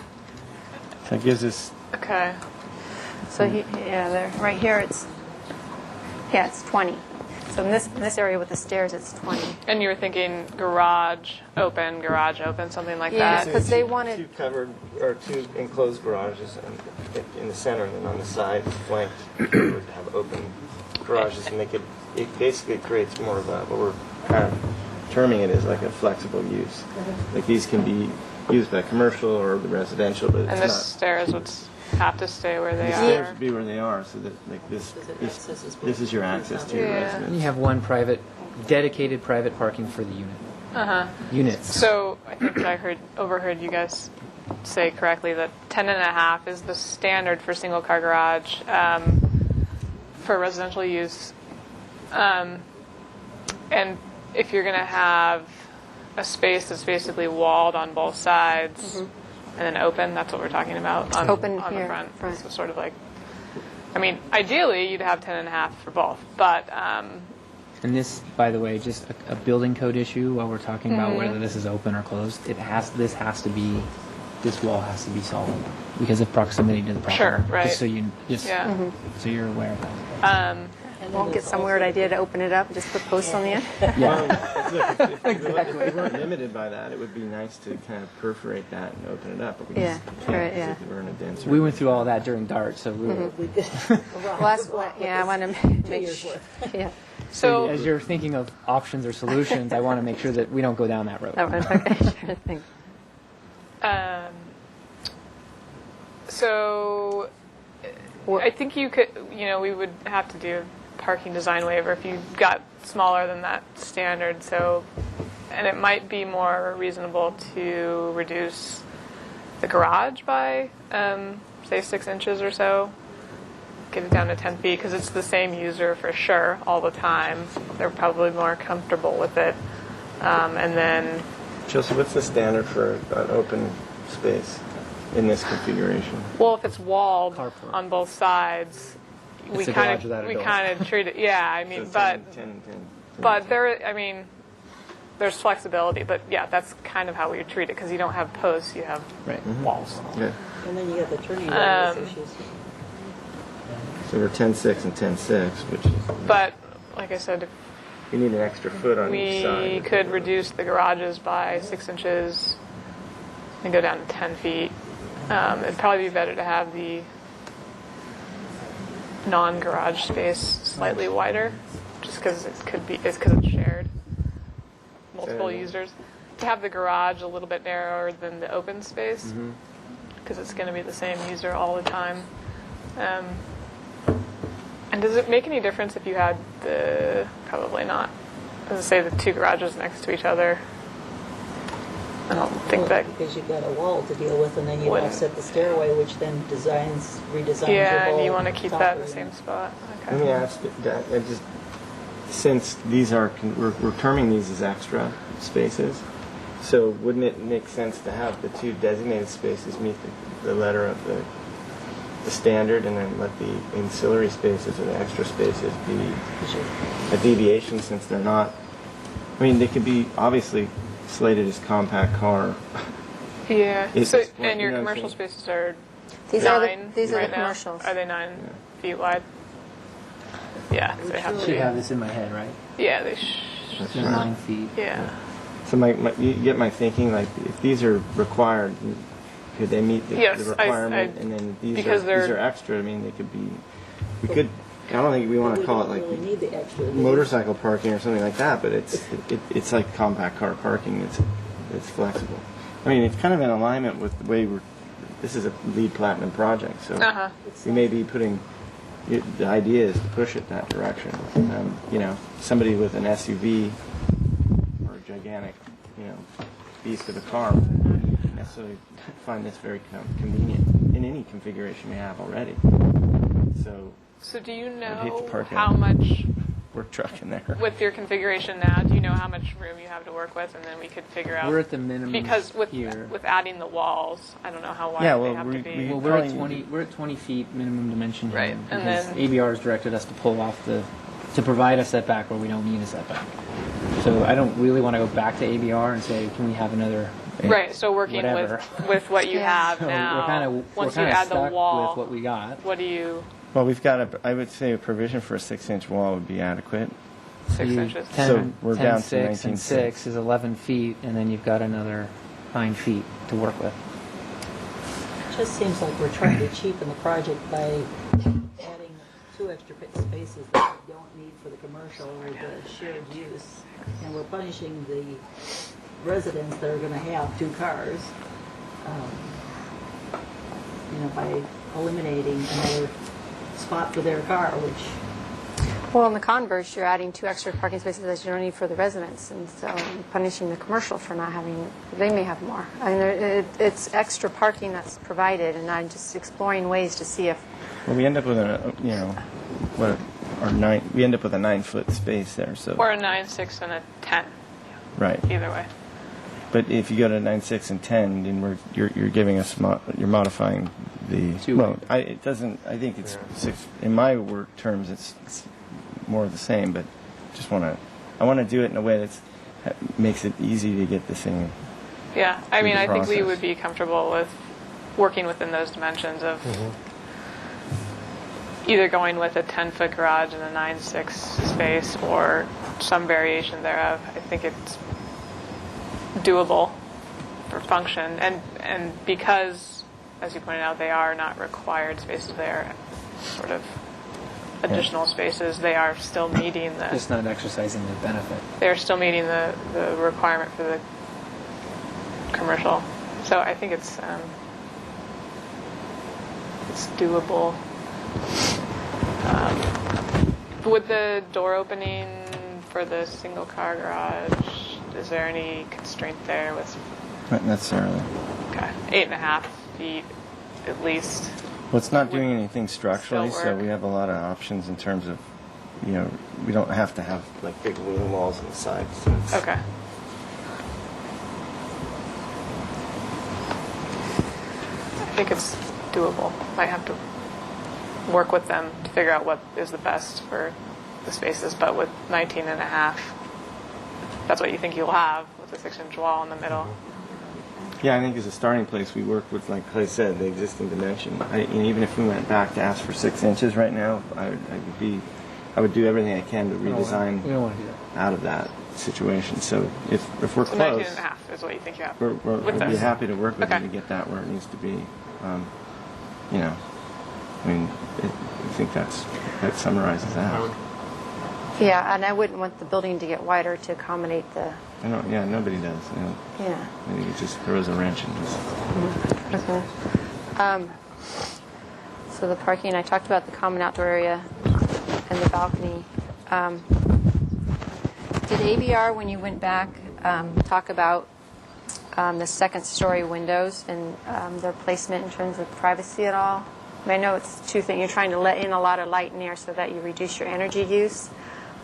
That gives us. Okay. So they're right here. It's 20. So in this area with the stairs, it's 20. And you were thinking garage open, something like Yeah, that? because they wanted... Two covered, or two enclosed garages in the center, and then on the sides, flanked, we would have open garages to make it basically creates more of a, what we're kind of terming it as like a flexible use. Like these can be used by commercial or the residential, but it's And not. the stairs would have to stay where they The are. stairs would be where they are, so that like this is your access to your Yeah. residence. And you have one dedicated private parking for the unit. Units. So I think I overheard you guys say correctly that 10.5 is the standard for single car garage for residential use. And if you're going to have a space that's basically walled on both sides and then open, that's what we're talking about on, Open on here, the front. front. So sort of like, I mean, ideally you'd have 10.5 for both, but And this, by the way, just a building code issue while we're talking about whether this is open or closed. This wall has to be solid because of proximity to the property. Sure, right. Just so so you're aware of that. Won't get some weird idea to open it up and just put posts on the end. If we weren't limited by that, it would be nice to kind of perforate that and open it up. But we Yeah, just can't right, because yeah. we're in a dense We went through all that during DART, so we were. Well, that's what, yeah, I want to make sure. Yeah. So as you're thinking of options or solutions, I want to make sure that we don't go down that road. That one, okay, sure thing. So I think you could, we would have to do a parking design waiver if you got smaller than that standard. So, and it might be more reasonable to reduce the garage by, say, 6 inches or so. Get it down to 10 feet because it's the same user for sure all the time. They're probably more comfortable with it. And then Chelsea, what's the standard for an open space in this configuration? well, if it's walled on both sides, we It's a kind garage without a door. of treat it. Yeah, I mean, So but 10 and 10. but there's flexibility. But yeah, that's kind of how we treat it because you don't have posts, you have walls. Okay. And then you got the turning radius issues. So we're 10.6 and 10.6, which is, But like I said, if you need an extra foot on each we side. could reduce the garages by 6 inches and go down to 10 feet. It'd probably be better to have the non-garage space slightly wider, just because it's shared, multiple users. To have the garage a little bit narrower than the open space, because it's going to be the same user all the time. And does it make any difference if you had probably not, let's say the two garages next to each other? I don't think that. Because you've got a wall to deal with, and then you Wouldn't- offset the stairway, which then redesigns Yeah, your and whole you want to keep top that in the area. same spot. Let me Okay. ask that, since these are, we're terming these as extra spaces, so wouldn't it make sense to have the two designated spaces meet the letter of the standard and then let the ancillary spaces or the extra spaces be a deviation since they're not, I mean, they could be obviously slated as compact car. Yeah. It's So, just point, and your you know what I'm commercial saying? spaces are These are nine the right now? commercials. Are they 9 feet wide? Yeah, 'cause they have I to should be. have this in my head, right? Yeah, they That's So right. 9 feet. Yeah. So you get my thinking, like if these are required, could they meet the, Yes, the requirement? I- and then these because are they're- extra. I mean, they could be. We could. I don't think we want to We call it don't like really need the extra. motorcycle parking or something like that, but it's like compact car parking. It's flexible. I mean, it's kind of in alignment with the way this is a LEED Platinum project, so Uh-huh. we may be putting. The idea is to push it that direction. Somebody with an SUV or a gigantic, beast of a car wouldn't necessarily find this very convenient in any configuration we have already. So do you I'd hate to know park how a much, work truck in there. with your configuration now, do you know how much room you have to work with? And then we could figure out. We're at the minimum Because with here. adding the walls, I don't know how wide Yeah, they well, have to be. Well, we're at 20. We're at 20 feet minimum dimension here, Right, and because then- ABR has directed us to pull off to provide a setback where we don't need a setback. So I don't really want to go back to ABR and say, can we have another? Right, so working whatever. with what you have So now, we're kind of once you add the stuck wall, with what we got. what do you? Well, we've got I would say a provision for a 6-inch wall would be adequate. 6 You- inches. 10, So we're 10, down to 6, and 19.6. 6 is 11 feet, and then you've got another 9 feet to work with. It just seems like we're trying to cheapen the project by adding 2 extra spaces that we don't need for the commercial or the shared use. And we're punishing the residents that are going to have 2 cars, by eliminating another spot for their car, which Well, in the converse, you're adding 2 extra parking spaces that you don't need for the residents, and so punishing the commercial for not having, they may have more. I mean, it's extra parking that's provided, and I'm just exploring ways to see if, Well, we end up with we end up with a 9-foot space there, so. Or a 9, 6, and a 10. Right. Either way. But if you go to 9, 6, and 10, then you're giving us, you're modifying the, well, it doesn't, I think it's 6, in my work terms, it's more of the same, but I want to do it in a way that makes it easy to get this thing. Yeah, I mean, the I think we process. would be comfortable with working within those dimensions of either going with a 10-foot garage and a 9/6 space or some variation thereof. I think it's doable for function, and because, as you pointed out, they are not required spaces, they are sort of additional spaces, they are still meeting the... Just not exercising the benefit. They're still meeting the requirement for the commercial. So I think it's doable. With the door opening for the single car garage, is there any constraint there with... Not necessarily. Okay, 8.5 feet at least. Well, it's not doing anything structurally, still so work. we have a lot of options in terms of, we don't have to have like big wooden walls on the sides. So it's, Okay. I think it's doable. Might have to work with them to figure out what is the best for the spaces, but with 19.5, that's what you think you'll have with a 6-inch wall in the middle. Yeah, I think as a starting place, we work with, like I said, the existing dimension. Even if we went back to ask for 6 inches right now, I would do everything I can to redesign We don't want to do that. out of that situation. So if we're So close, 19.5 is what you think you have. we'd with be this. happy to work with Okay. you to get that where it needs to be. I think that summarizes that. yeah, and I wouldn't want the building to get wider to accommodate the, Nobody does. yeah. I think it just throws a wrench in this. Okay. So the parking, I talked about the common outdoor area and the balcony. Did ABR, when you went back, talk about the second-story windows and their placement in terms of privacy at all? I mean, I know it's 2 things. You're trying to let in a lot of light and air so that you reduce your energy use.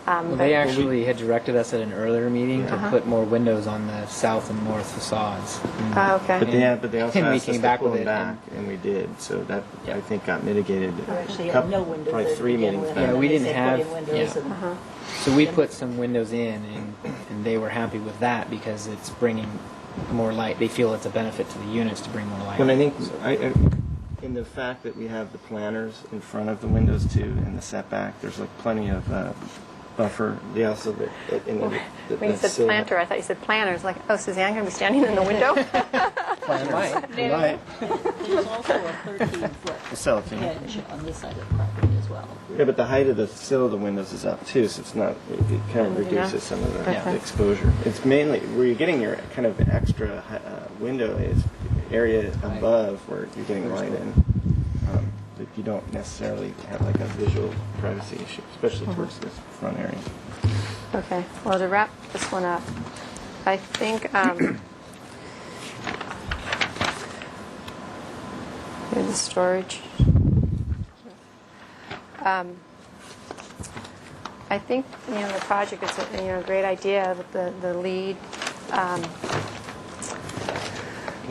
Well, But- they actually had directed us at an earlier meeting to Uh-huh. put more windows on the south and north facades. Oh, okay. But they also And we asked us came to back pull with them it, back, and we did. So that, I think, got mitigated. we actually had no windows Probably to 3 begin meetings with. back. Yeah, we They didn't said have. put in windows Yeah. and- So we put some windows in, and they were happy with that because it's bringing more light. They feel it's a benefit to the units to bring more light. But I think in the fact that we have the planters in front of the windows too, and the setback, there's like plenty of buffer. They also When you said planter, I thought you said planners. Like, oh, Suzanne going to be standing in the window? Right. There's also a 13-foot Cellophane. hedge on this side of the property as well. Yeah, but the height of the sill of the windows is up too, so it's not. It kind of reduces some of the exposure. It's mainly where you're getting your kind of extra window is area above where you're getting light in. But you don't necessarily have like a visual privacy issue, especially towards this front area. Okay. Well, to wrap this one up, I think here's the storage. I think the project is a great idea with the lead.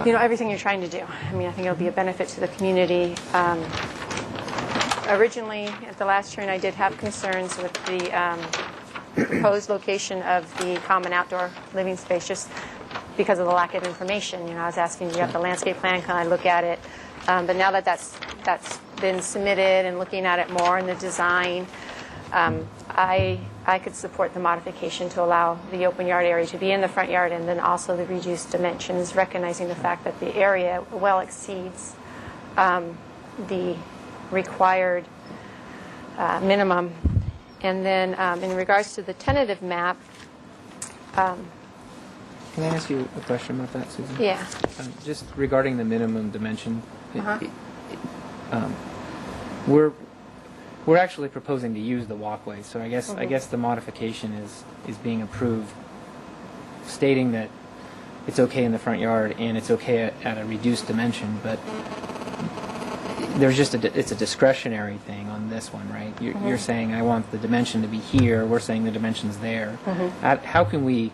Everything you're trying to do. I mean, I think it'll be a benefit to the community. Originally, at the last hearing, I did have concerns with the proposed location of the common outdoor living space, just because of the lack of information. I was asking, do you have the landscape plan? Can I look at it? But now that that's been submitted and looking at it more in the design, I could support the modification to allow the open yard area to be in the front yard, and then also the reduced dimensions, recognizing the fact that the area well exceeds the required minimum. And then in regards to the tentative map, Can I ask you a question about that, Susan? yeah. Just regarding the minimum dimension, Uh-huh. we're actually proposing to use the walkway, so I guess the modification is being approved, stating that it's okay in the front yard and it's okay at a reduced dimension, but there's just it's a discretionary thing on this one, right? You're saying I want the dimension to be here. We're saying the dimension's there. How can we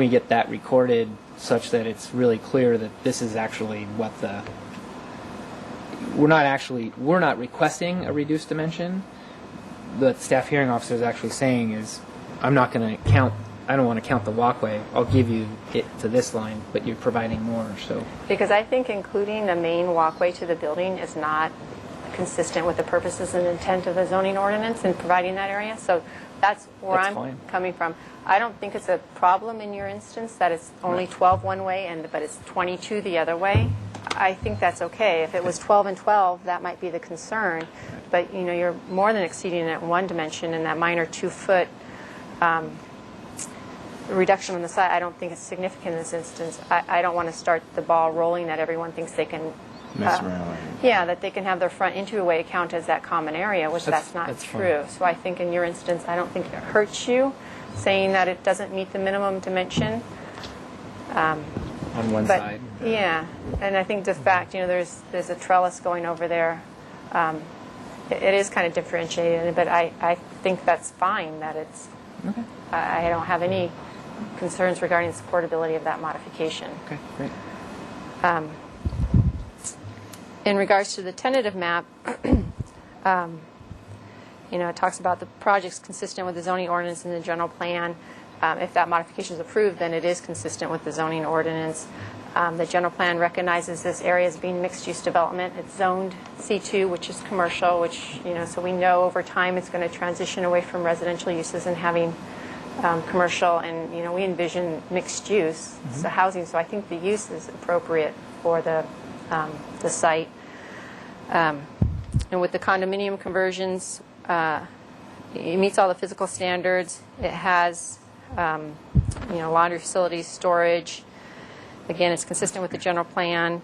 get that recorded such that it's really clear that this is actually what we're not requesting a reduced dimension. The staff hearing officer is actually saying is, I don't want to count the walkway. I'll give you it to this line, but you're providing more. So Because I think including the main walkway to the building is not consistent with the purposes and intent of the zoning ordinance in providing that area. So that's where That's I'm fine. coming from. I don't think it's a problem in your instance that it's only 12 one way, but it's 22 the other way. I think that's okay. If it was 12 and 12, that might be the concern. But you're more than exceeding it in one dimension, and that minor 2-foot reduction on the side, I don't think it's significant in this instance. I don't want to start the ball rolling that everyone thinks they can Mess around. Yeah, that they can have their front entryway count as that common area, which that's not that's true. So I think in your instance, I don't think it hurts you saying that it doesn't meet the minimum dimension. on one But side. yeah, and I think the fact, there's a trellis going over there. It is kind of differentiated, but I think that's fine. That it's. Okay. I don't have any concerns regarding the supportability of that modification. Okay, great. In regards to the tentative map, it talks about the project's consistent with the zoning ordinance and the general plan. If that modification is approved, then it is consistent with the zoning ordinance. The general plan recognizes this area as being mixed-use development. It's zoned C2, which is commercial, which, so we know over time it's going to transition away from residential uses and having commercial, and, we envision mixed use, so housing. So I think the use is appropriate for the site. And with the condominium conversions, it meets all the physical standards. It has, laundry facilities, storage. Again, it's consistent with the general plan.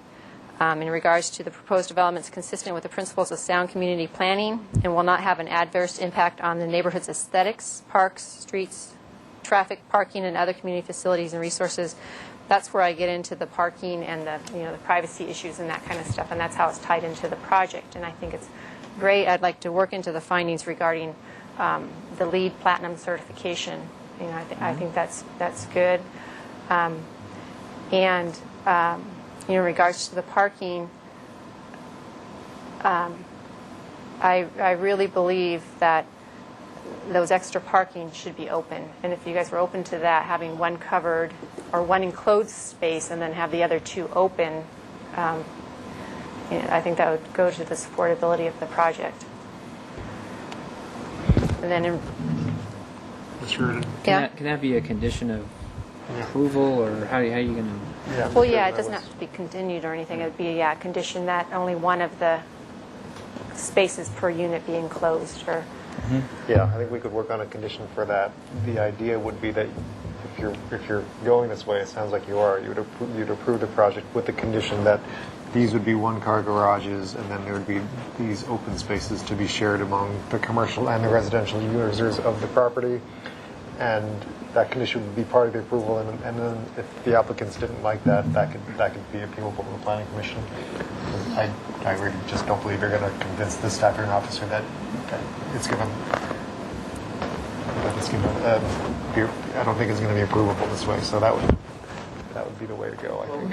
In regards to the proposed development, it's consistent with the principles of sound community planning and will not have an adverse impact on the neighborhood's aesthetics, parks, streets, traffic, parking, and other community facilities and resources. That's where I get into the parking and the privacy issues and that kind of stuff, and that's how it's tied into the project. And I think it's great. I'd like to work into the findings regarding the LEED Platinum certification. I think that's good. In regards to the parking, I really believe that those extra parking should be open. And if you guys were open to that, having one covered or one enclosed space and then have the other two open, I think that would go to the supportability of the project. And then Can that be a condition of approval, or how are you going to? Well, yeah, it doesn't have to be continued or anything. It would be a condition that only one of the spaces per unit be enclosed. Or Yeah, I think we could work on a condition for that. The idea would be that if you're going this way, it sounds like you are, you'd approve the project with the condition that these would be one-car garages, and then there would be these open spaces to be shared among the commercial and the residential users of the property. And that condition would be part of the approval, and then if the applicants didn't like that, that could be appealable to the planning commission. I really just don't believe you're going to convince the staff hearing officer that it's going to. I don't think it's going to be approvable this way. So that would be the way to go, I think.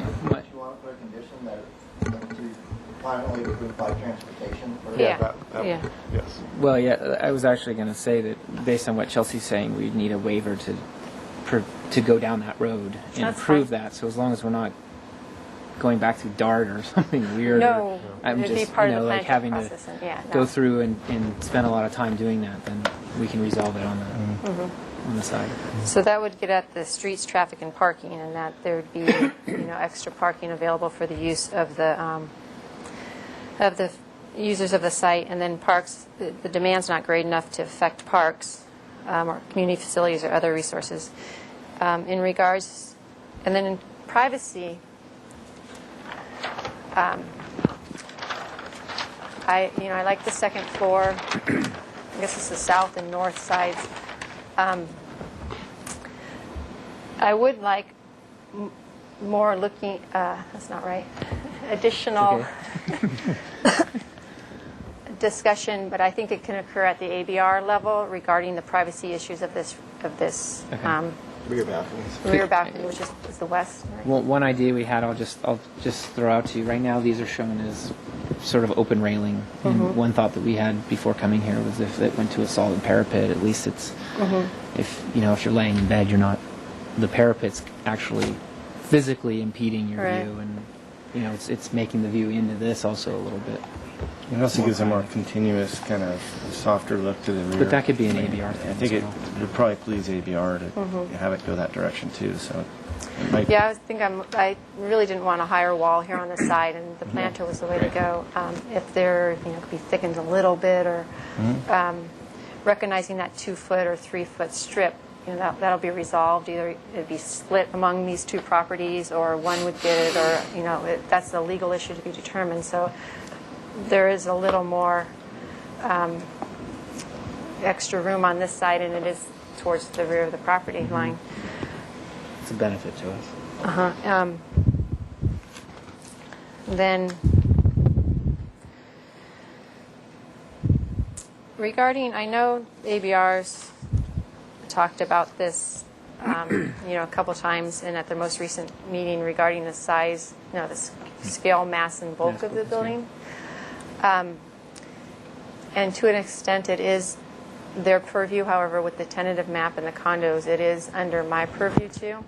You want to put a condition that it's finally approved by transportation? Yeah. Yes. Well, yeah, I was actually going to say that based on what Chelsea's saying, we'd need a waiver to go down that road and That's approve fine. that. So as long as we're not going back to Dart or something weird. No, I'm it'd be just part you of know the like planning having process, and- yeah, to go no. through and spend a lot of time doing that. Then we can resolve it on the side. So that would get at the streets, traffic, and parking, and that there would be, extra parking available for the use of the users of the site, and then parks. The demand's not great enough to affect parks or community facilities or other resources. In regards, and then in privacy. I like the second floor. I guess it's the south and north sides. I would like more looking. That's not right. Additional discussion, but I think it can occur at the ABR level regarding the privacy issues of this Rear balconies. rear balcony, which is the west. Right? Well, one idea we had, I'll just throw out to you. Right now, these are shown as sort of open railing. And one thought that we had before coming here was if it went to a solid parapet, at least it's if you're laying in bed, you're not the parapet's actually physically impeding your Right. view, and it's making the view into this also a little bit. It also gives a more continuous kind of softer look to the rear. But that could be an ABR thing. I think as it well. would probably please ABR to have it go that direction too. So it might. Yeah, I really didn't want a higher wall here on the side, and the planter was the way to go. If there, could be thickened a little bit, or recognizing that 2-foot or 3-foot strip, that'll be resolved. Either it'd be split among these two properties, or one would get it, or that's a legal issue to be determined. So there is a little more extra room on this side, and it is towards the rear of the property line. It's a benefit to us. Then, regarding, I know ABR's talked about this, a couple times, and at their most recent meeting regarding the size, the scale, mass, and bulk of the building. And to an extent, it is their purview. However, with the tentative map and the condos, it is under my purview too.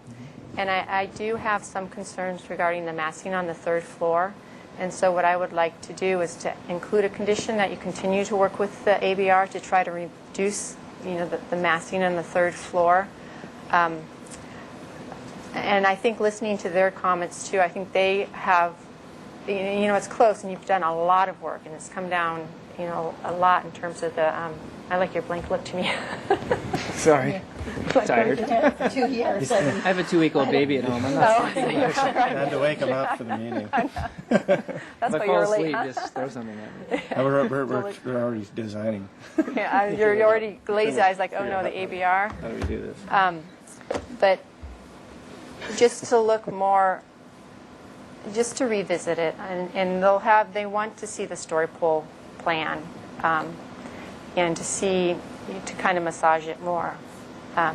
And I do have some concerns regarding the massing on the third floor. And so what I would like to do is to include a condition that you continue to work with the ABR to try to reduce, the massing on the third floor. And I think listening to their comments too, I think they have, it's close, and you've done a lot of work, and it's come down, a lot in terms of the. I like your blank look to me. Sorry. Tired. 2 years. I have a 2-week-old baby at home. I'm not sleeping. Had to wake him up for the meeting. That's If I why fall you're late. asleep, Huh? just throw something at me. We're already designing. Yeah, you're already lazy eyes, like, oh no, the ABR. How do we do this? But just to look more, just to revisit it, and they want to see the story pole plan, and to kind of massage it more. I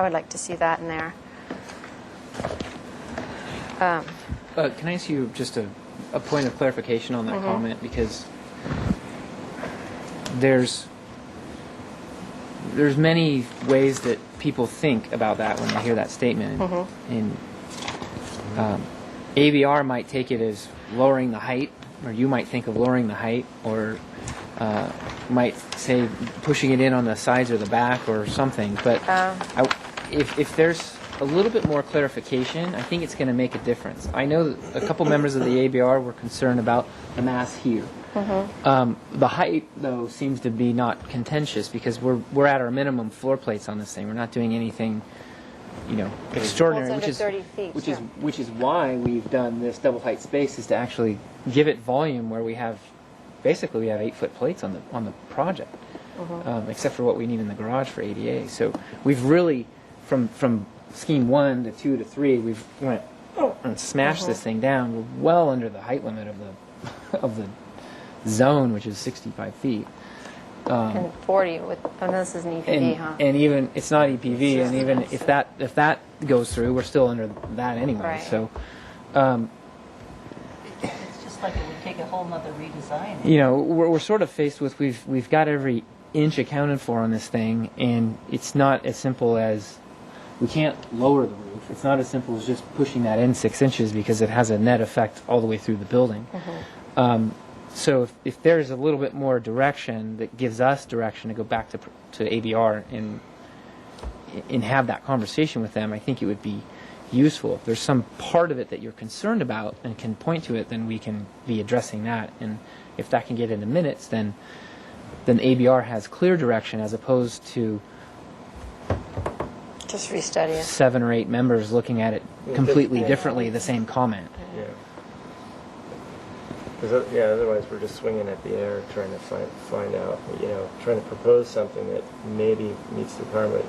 would like to see that in there. Can I ask you just a point of clarification on that comment? Because there's many ways that people think about that when they hear that statement. And ABR might take it as lowering the height, or you might think of lowering the height, or might say pushing it in on the sides or the back or something. But if there's a little bit more clarification, I think it's going to make a difference. I know that a couple members of the ABR were concerned about the mass here. The height, though, seems to be not contentious, because we're at our minimum floor plates on this thing. We're not doing anything, extraordinary, Well, it's under 30 feet, which is why we've done this double height space, is to actually give it volume where we have 8-foot plates on the project, except for what we need in the garage for ADA. So we've really, from scheme 1 to 2 to 3, we've went and smashed this thing down. We're well under the height limit of the zone, which is 65 feet. And 40 with, this is an EPV, huh? And even it's not EPV, and even if that goes through, we're still under that anyway. Right. So. It's just like it would take a whole nother redesign. We're sort of faced with we've got every inch accounted for on this thing, and it's not as simple as we can't lower the roof. It's not as simple as just pushing that in 6 inches because it has a net effect all the way through the building. So if there's a little bit more direction that gives us direction to go back to ABR and have that conversation with them, I think it would be useful. If there's some part of it that you're concerned about and can point to it, then we can be addressing that. And if that can get into minutes, then ABR has clear direction as opposed to just restudy it. 7 or 8 members looking at it completely differently, the same comment. Yeah. Because otherwise we're just swinging at the air trying to find out, trying to propose something that maybe meets the requirement.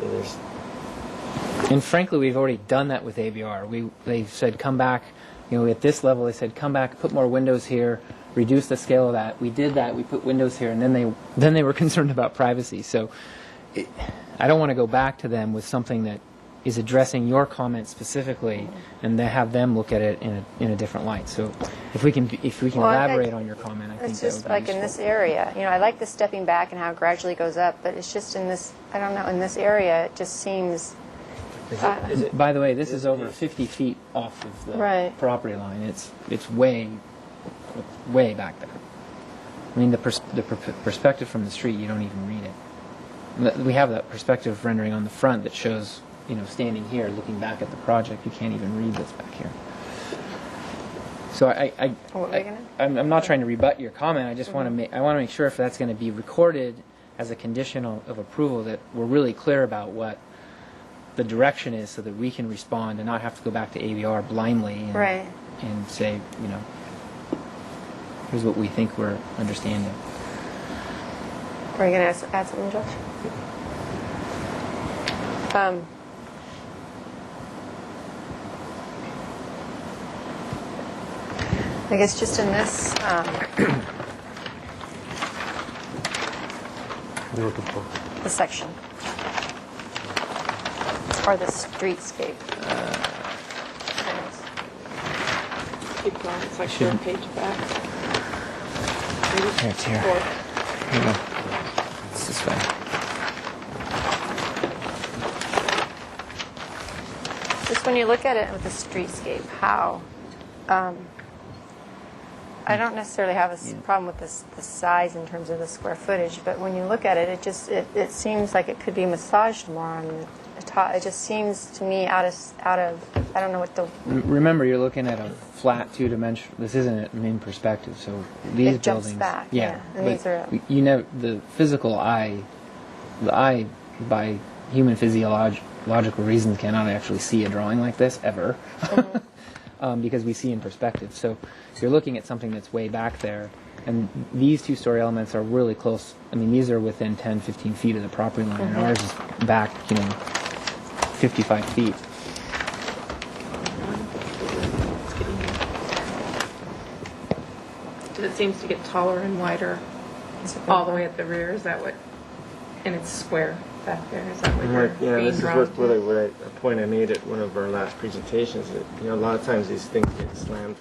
And frankly, we've already done that with ABR. They said, come back, at this level, they said, come back, put more windows here, reduce the scale of that. We did that, we put windows here, and then they were concerned about privacy. So I don't want to go back to them with something that is addressing your comment specifically, and then have them look at it in a different light. So if we can elaborate on your comment, I think it's that just would be like useful. in this area. I like the stepping back and how it gradually goes up, but it's just in this. I don't know. In this area, it just seems. By the way, this is over 50 feet off of the property line. It's way back there. I mean, the perspective from the street, you don't even read it. We have that perspective rendering on the front that shows, standing here, looking back at the project, you can't even read this back here. So I'm not trying to rebut your comment. I just want to make sure if that's going to be recorded as a condition of approval that we're really clear about what the direction is, so that we can respond and not have to go back to ABR blindly and say, here's what we think we're understanding. Are you going to add something, Josh? I guess just in this, the section, or the streetscape. Keep going. It's like 4 page back. Here, it's here. Here you go. It's this way. Just when you look at it with the streetscape, how I don't necessarily have a problem with the size in terms of the square footage, but when you look at it, it seems like it could be massaged more on the top. It just seems to me out of I don't know what the. Remember, you're looking at a flat 2-dimensional. This isn't a main perspective, so these it jumps buildings. back. Yeah, and these are. The physical eye, by human physiological reasons cannot actually see a drawing like this ever, because we see in perspective. So you're looking at something that's way back there, and these 2-story elements are really close. I mean, these are within 10, 15 feet of the property line, and ours is back, 55 feet. It seems to get taller and wider all the way at the rear. Is that what? And it's square back there. Is that what you're being this is drawn to? a point I made at one of our last presentations. That a lot of times these things get slammed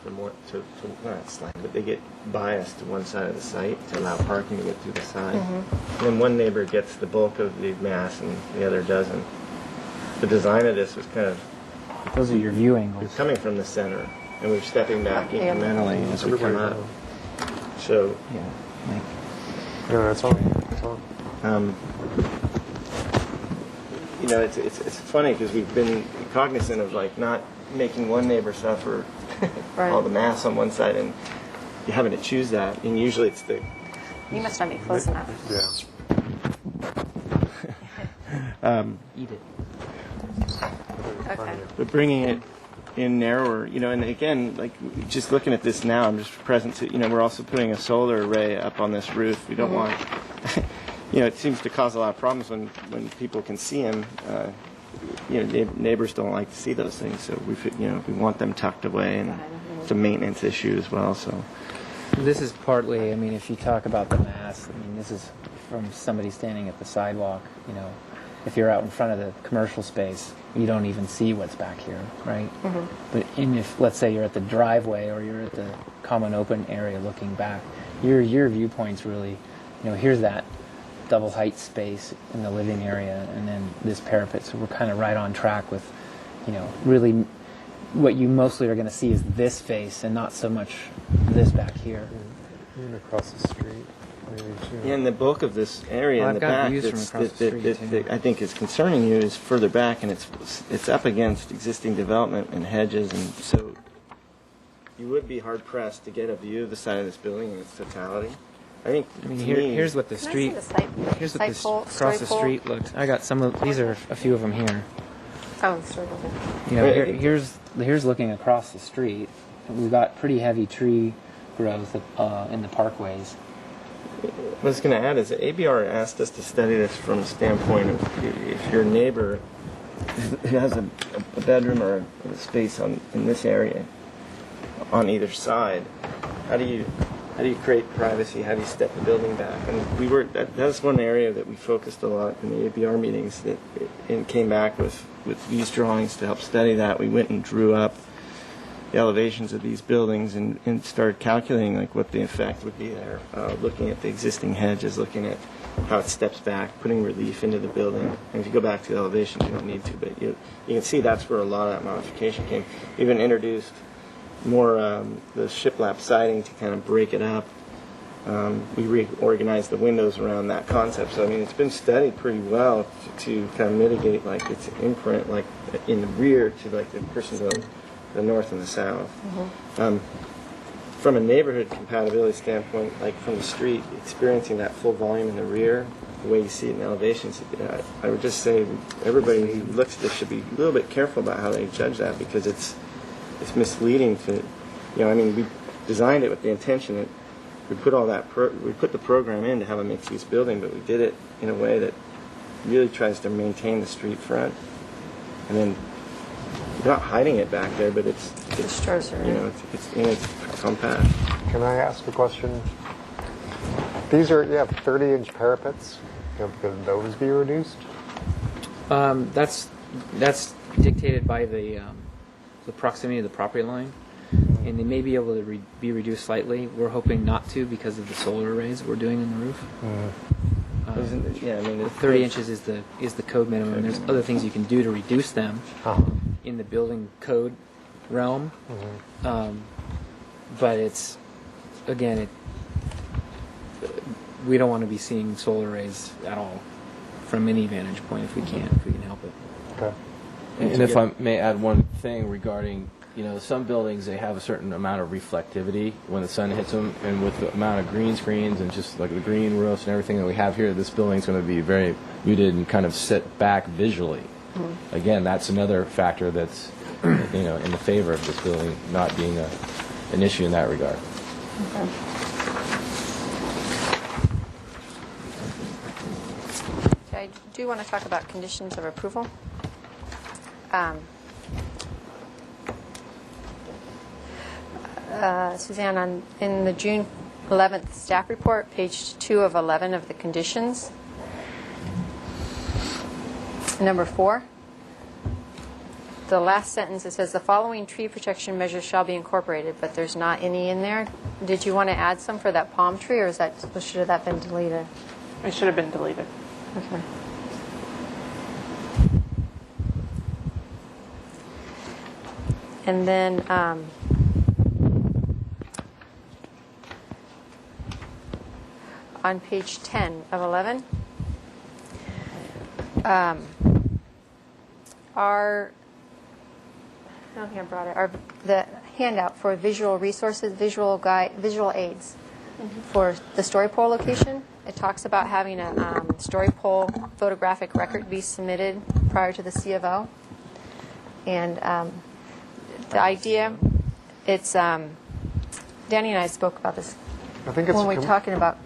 not slammed, but they get biased to one side of the site to allow parking to get through the side. And then one neighbor gets the bulk of the mass and the other doesn't. The design of this was kind of. Those are your view angles. We're coming from the center, and we're stepping back incrementally as we come out. So. That's all. It's funny because we've been cognizant of not making one neighbor suffer all the mass on one side, and you're having to choose that. And usually it's the. You must not be close enough. Eat it. Okay. But bringing it in narrower, and again, just looking at this now, I'm just present to, we're also putting a solar array up on this roof. We don't want, it seems to cause a lot of problems when people can see them. Neighbors don't like to see those things, so we want them tucked away, and it's a maintenance issue as well. So this is partly, if you talk about the mass, this is from somebody standing at the sidewalk. If you're out in front of the commercial space, you don't even see what's back here, right? But if, let's say, you're at the driveway or you're at the common open area looking back, your viewpoint's really, here's that double height space in the living area, and then this parapet. So we're kind of right on track with, really what you mostly are going to see is this face and not so much this back here. Even across the street, maybe too. Yeah, and the bulk of this area in the back that I think is concerning you is further back, and it's up against existing development and hedges, and so you would be hard pressed to get a view of the side of this building in its totality. I mean, here's what the Can I street. see the site- Here's what site this pole- across story the pole? street looks. I got some of these are a few of them here. Oh, sort of. Here's looking across the street. We've got pretty heavy tree growth in the parkways. What I was going to add is that ABR asked us to study this from the standpoint of if your neighbor has a bedroom or a space in this area on either side, how do you create privacy? How do you step the building back? And that's one area that we focused a lot in the ABR meetings and came back with these drawings to help study that. We went and drew up the elevations of these buildings and started calculating like what the effect would be there, looking at the existing hedges, looking at how it steps back, putting relief into the building. And if you go back to the elevations, you don't need to, but you can see that's where a lot of that modification came. Even introduced more the shiplap siding to kind of break it up. We reorganized the windows around that concept. So I mean, it's been studied pretty well to kind of mitigate like its imprint, like in the rear to like the person to the north and the south. From a neighborhood compatibility standpoint, like from the street, experiencing that full volume in the rear, the way you see it in elevations, I would just say everybody who looks at this should be a little bit careful about how they judge that, because it's misleading to, I mean, we designed it with the intention that we put all that, we put the program in to have a mixed-use building, but we did it in a way that really tries to maintain the street front, and then you're not hiding it back there, but it's compact. Can I ask a question? These are 30-inch parapets. Could those be reduced? That's dictated by the proximity of the property line, and they may be able to be reduced slightly. We're hoping not to because of the solar arrays we're doing in the roof. The 30 inches is the code minimum. And there's other things you can do to reduce them in the building code realm, but it's we don't want to be seeing solar arrays at all from any vantage point if we can help it. Okay. And if I may add one thing regarding, some buildings, they have a certain amount of reflectivity when the sun hits them, and with the amount of green screens and just like the green roofs and everything that we have here, this building's going to be very muted and kind of set back visually. Again, that's another factor that's, in the favor of this building not being an issue in that regard. I do want to talk about conditions of approval. Suzanne, in the June 11th staff report, page 2 of 11 of the conditions, number 4, the last sentence, it says the following tree protection measures shall be incorporated, but there's not any in there. Did you want to add some for that palm tree, or should have that been deleted? It should have been deleted. Okay. And then on page 10 of 11, the handout for visual resources, visual aids for the story pole location. It talks about having a story pole photographic record be submitted prior to the C of O. And the idea, it's Danny and I spoke about this. I think it's when we're talking about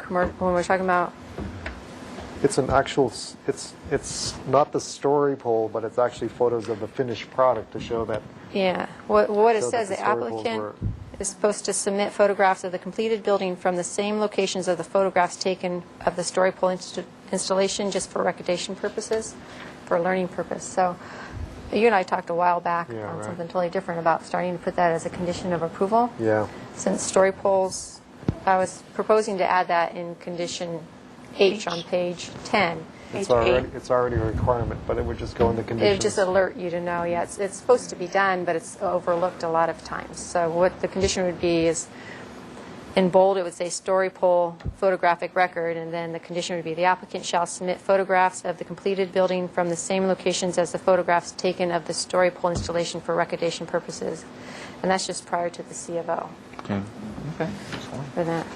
It's an actual. It's not the story pole, but it's actually photos of the finished product to show that. Yeah. What it So says, that the the story poles applicant is supposed to submit photographs of the completed building from the same locations of the photographs taken of the story pole installation, just for recordation purposes, for a learning purpose. So you and I talked a while back on something totally different about starting to put that as a condition of approval. Yeah. Since story poles, I was proposing to add that in condition H on page 10. It's already a requirement, but it would just go in the It conditions. would just alert you to know, yeah, it's supposed to be done, but it's overlooked a lot of times. So what the condition would be is, in bold, it would say story pole photographic record, and then the condition would be the applicant shall submit photographs of the completed building from the same locations as the photographs taken of the story pole installation for recordation purposes. And that's just prior to the C of O Okay. Okay. for that.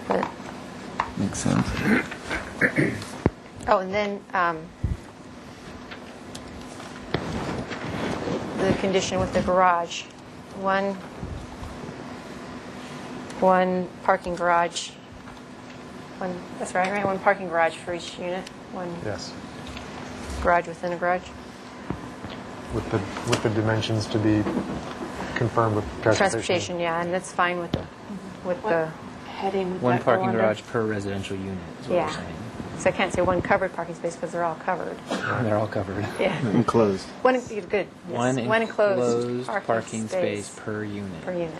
But, Makes sense. oh, and then the condition with the garage. One parking garage. That's right? One parking garage for each unit. One Yes. garage within a garage. With the dimensions to be confirmed with Transportation, yeah, and that's fine with the Heading would One that go parking under? garage per residential unit is what Yeah. we're saying. So I can't say one covered parking space because they're all covered. They're all covered. Yeah. Enclosed. One good. Yes. One enclosed enclosed parking space per unit. per unit.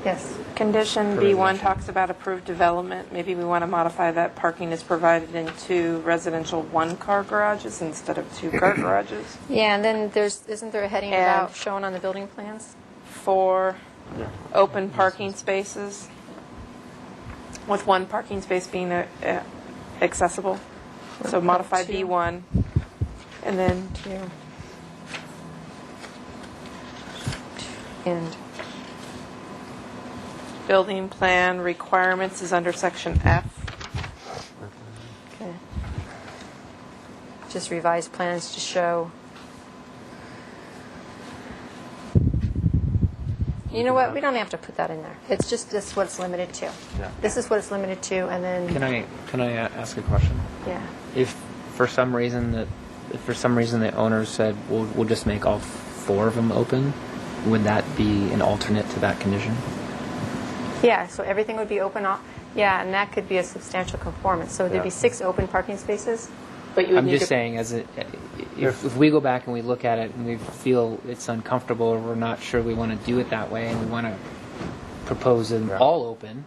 Yes. Condition Per B1 residential. talks about approved development. Maybe we want to modify that parking is provided in 2 residential one-car garages instead of 2-car garages. Yeah, and then isn't there a heading And- about shown on the building plans? 4 open parking spaces, with 1 parking space being accessible. So modify 2. B1, and then 2. And building plan requirements is under section F. okay. Just revised plans to show. You know what? We don't have to put that in there. It's just this what it's limited to. Yeah. This is what it's limited to, and then Can I ask a question? yeah. If for some reason the owners said we'll just make all 4 of them open, would that be an alternate to that condition? Yeah, so everything would be open. Yeah, and that could be a substantial conformance. So there'd be 6 open parking spaces. But you would I'm need just to- saying, if we go back and we look at it and we feel it's uncomfortable or we're not sure we want to do it that way and we want to propose them all open,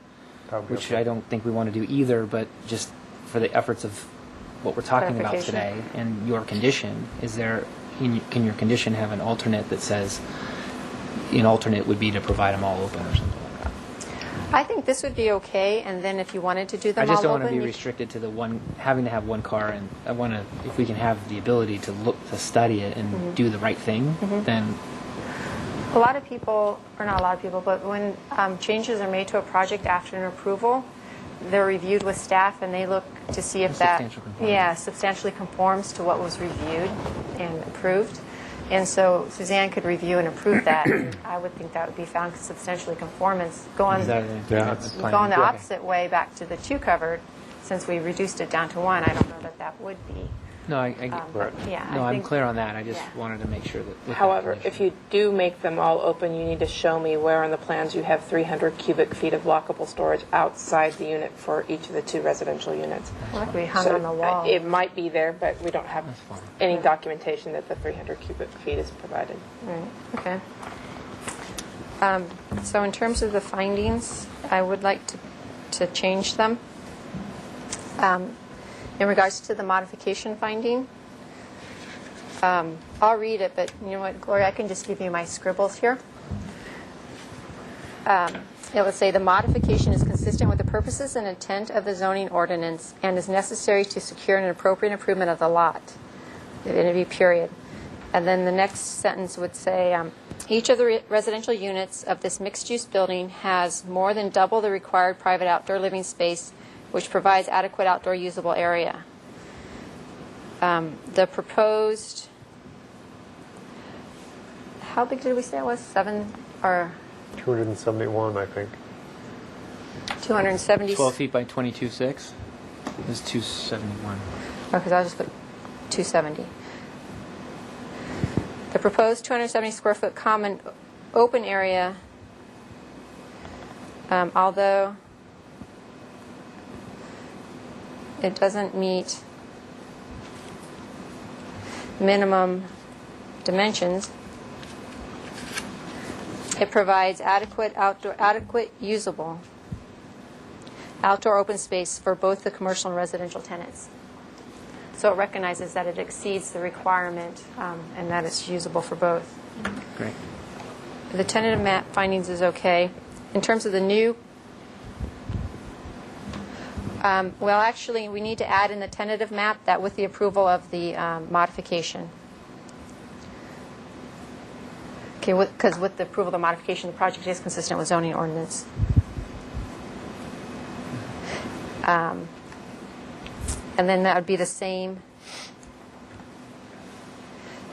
That would be which okay. I don't think we want to do either, but just for the efforts of what we're talking about Clarification. today and your condition, can your condition have an alternate that says an alternate would be to provide them all open or something like that? I think this would be okay, and then if you wanted to do them I just all don't want to open, be restricted to having to have 1 car, and I want to, if we can have the ability to study it and Mhm. do the right thing, Mhm. then a lot of people, or not a lot of people, but when changes are made to a project after an approval, they're reviewed with staff, and they look to see if that Substantial conformance. substantially conforms to what was reviewed and approved. And so Suzanne could review and approve that. And I would think that would be found substantially conformance. Go on the opposite way back to the 2 covered, since we reduced it down to 1. I don't know that would be. no, Yeah, no, I I'm think- clear on that. I just yeah. wanted to make sure that. with that However, condition. if you do make them all open, you need to show me where on the plans you have 300 cubic feet of lockable storage outside the unit for each of the 2 residential units. Well, it could be hung So, on the wall. It might be there, but we don't have any documentation that the 300 cubic feet is provided. Right, okay. So in terms of the findings, I would like to change them. In regards to the modification finding, I'll read it, but you know what, Gloria, I can just give you my scribbles here. It would say the modification is consistent with the purposes and intent of the zoning ordinance and is necessary to secure an appropriate improvement of the lot. It would be period. And then the next sentence would say, each of the residential units of this mixed-use building has more than double the required private outdoor living space, which provides adequate outdoor usable area. The proposed, how big did we say it was? 7 or 271, I think. 270? 12 feet by 22.6 is 271. Because I'll just put 270. The proposed 270 square foot common open area, although it doesn't meet minimum dimensions, it provides adequate usable outdoor open space for both the commercial and residential tenants. So it recognizes that it exceeds the requirement and that it's usable for both. Great. The tentative map findings is okay. In terms of the new, well, actually, we need to add in the tentative map that with the approval of the modification. Okay, because with the approval of the modification, the project is consistent with zoning ordinance. And then that would be the same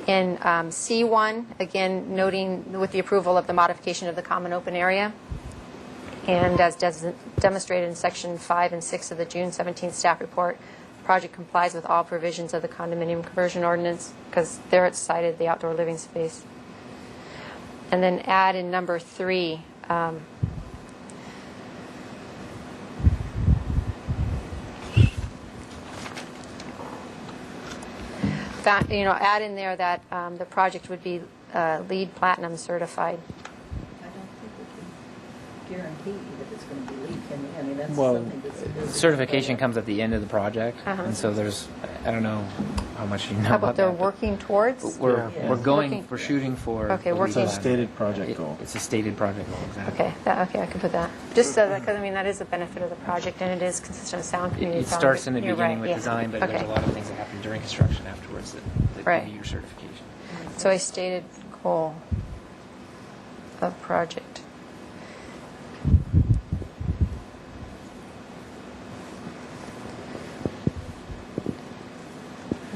in C1, again, noting with the approval of the modification of the common open area. And as demonstrated in Section 5 and 6 of the June 17th staff report, the project complies with all provisions of the condominium conversion ordinance because there it's cited the outdoor living space. And then add in number 3, add in there that the project would be LEED Platinum certified. I don't think we can guarantee that it's going to be LEED, can we? I mean, that's Well, something that's... certification comes at the end of the project, Uh-huh. and so there's, I don't know how much you know How about about they're that. working towards? We're shooting for. Okay, the working- LEED It's a stated project goal. It's a stated project goal, exactly. Okay, okay, I can put that. Just so that, because I mean, that is a benefit of the project, and it is consistent with sound community. It starts in the You're beginning right, with yeah. design, but there's Okay. a lot of things that happen during construction afterwards that Right. give you your certification. So a stated goal of project.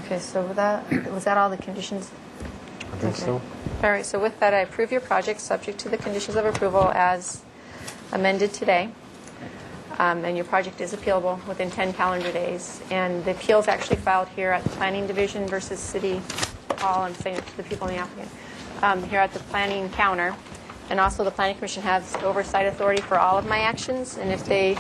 Okay, so was that all the conditions? I think so. All right, so with that, I approve your project subject to the conditions of approval as amended today. And your project is appealable within 10 calendar days. And the appeal is actually filed here at the Planning Division versus City Hall. I'm saying it to the people in the applicant. Here at the planning counter. And also the Planning Commission has oversight authority for all of my actions. And if they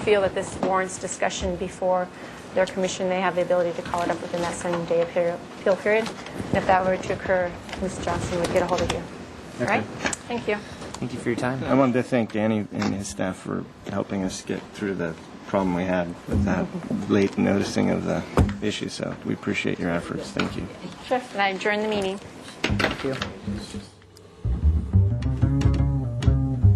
feel that this warrants discussion before their commission, they have the ability to call it up within that 7-day appeal period. And if that were to occur, Ms. Johnson would get a hold of you. All right? Thank you. Thank you for your time. I wanted to thank Danny and his staff for helping us get through the problem we had with that late noticing of the issue. So we appreciate your efforts. Thank you. Sure. And I adjourn the meeting. Thank you.